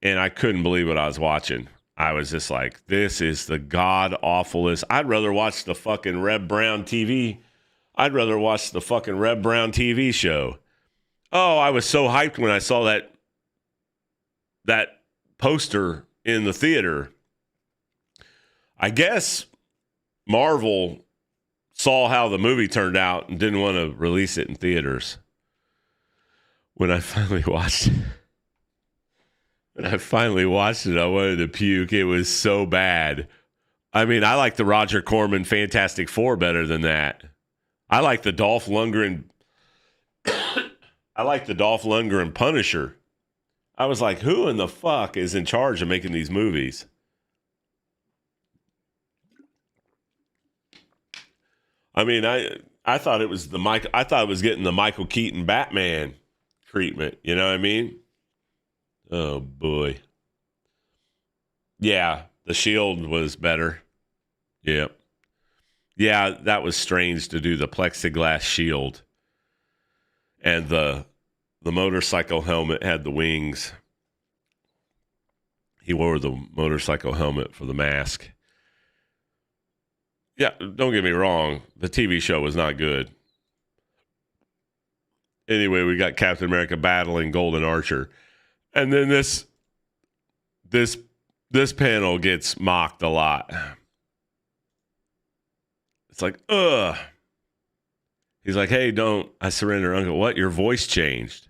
And I couldn't believe what I was watching. I was just like, this is the god-awfulest. I'd rather watch the fucking Reb Brown TV. I'd rather watch the fucking Reb Brown TV show. Oh, I was so hyped when I saw that poster in the theater. I guess Marvel saw how the movie turned out and didn't want to release it in theaters. When I finally watched it. I wanted to puke. It was so bad. I mean, I like the Roger Corman Fantastic Four better than that. I like the Dolph Lundgren. Punisher. I was like, who in the fuck is in charge of making these movies? I mean, I thought it was I thought it was getting the Michael Keaton Batman treatment. You know what I mean? Oh, boy. Yeah, the Shield was better. Yep. Yeah, that was strange to do the plexiglass shield. And the motorcycle helmet had the wings. He wore the motorcycle helmet for the mask. Yeah, don't get me wrong. The TV show was not good. Anyway, we got Captain America battling Golden Archer. And then this this panel gets mocked a lot. It's like, ugh. He's like, hey, don't. I surrender, Uncle. What? Your voice changed.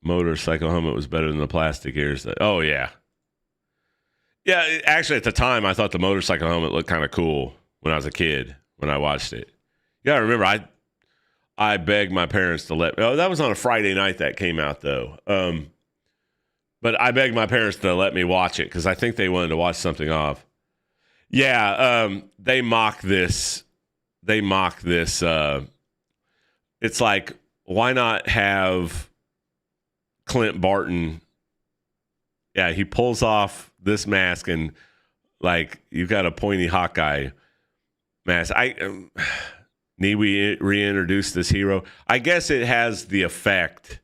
Motorcycle helmet was better than the plastic ears. Oh, yeah. Yeah, actually, at the time, I thought the motorcycle helmet looked kind of cool when I was a kid, when I watched it. Yeah, I remember I begged my parents to let. Oh, that was on a Friday night that came out, though. But I begged my parents to let me watch it because I think they wanted to watch something off. Yeah, they mock this. They mock this. It's like, why not have Clint Barton? Yeah, he pulls off this mask and like you've got a pointy Hawkeye mask. Need we reintroduce this hero? I guess it has the effect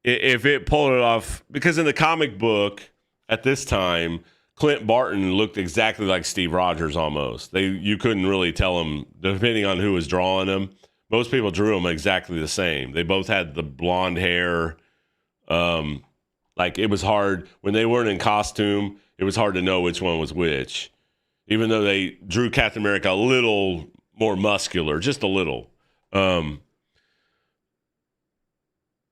if it pulled it off, because in the comic book at this time, Clint Barton looked exactly like Steve Rogers almost. You couldn't really tell him, depending on who was drawing him. Most people drew him exactly the same. They both had the blonde hair. Like it was hard when they weren't in costume. It was hard to know which one was which, even though they drew Captain America a little more muscular, just a little.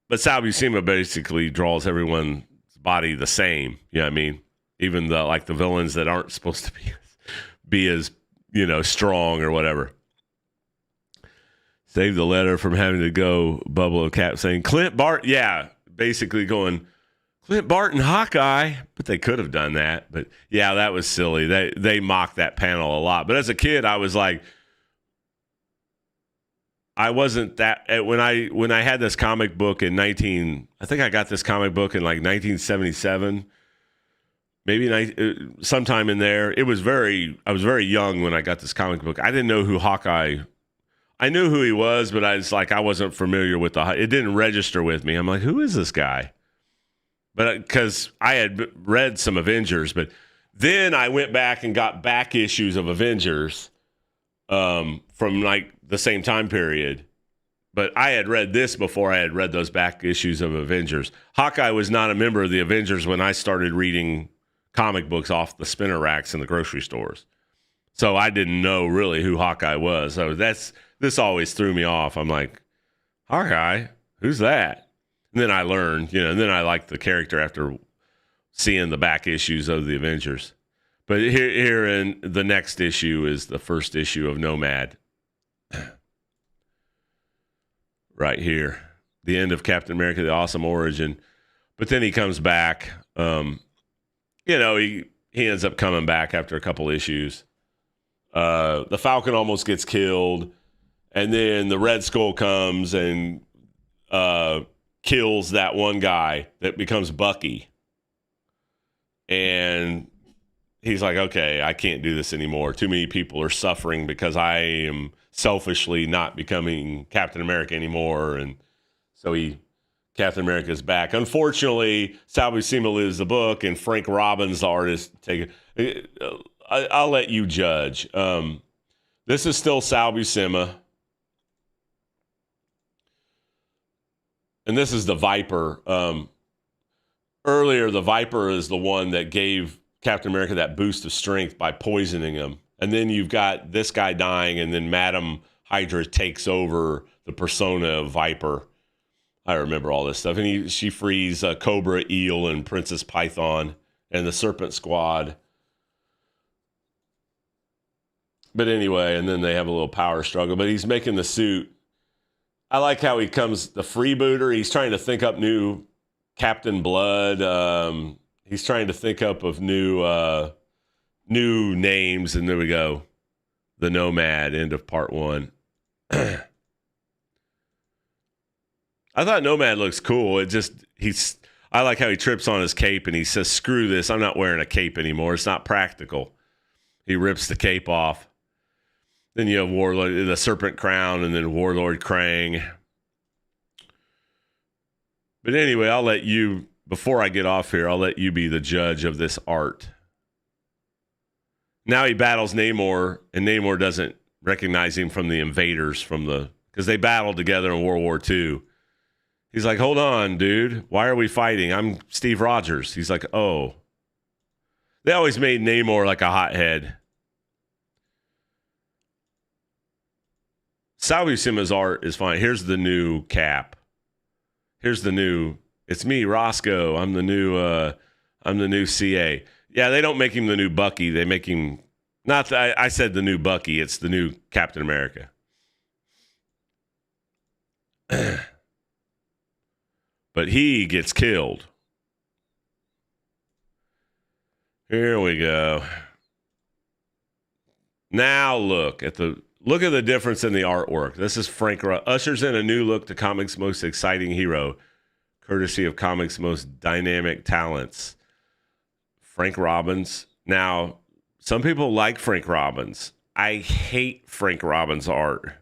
But Sal Buscema basically draws everyone's body the same. You know what I mean? Even the villains that aren't supposed to be as strong or whatever. Save the letter from having to go. Bubble Cap saying Clint Barton. Yeah, basically going Clint Barton, Hawkeye. But they could have done that. But yeah, that was silly. They mocked that panel a lot. But as a kid, I was like, I wasn't that when I had this comic book in I think I got this comic book in like 1977. Maybe sometime in there. I was very young when I got this comic book. I didn't know who Hawkeye. I knew who he was, but I wasn't familiar with it didn't register with me. I'm like, who is this guy? But because I had read some Avengers, but then I went back and got back issues of Avengers from like the same time period. But I had read this before I had read those back issues of Avengers. Hawkeye was not a member of the Avengers when I started reading comic books off the spinner racks in the grocery stores. So I didn't know really who Hawkeye was. So this always threw me off. I'm like, Hawkeye? Who's that? And then I learned, and then I liked the character after seeing the back issues of the Avengers. But here in the next issue is the first issue of Nomad. Right here. The end of Captain America, the Awesome Origin. But then he comes back. He ends up coming back after a couple issues. The Falcon almost gets killed, and then the Red Skull comes and kills that one guy that becomes Bucky. And he's like, okay, I can't do this anymore. Too many people are suffering because I am selfishly not becoming Captain America anymore. And so Captain America's back. Unfortunately, Sal Buscema lives the book, and Frank Robbins, the artist, I'll let you judge. This is still Sal Buscema. And this is the Viper. Earlier, the Viper is the one that gave Captain America that boost of strength by poisoning him. And then you've got this guy dying, and then Madam Hydra takes over the persona of Viper. I remember all this stuff. And she frees Cobra, Eel, and Princess Python and the Serpent Squad. But anyway, and then they have a little power struggle. But he's making the suit. I like how he comes, the freebooter. He's trying to think up new Captain Blood. He's trying to think up of new names. And there we go. The Nomad, end of part 1. I thought Nomad looks cool. I like how he trips on his cape and he says, screw this. I'm not wearing a cape anymore. It's not practical. He rips the cape off. Then you have Warlord, the Serpent Crown, and then Warlord Krang. But anyway, I'll let you, before I get off here, I'll let you be the judge of this art. Now he battles Namor, and Namor doesn't recognize him from the invaders because they battled together in World War II. He's like, hold on, dude. Why are we fighting? I'm Steve Rogers. He's like, oh. They always made Namor like a hothead. Sal Buscema's art is fine. Here's the new Cap. Here's the new. It's me, Roscoe. I'm the new CA. Yeah, they don't make him the new Bucky. They make him not. I said the new Bucky. It's the new Captain America. But he gets killed. Here we go. Now look at the difference in the artwork. This is Frank ushers in a new look to comics' most exciting hero, courtesy of comics' most dynamic talents. Frank Robbins. Now, some people like Frank Robbins. I hate Frank Robbins' art.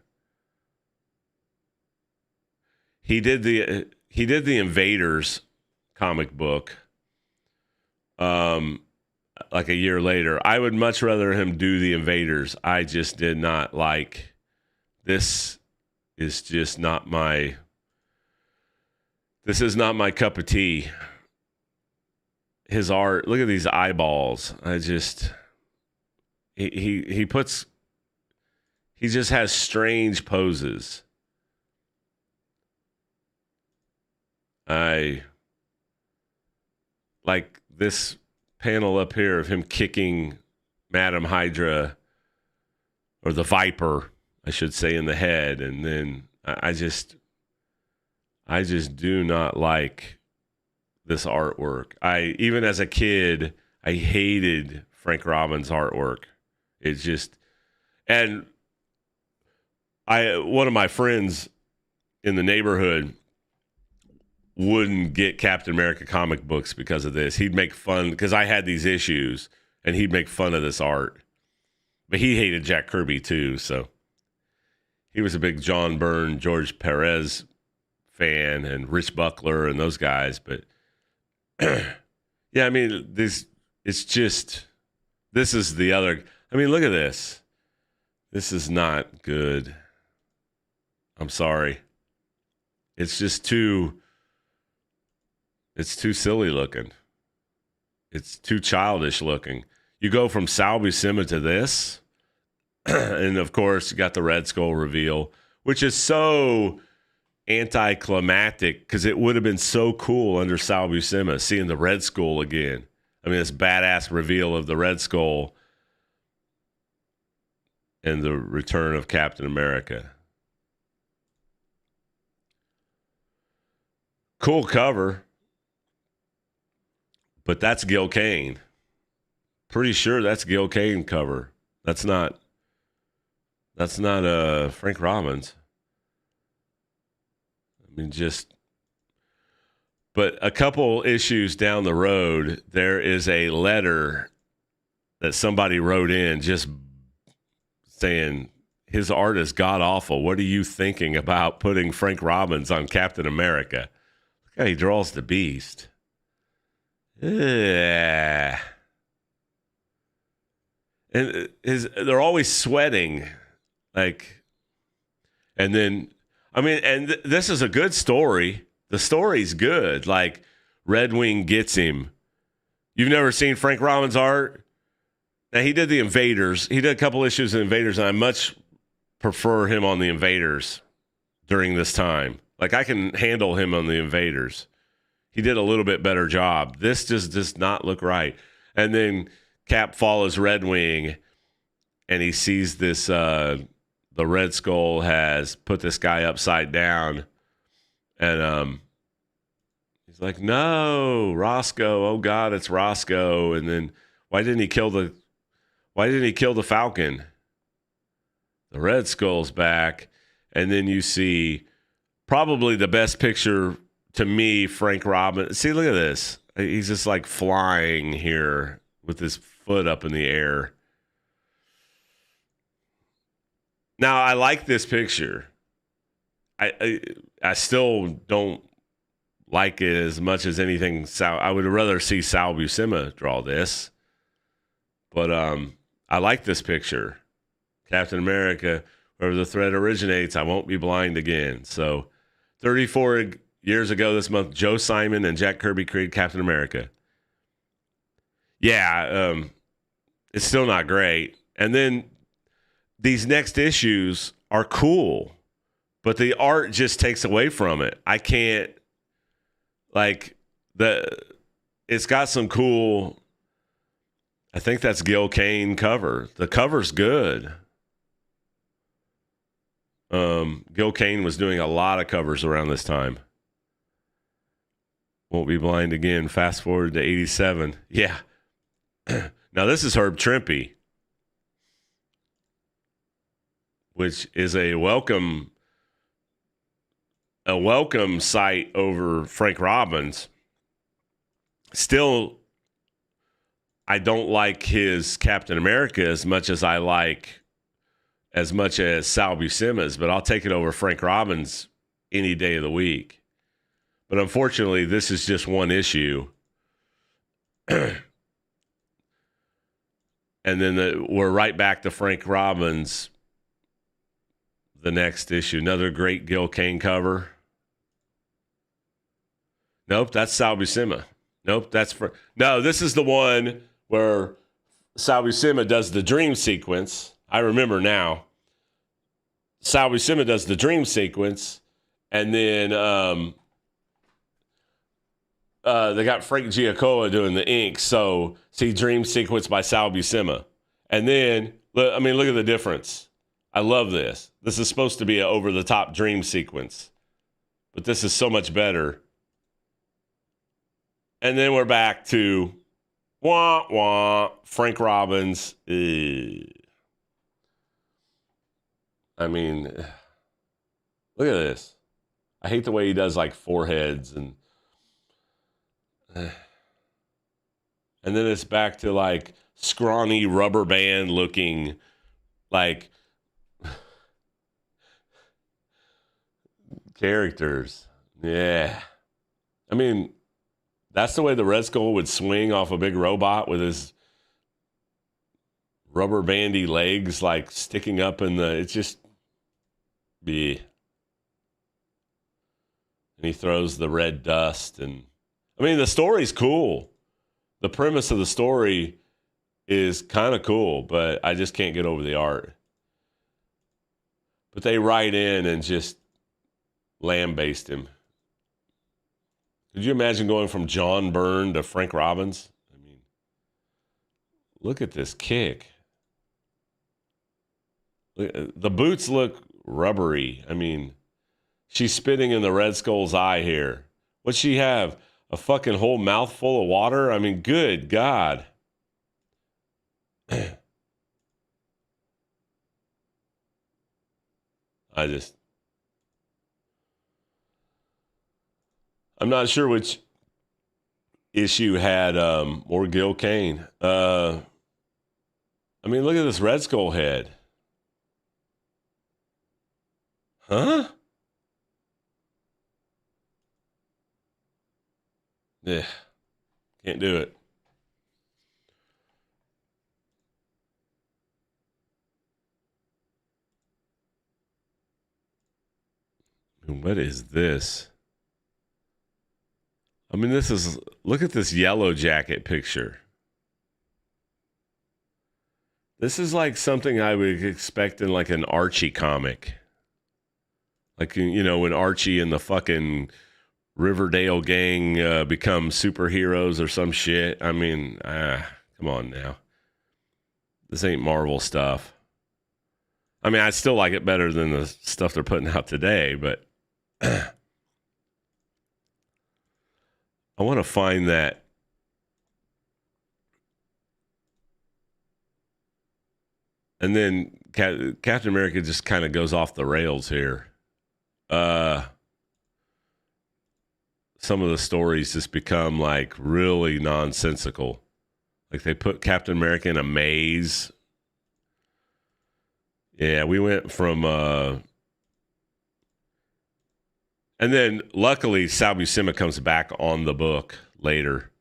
He did the Invaders comic book. Like a year later. I would much rather him do the Invaders. I just did not like. This is just not my. This is not my cup of tea. His art. Look at these eyeballs. I just. He puts. He just has strange poses. I like this panel up here of him kicking Madam Hydra, or the Viper, I should say, in the head. And then I just do not like this artwork. Even as a kid, I hated Frank Robbins' artwork. It's just, and one of my friends in the neighborhood wouldn't get Captain America comic books because of this. He'd make fun, because I had these issues, and he'd make fun of this art. But he hated Jack Kirby too, so he was a big John Byrne, George Perez fan, and Rich Buckler and those guys. But yeah, I mean, this is the other. I mean, look at this. This is not good. I'm sorry. It's just too. It's too silly looking. It's too childish looking. You go from Sal Buscema to this, and of course, you got the Red Skull reveal, which is so anticlimactic because it would have been so cool under Sal Buscema, seeing the Red Skull again. I mean, this badass reveal of the Red Skull and the return of Captain America. Cool cover. But that's Gil Kane. Pretty sure that's Gil Kane cover. That's not Frank Robbins. I mean, but a couple issues down the road, there is a letter that somebody wrote in just saying his art is god awful. What are you thinking about putting Frank Robbins on Captain America? Look how he draws the beast. Yeah. And they're always sweating, like, and then, I mean, and this is a good story. The story's good. Like, Red Wing gets him. You've never seen Frank Robbins' art? Now, he did the Invaders. He did a couple issues of Invaders, and I much prefer him on the Invaders during this time. Like, I can handle him on the Invaders. He did a little bit better job. This just does not look right. And then Cap follows Red Wing, and he sees this, the Red Skull has put this guy upside down. And he's like, no, Roscoe. Oh, God, it's Roscoe. And then why didn't he kill the Falcon? The Red Skull's back. And then you see probably the best picture to me, Frank Robbins. See, look at this. He's just like flying here with his foot up in the air. Now, I like this picture. I still don't like it as much as anything. I would rather see Sal Buscema draw this. But I like this picture. Captain America, wherever the threat originates, I won't be blind again. So 34 years ago this month, Joe Simon and Jack Kirby created Captain America. Yeah, it's still not great. And then these next issues are cool, but the art just takes away from it. I can't, like, it's got some cool, I think that's Gil Kane cover. The cover's good. Gil Kane was doing a lot of covers around this time. Won't Be Blind again. Fast forward to 87. Yeah. Now this is Herb Trimpe, which is a welcome sight over Frank Robbins. Still, I don't like his Captain America as much as Sal Buscema's, but I'll take it over Frank Robbins any day of the week. But unfortunately, this is just one issue. And then we're right back to Frank Robbins the next issue. Another great Gil Kane cover. Nope, that's Sal Buscema. Nope, this is the one where Sal Buscema does the dream sequence. I remember now. Sal Buscema does the dream sequence, and then they got Frank Giacomo doing the ink. So see dream sequence by Sal Buscema, and then look at the difference. I love this. This is supposed to be an over-the-top dream sequence, but this is so much better. And then we're back to wah wah Frank Robbins. I mean, look at this. I hate the way he does like foreheads and then it's back to like scrawny rubber band looking like characters. Yeah. I mean, that's the way the Red Skull would swing off a big robot with his rubber bandy legs like sticking up in it's just be. And he throws the red dust. And I mean, the story's cool. The premise of the story is kind of cool, but I just can't get over the art. But they write in and just lambaste him. Could you imagine going from John Byrne to Frank Robbins? I mean, look at this kick. The boots look rubbery. I mean, she's spitting in the Red Skull's eye here. What'd she have? A fucking whole mouthful of water? I mean, good God. I'm not sure which issue had more Gil Kane. I mean, look at this Red Skull head. Huh? Yeah. Can't do it. What is this? I mean, look at this Yellow Jacket picture. This is like something I would expect in like an Archie comic. Like, when Archie and the fucking Riverdale gang become superheroes or some shit. I mean, come on now. This ain't Marvel stuff. I mean, I still like it better than the stuff they're putting out today, but I want to find that. And then Captain America just kind of goes off the rails here. Some of the stories just become like really nonsensical. Like they put Captain America in a maze. Yeah, we went from and then luckily Sal Buscema comes back on the book later.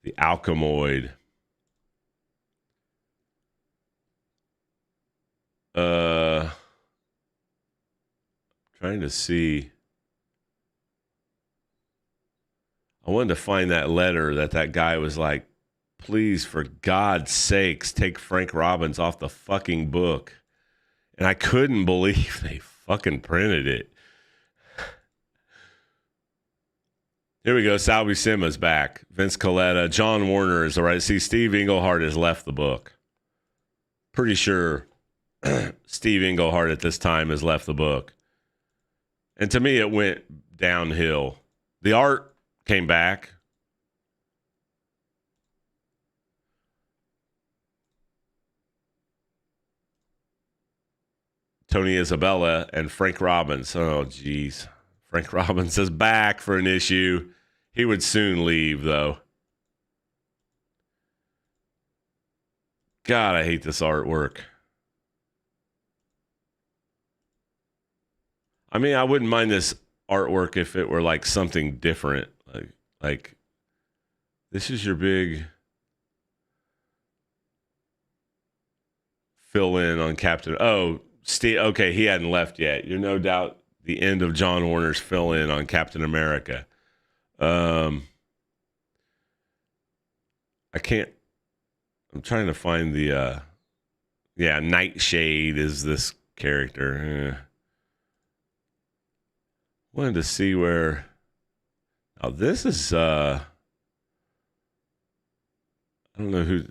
The Alchemoid. Trying to see. I wanted to find that letter that guy was like, please, for God's sakes, take Frank Robbins off the fucking book. And I couldn't believe they fucking printed it. Here we go. Sal Buscema's back. Vince Coletta. John Warner is all right. See, Steve Englehart has left the book. Pretty sure Steve Englehart at this time has left the book. And to me, it went downhill. The art came back. Tony Isabella and Frank Robbins. Oh, geez. Frank Robbins is back for an issue. He would soon leave, though. God, I hate this artwork. I mean, I wouldn't mind this artwork if it were like something different. Like this is your big fill in on Captain. Oh, Steve. Okay, he hadn't left yet. You're no doubt the end of John Warner's fill in on Captain America. I can't. I'm trying to find the. Nightshade is this character. Wanted to see where. Now this is. I don't know who.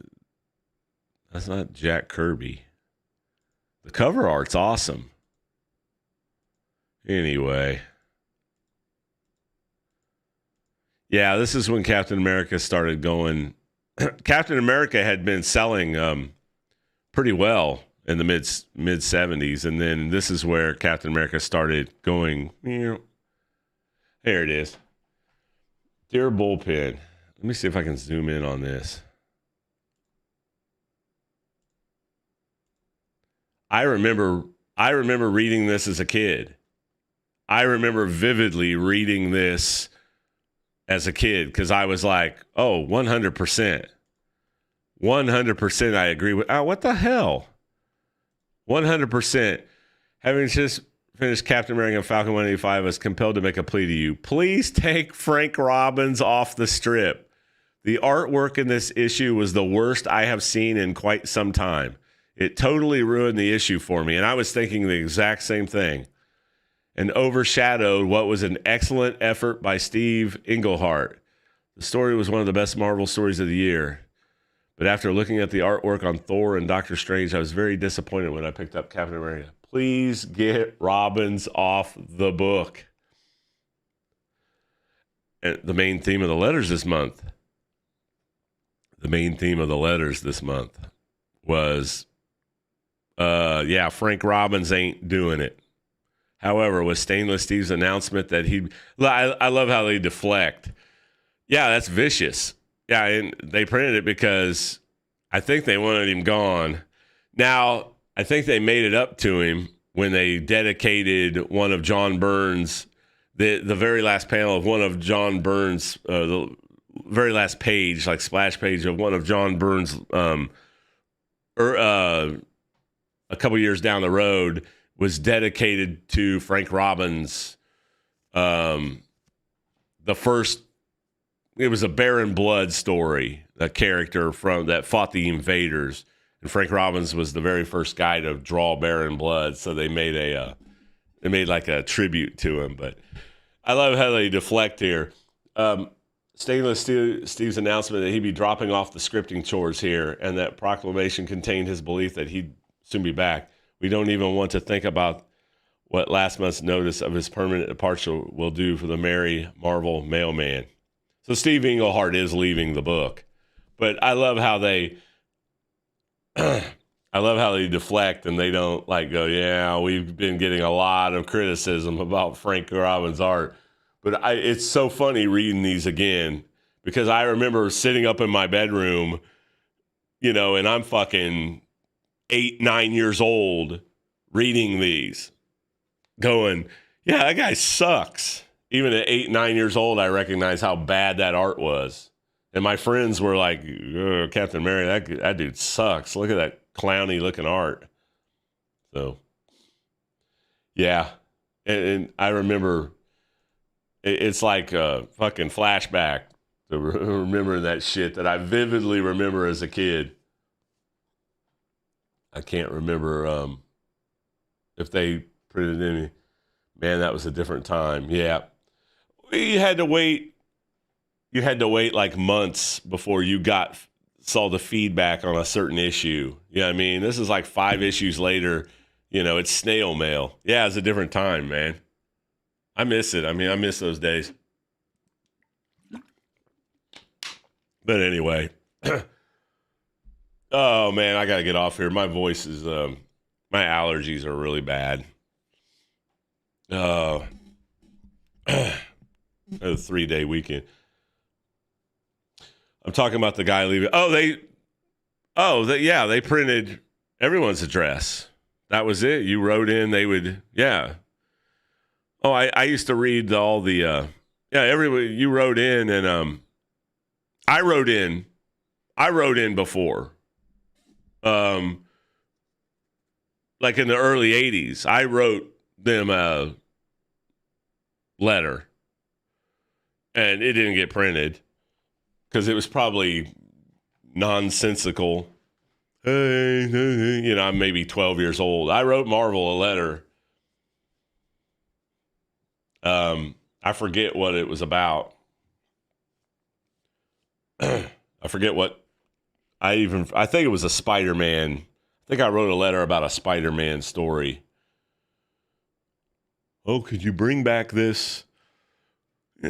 That's not Jack Kirby. The cover art's awesome. Anyway. Yeah, this is when Captain America started going. Captain America had been selling pretty well in the mid 70s, and then this is where Captain America started going. Here it is. Dear Bullpen. Let me see if I can zoom in on this. I remember reading this as a kid. I remember vividly reading this as a kid because I was like, oh, 100%. 100% I agree with. Oh, what the hell? 100%. Having just finished Captain America and Falcon 185, I was compelled to make a plea to you. Please take Frank Robbins off the strip. The artwork in this issue was the worst I have seen in quite some time. It totally ruined the issue for me, and I was thinking the exact same thing. And overshadowed what was an excellent effort by Steve Englehart. The story was one of the best Marvel stories of the year. But after looking at the artwork on Thor and Doctor Strange, I was very disappointed when I picked up Captain America. Please get Robbins off the book. And the main theme of the letters this month. Was, Frank Robbins ain't doing it. However, with Stainless Steve's announcement that I love how they deflect. Yeah, that's vicious. Yeah, and they printed it because I think they wanted him gone. Now, I think they made it up to him when they dedicated one of John Burns, the very last panel of one of John Burns, the very last page, like splash page of one of John Burns, a couple years down the road, was dedicated to Frank Robbins. The first, it was a Baron Blood story, a character that fought the invaders, and Frank Robbins was the very first guy to draw Baron Blood. So they made like a tribute to him. But I love how they deflect here. Stainless Steve's announcement that he'd be dropping off the scripting chores here, and that proclamation contained his belief that he'd soon be back. We don't even want to think about what last month's notice of his permanent departure will do for the merry Marvel mailman. So Steve Englehart is leaving the book, but I love how they, deflect and they don't like go, yeah, we've been getting a lot of criticism about Frank Robbins' art, but it's so funny reading these again because I remember sitting up in my bedroom, and I'm fucking 8-9 years old reading these going, yeah, that guy sucks. Even at 8-9 years old, I recognize how bad that art was. And my friends were like, Captain America, that dude sucks. Look at that clowny looking art. So, yeah. And I remember It's like a fucking flashback to remember that shit that I vividly remember as a kid. I can't remember if they printed any. Man, that was a different time. Yeah. You had to wait. You had to wait like months before you saw the feedback on a certain issue. You know what I mean? This is like 5 issues later. You know, it's snail mail. Yeah, it's a different time, man. I miss it. I mean, I miss those days. But anyway. Oh, man, I got to get off here. My voice is, my allergies are really bad. A 3-day weekend. I'm talking about the guy leaving. They printed everyone's address. That was it. You wrote in, they would, yeah. Oh, I used to read everybody, you wrote in, and I wrote in before. Like in the early 80s, I wrote them a letter, and it didn't get printed because it was probably nonsensical. You know, I'm maybe 12 years old. I wrote Marvel a letter. I forget what it was about. I forget what I think it was a Spider-Man. I think I wrote a letter about a Spider-Man story. Oh, could you bring back this?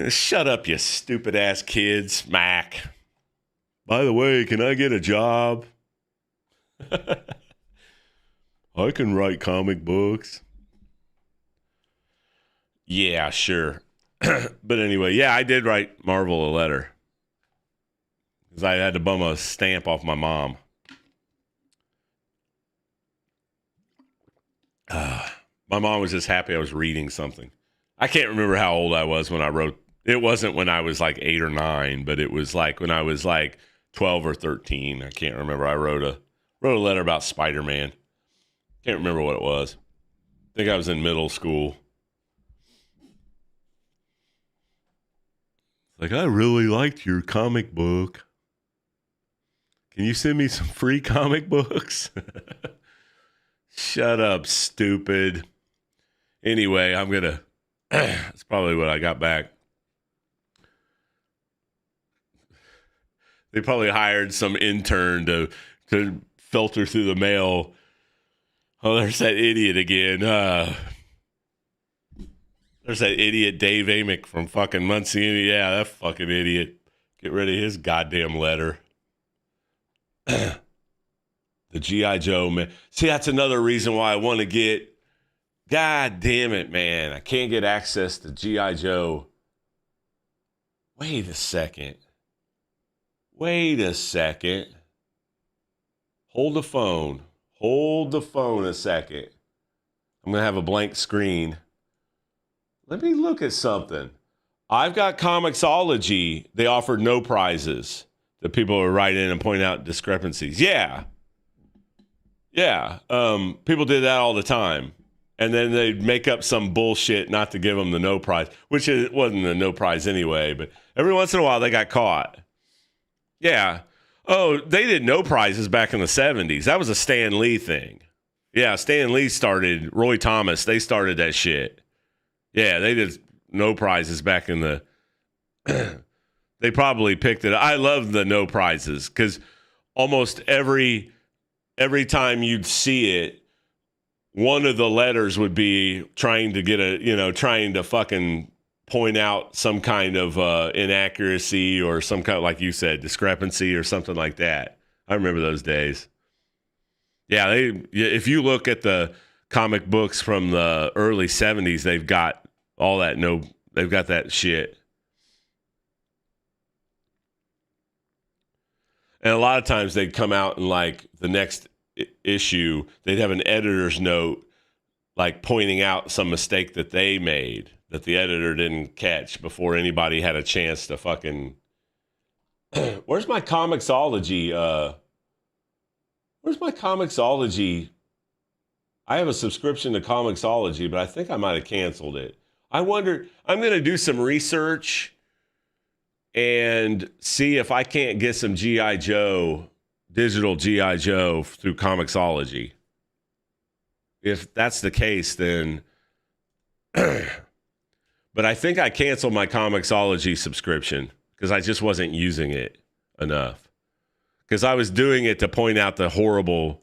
Shut up, you stupid ass kids, Mac. By the way, can I get a job? I can write comic books. Yeah, sure. But anyway, yeah, I did write Marvel a letter. Because I had to bum a stamp off my mom. My mom was just happy I was reading something. I can't remember how old I was when I wrote. It wasn't when I was like 8 or 9, but it was like when I was like 12 or 13. I can't remember. I wrote a letter about Spider-Man. Can't remember what it was. I think I was in middle school. Like, I really liked your comic book. Can you send me some free comic books? Shut up, stupid. Anyway, I'm going to... That's probably what I got back. They probably hired some intern to filter through the mail. Oh, there's that idiot again. There's that idiot Dave Amick from fucking Muncie. Yeah, that fucking idiot. Get rid of his goddamn letter. The G.I. Joe, man. See, that's another reason why I want to get... God damn it, man. I can't get access to G.I. Joe. Wait a second. Hold the phone. Hold the phone a second. I'm going to have a blank screen. Let me look at something. I've got Comixology. They offered no prizes. The people would write in and point out discrepancies. Yeah. People did that all the time. And then they'd make up some bullshit not to give them the no prize, which it wasn't a no prize anyway. But every once in a while, they got caught. Yeah. Oh, they did no prizes back in the 70s. That was a Stan Lee thing. Yeah, Stan Lee started, Roy Thomas, they started that shit. Yeah, they did no prizes back in the... They probably picked it. I love the no prizes because almost every time you'd see it, one of the letters would be trying to fucking point out some kind of inaccuracy or some kind of, like you said, discrepancy or something like that. I remember those days. Yeah, if you look at the comic books from the early 70s, they've got all that they've got that shit. And a lot of times they'd come out in like the next issue, they'd have an editor's note like pointing out some mistake that they made that the editor didn't catch before anybody had a chance to fucking... Where's my Comixology? I have a subscription to Comixology, but I think I might have canceled it. I wonder, I'm going to do some research and see if I can't get some G.I. Joe, digital G.I. Joe through Comixology. If that's the case, then... But I think I canceled my Comixology subscription because I just wasn't using it enough. Because I was doing it to point out the horrible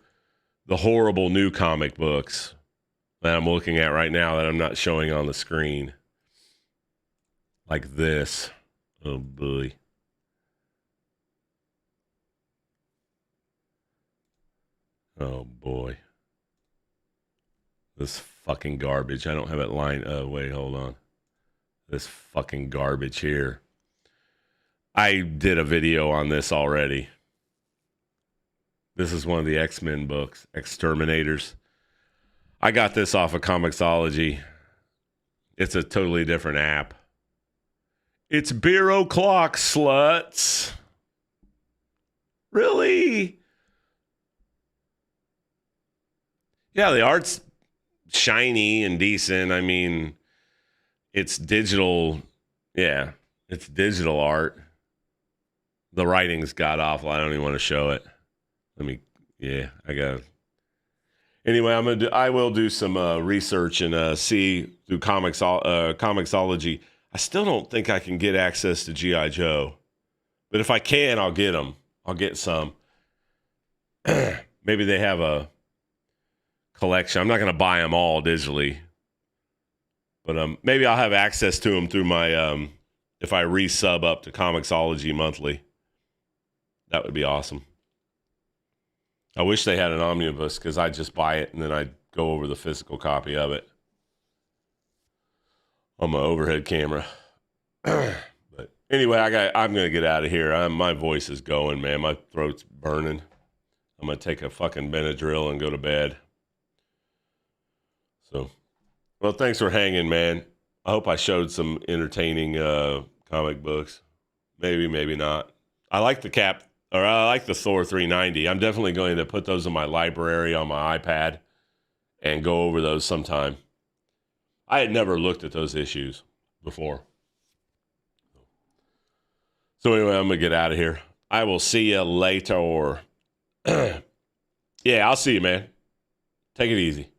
new comic books that I'm looking at right now that I'm not showing on the screen. Like this. Oh, boy. Oh, boy. This fucking garbage. I don't have it lined. Oh, wait, hold on. This fucking garbage here. I did a video on this already. This is one of the X-Men books, Exterminators. I got this off of Comixology. It's a totally different app. It's beer o'clock, sluts. Really? Yeah, the art's shiny and decent. I mean, it's digital. Yeah, it's digital art. The writing's god awful. I don't even want to show it. I got it. Anyway, I will do some research and see through Comixology. I still don't think I can get access to G.I. Joe. But if I can, I'll get them. I'll get some. Maybe they have a collection. I'm not going to buy them all digitally. But maybe I'll have access to them through my, if I resub up to Comixology monthly. That would be awesome. I wish they had an omnibus because I'd just buy it and then I'd go over the physical copy of it on my overhead camera. But anyway, I'm going to get out of here. My voice is going, man. My throat's burning. I'm going to take a fucking Benadryl and go to bed. So, well, thanks for hanging, man. I hope I showed some entertaining comic books. Maybe, maybe not. I like the Thor 390. I'm definitely going to put those in my library on my iPad and go over those sometime. I had never looked at those issues before. So anyway, I'm going to get out of here. I will see you later. Yeah, I'll see you, man. Take it easy.